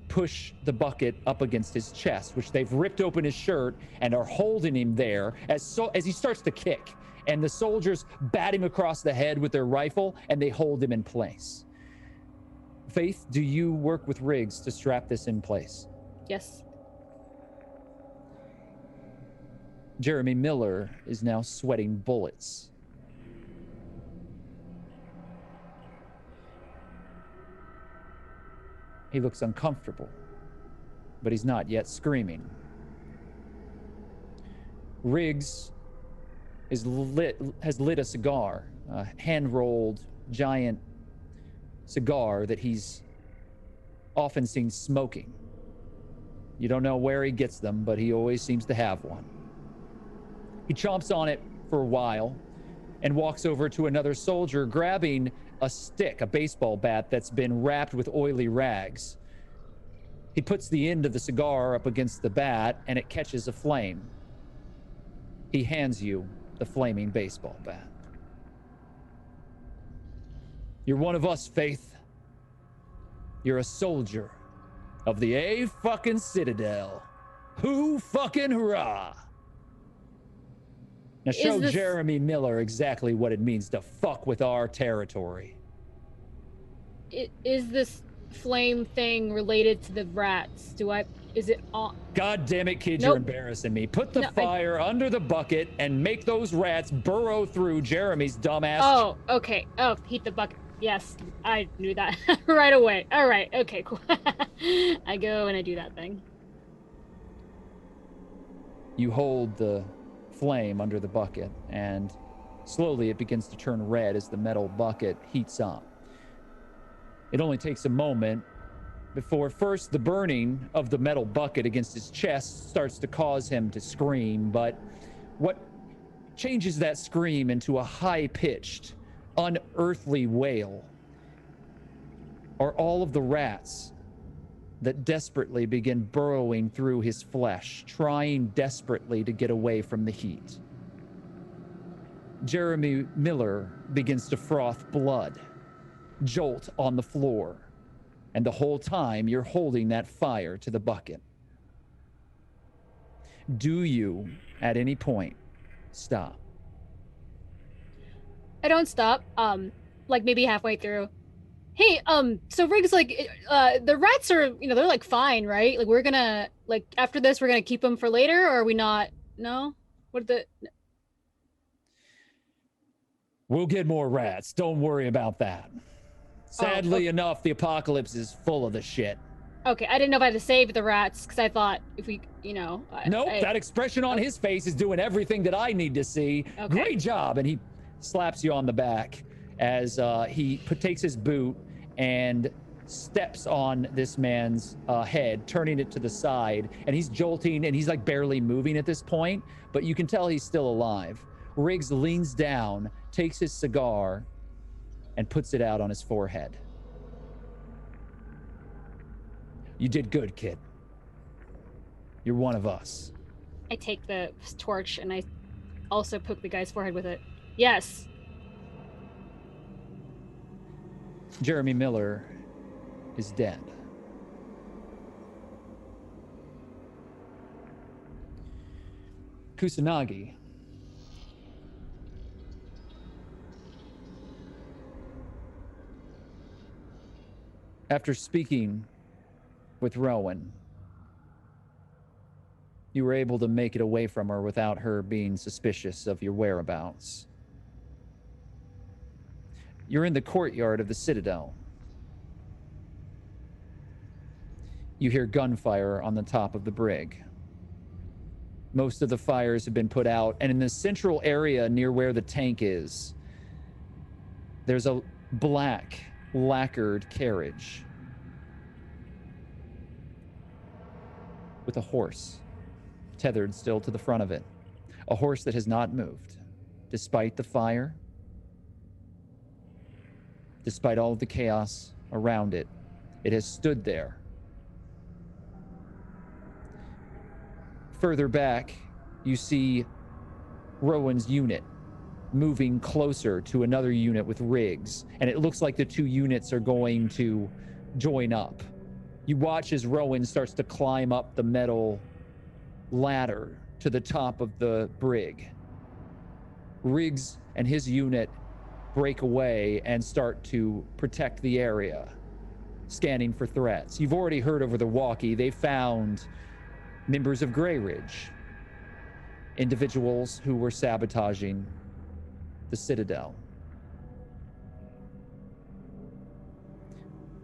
push the bucket up against his chest, which they've ripped open his shirt and are holding him there as he starts to kick. And the soldiers bat him across the head with their rifle, and they hold him in place. Faith, do you work with Riggs to strap this in place? Yes. Jeremy Miller is now sweating bullets. He looks uncomfortable, but he's not yet screaming. Riggs has lit a cigar, a hand-rolled, giant cigar that he's often seen smoking. You don't know where he gets them, but he always seems to have one. He chomps on it for a while and walks over to another soldier, grabbing a stick, a baseball bat that's been wrapped with oily rags. He puts the end of the cigar up against the bat, and it catches a flame. He hands you the flaming baseball bat. You're one of us, Faith. You're a soldier of the A-fucking Citadel. Who fucking hurrah! Now show Jeremy Miller exactly what it means to fuck with our territory. Is this flame thing related to the rats? Is it on? God damn it, kid, Nope. You're embarrassing me. Put the fire under the bucket and make those rats burrow through Jeremy's dumbass. Oh, okay. Oh, heat the bucket. Yes, I knew that right away. All right, okay, cool. I go and I do that thing. You hold the flame under the bucket, and slowly it begins to turn red as the metal bucket heats up. It only takes a moment before first the burning of the metal bucket against his chest starts to cause him to scream, but what changes that scream into a high-pitched, unearthly wail are all of the rats that desperately begin burrowing through his flesh, trying desperately to get away from the heat. Jeremy Miller begins to froth blood, jolt on the floor, and the whole time you're holding that fire to the bucket. Do you, at any point, stop? I don't stop. Like maybe halfway through. Hey, so Riggs, like, the rats are, they're like fine, right? Like we're gonna, like after this, we're gonna keep them for later, or are we not? No? We'll get more rats. Don't worry about that. Sadly enough, the apocalypse is full of the shit. Okay, I didn't know if I had to save the rats, because I thought if we, Nope, that expression on his face is doing everything that I need to see. Okay. Great job. And he slaps you on the back as he takes his boot and steps on this man's head, turning it to the side. And he's jolting, and he's like barely moving at this point, but you can tell he's still alive. Riggs leans down, takes his cigar, and puts it out on his forehead. You did good, kid. You're one of us. I take the torch and I also poke the guy's forehead with it. Yes. Jeremy Miller is dead. Kusanagi. After speaking with Rowan, you were able to make it away from her without her being suspicious of your whereabouts. You're in the courtyard of the Citadel. You hear gunfire on the top of the brig. Most of the fires have been put out, and in the central area near where the tank is, there's a black, lacquered carriage with a horse tethered still to the front of it. A horse that has not moved, despite the fire, despite all of the chaos around it. It has stood there. Further back, you see Rowan's unit moving closer to another unit with rigs, and it looks like the two units are going to join up. You watch as Rowan starts to climb up the metal ladder to the top of the brig. Riggs and his unit break away and start to protect the area, scanning for threats. You've already heard over the walkie they found members of Grey Ridge, individuals who were sabotaging the Citadel.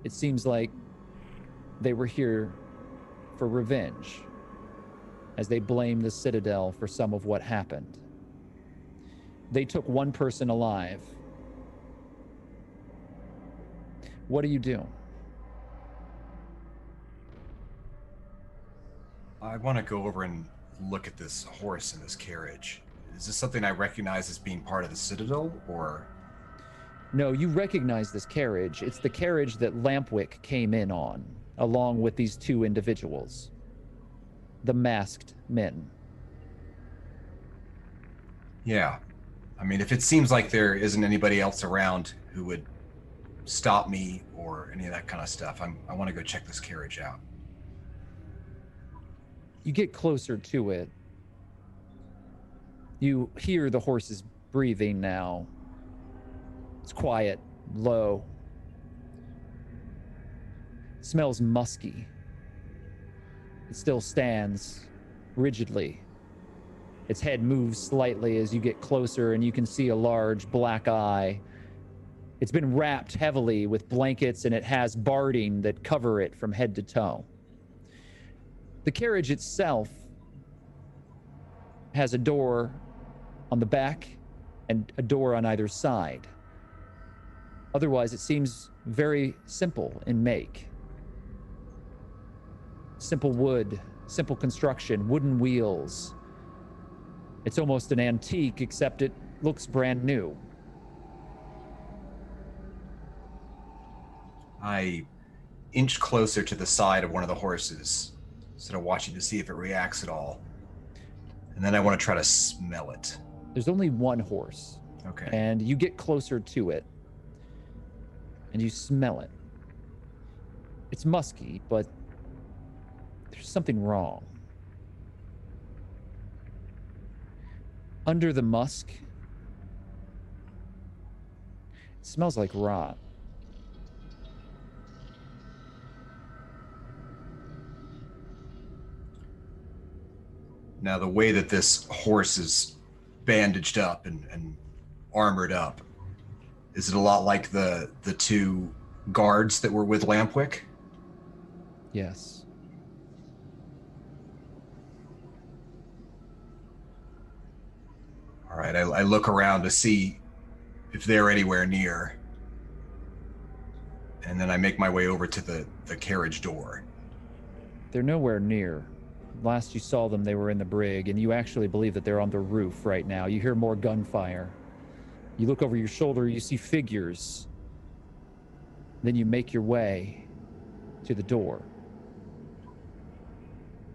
It seems like they were here for revenge, as they blame the Citadel for some of what happened. They took one person alive. What do you do? I want to go over and look at this horse in this carriage. Is this something I recognize as being part of the Citadel, or? No, you recognize this carriage. It's the carriage that Lampwick came in on, along with these two individuals, the masked men. Yeah. I mean, if it seems like there isn't anybody else around who would stop me or any of that kind of stuff, I want to go check this carriage out. You get closer to it. You hear the horse's breathing now. It's quiet, low. It smells musky. It still stands rigidly. Its head moves slightly as you get closer, and you can see a large black eye. It's been wrapped heavily with blankets, and it has barding that cover it from head to toe. The carriage itself has a door on the back and a door on either side. Otherwise, it seems very simple in make. Simple wood, simple construction, wooden wheels. It's almost an antique, except it looks brand new. I inch closer to the side of one of the horses, instead of watching to see if it reacts at all. And then I want to try to smell it. There's only one horse. Okay. And you get closer to it, and you smell it. It's musky, but there's something wrong. Under the musk, it smells like rot. Now, the way that this horse is bandaged up and armored up, is it a lot like the two guards that were with Lampwick? Yes. All right, I look around to see if they're anywhere near. And then I make my way over to the carriage door. They're nowhere near. Last you saw them, they were in the brig, and you actually believe that they're on the roof right now. You hear more gunfire. You look over your shoulder, you see figures. Then you make your way to the door.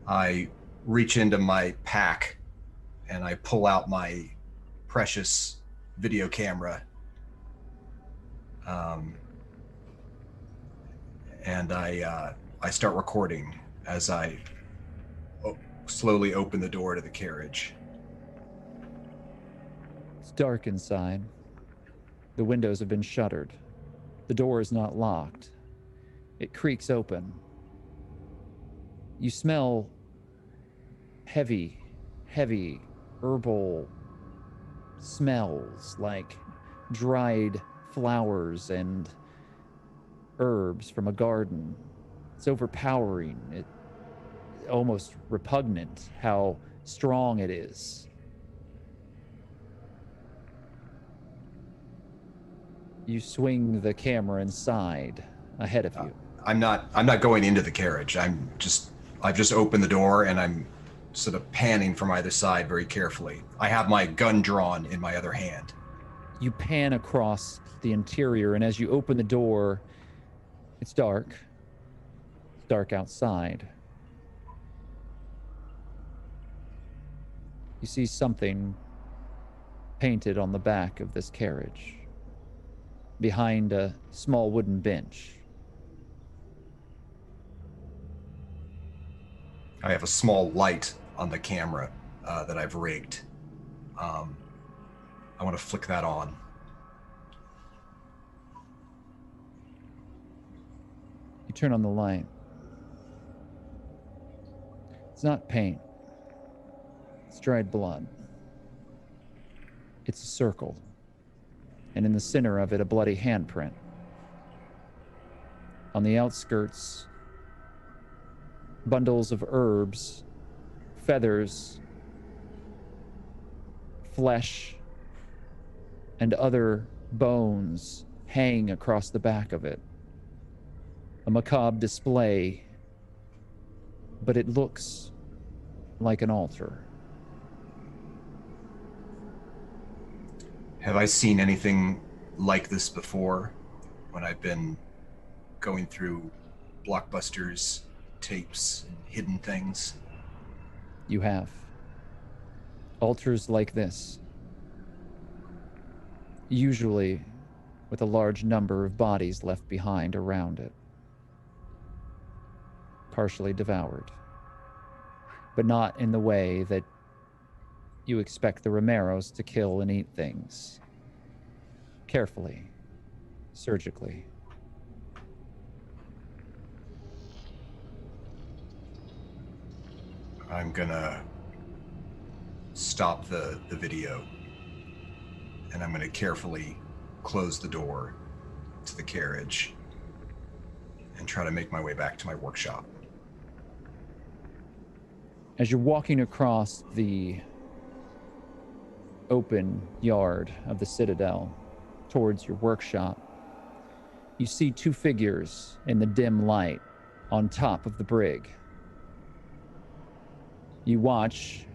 I reach into my pack and I pull out my precious video camera. And I start recording as I slowly open the door to the carriage. It's dark inside. The windows have been shuttered. The door is not locked. It creaks open. You smell heavy herbal smells like dried flowers and herbs from a garden. It's overpowering. It's almost repugnant how strong it is. You swing the camera inside ahead of you. I'm not going into the carriage. I've just opened the door and I'm sort of panning from either side very carefully. I have my gun drawn in my other hand. You pan across the interior, and as you open the door, it's dark. It's dark outside. You see something painted on the back of this carriage, behind a small wooden bench. I have a small light on the camera that I've rigged. I want to flick that on. You turn on the light. It's not paint. It's dried blood. It's a circle. And in the center of it, a bloody handprint. On the outskirts, bundles of herbs, feathers, flesh, and other bones hang across the back of it. A macabre display, but it looks like an altar. Have I seen anything like this before when I've been going through Blockbuster's tapes and hidden things? You have. Altars like this. Usually with a large number of bodies left behind around it. Partially devoured. But not in the way that you expect the Romeros to kill and eat things. Carefully. Surgically. I'm gonna stop the video, and I'm gonna carefully close the door to the carriage and try to make my way back to my workshop. As you're walking across the open yard of the Citadel towards your workshop, you see two figures in the dim light on top of the brig. You watch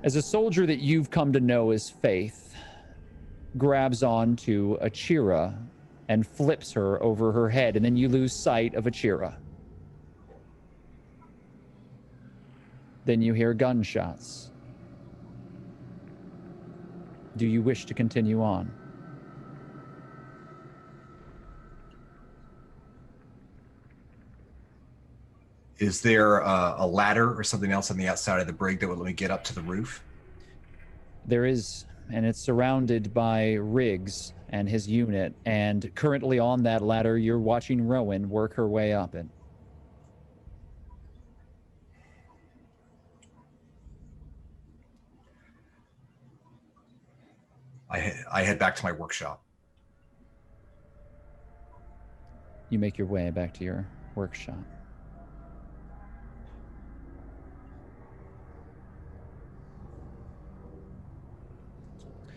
as a soldier that you've come to know as Faith grabs onto Achira and flips her over her head, and then you lose sight of Achira. Then you hear gunshots. Do you wish to continue on? Is there a ladder or something else on the outside of the brig that would let me get up to the roof? There is, and it's surrounded by Riggs and his unit, and currently on that ladder, you're watching Rowan work her way up it. I head back to my workshop. You make your way back to your workshop.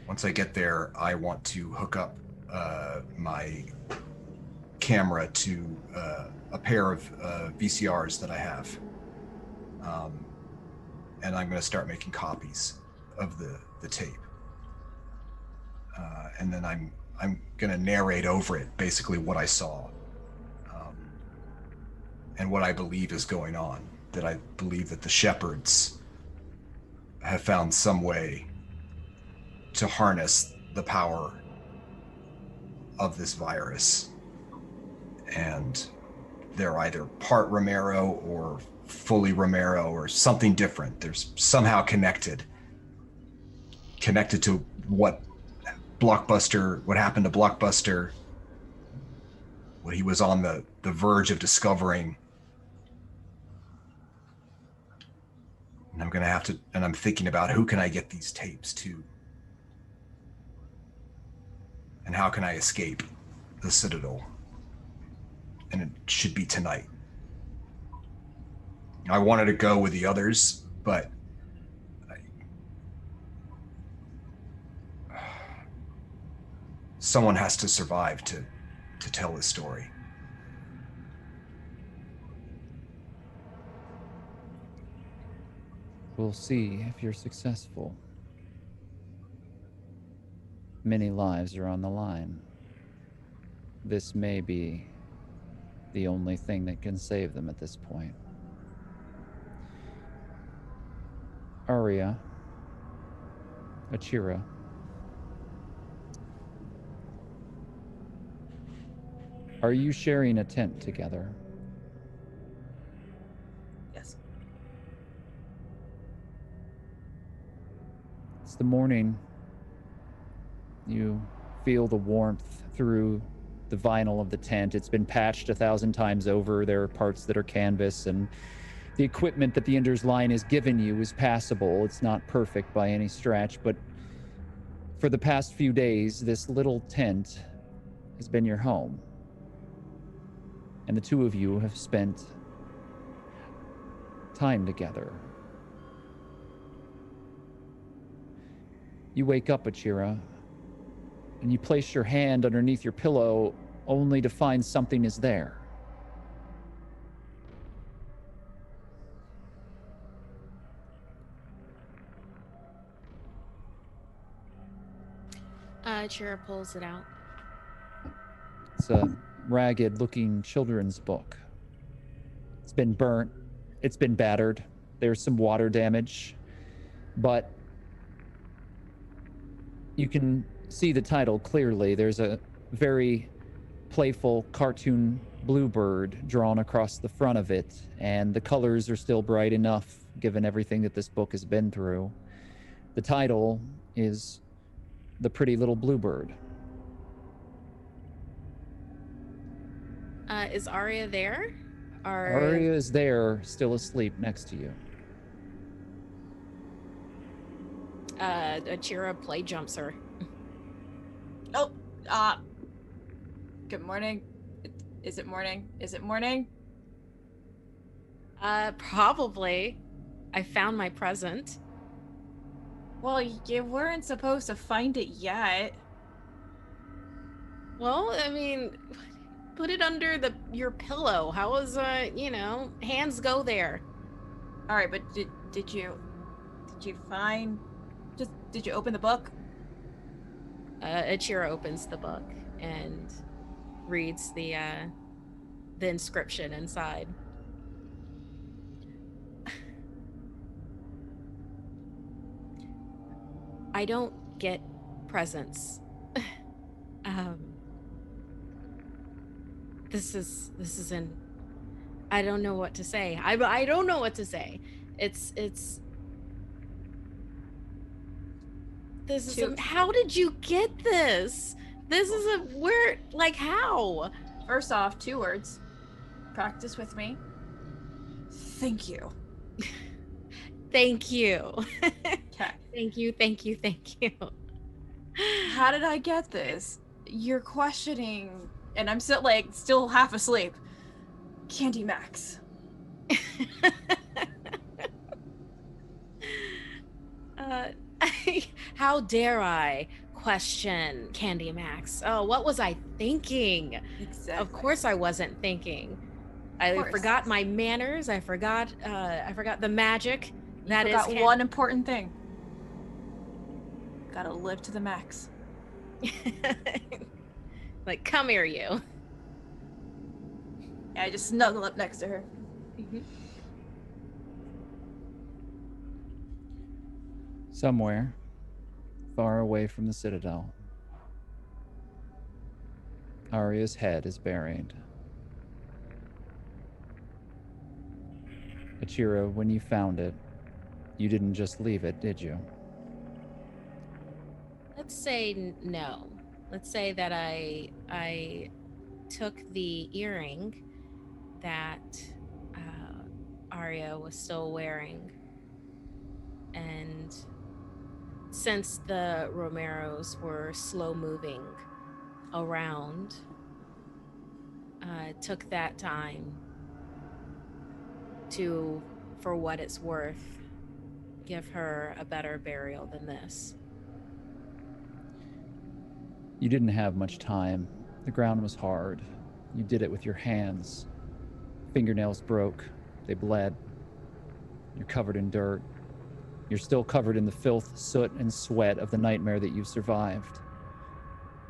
Once I get there, I want to hook up my camera to a pair of VCRs that I have. And I'm going to start making copies of the tape. And then I'm going to narrate over it basically what I saw and what I believe is going on. That I believe that the shepherds have found some way to harness the power of this virus. And they're either part Romero or fully Romero or something different. They're somehow connected to what happened to Blockbuster what he was on the verge of discovering. And I'm going to have to, and I'm thinking about who can I get these tapes to? And how can I escape the Citadel? And it should be tonight. I wanted to go with the others, but someone has to survive to tell this story. We'll see if you're successful. Many lives are on the line. This may be the only thing that can save them at this point. Arya, Achira, are you sharing a tent together? Yes. It's the morning. You feel the warmth through the vinyl of the tent. It's been patched 1,000 times over. There are parts that are canvas, and the equipment that the Ender's Line has given you is passable. It's not perfect by any stretch, but for the past few days, this little tent has been your home. And the two of you have spent time together. You wake up, Achira, and you place your hand underneath your pillow only to find something is there. Chira pulls it out. It's a ragged-looking children's book. It's been burnt. It's been battered. There's some water damage. But you can see the title clearly. There's a very playful cartoon bluebird drawn across the front of it, and the colors are still bright enough given everything that this book has been through. The title is The Pretty Little Bluebird. Is Arya there? Arya is there, still asleep next to you. Achira play jumps her. Oh, good morning. Is it morning? Is it morning? Probably. I found my present. Well, you weren't supposed to find it yet. Well, I mean, put it under your pillow. How was hands go there. All right, but did you find? Did you open the book? Achira opens the book and reads the inscription inside. I don't get presents. This is an. I don't know what to say. I don't know what to say. It's. This is. How did you get this? This is a where. Like how? First off, 2 words. Practice with me. Thank you. Thank you. Okay. Thank you. How did I get this? You're questioning, and I'm still half asleep. Candy Max. How dare I question Candy Max? Oh, what was I thinking? Exactly. Of course I wasn't thinking. I forgot my manners. I forgot the magic. You forgot one important thing. Gotta live to the max. Like, come here, you. Yeah, I just snuggle up next to her. Mm-hmm. Somewhere, far away from the Citadel, Arya's head is buried. Achira, when you found it, you didn't just leave it, did you? Let's say no. Let's say that I took the earring that Arya was still wearing, and since the Romeros were slow moving around, took that time to, for what it's worth, give her a better burial than this. You didn't have much time. The ground was hard. You did it with your hands. Fingernails broke. They bled. You're covered in dirt. You're still covered in the filth, soot, and sweat of the nightmare that you've survived.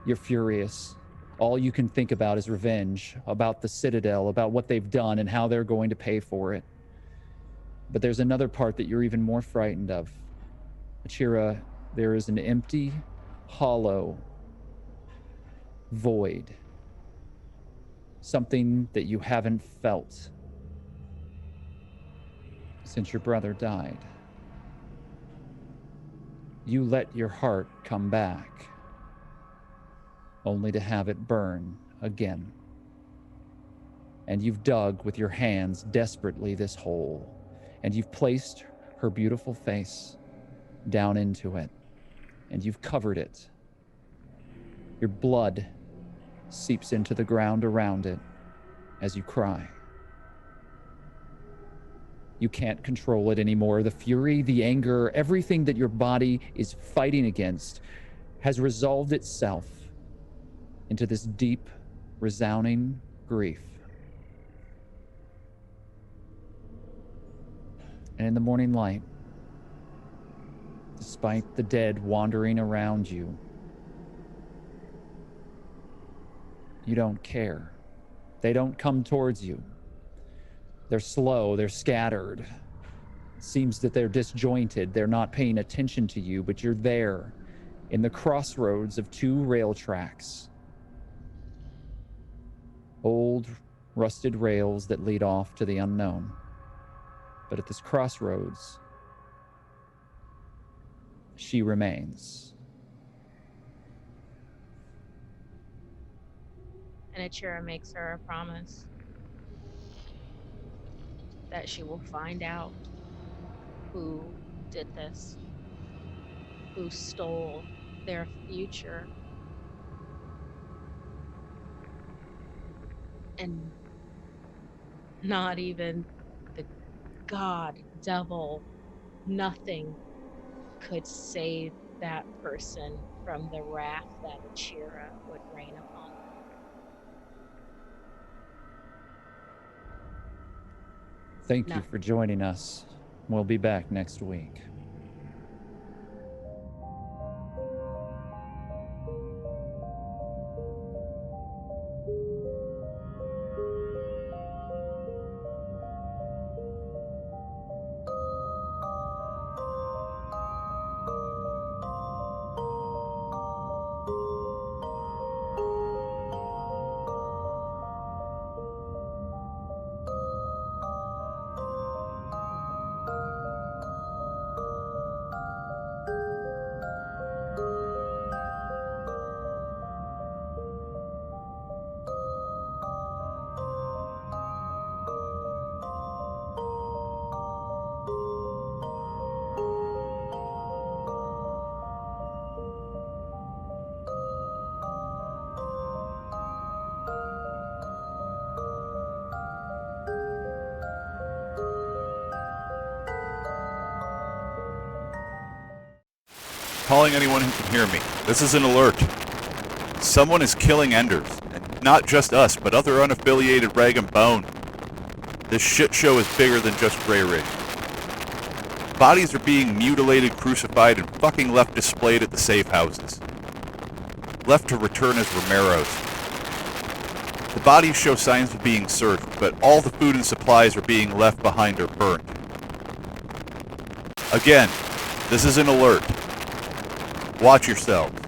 You're furious. All you can think about is revenge, about the Citadel, about what they've done and how they're going to pay for it. But there's another part that you're even more frightened of. Achira, there is an empty, hollow void. Something that you haven't felt since your brother died. You let your heart come back, only to have it burn again. And you've dug with your hands desperately this hole, and you've placed her beautiful face down into it, and you've covered it. Your blood seeps into the ground around it as you cry. You can't control it anymore. The fury, the anger, everything that your body is fighting against has resolved itself into this deep, resounding grief. And in the morning light, despite the dead wandering around you, you don't care. They don't come towards you. They're slow, they're scattered. It seems that they're disjointed. They're not paying attention to you, but you're there in the crossroads of two rail tracks. Old, rusted rails that lead off to the unknown. But at this crossroads, she remains. And Achira makes her a promise that she will find out who did this, who stole their future, and not even the god, devil, nothing could save that person from the wrath that Achira would rain upon them. Thank you for joining us. We'll be back next week. Calling anyone who can hear me. This is an alert. Someone is killing Enders. And not just us, but other unaffiliated rag and bone. This shit show is bigger than just Grey Ridge. Bodies are being mutilated, crucified, and fucking left displayed at the safe houses. Left to return as Romeros. The bodies show signs of being searched, but all the food and supplies are being left behind or burnt. Again, this is an alert. Watch yourselves.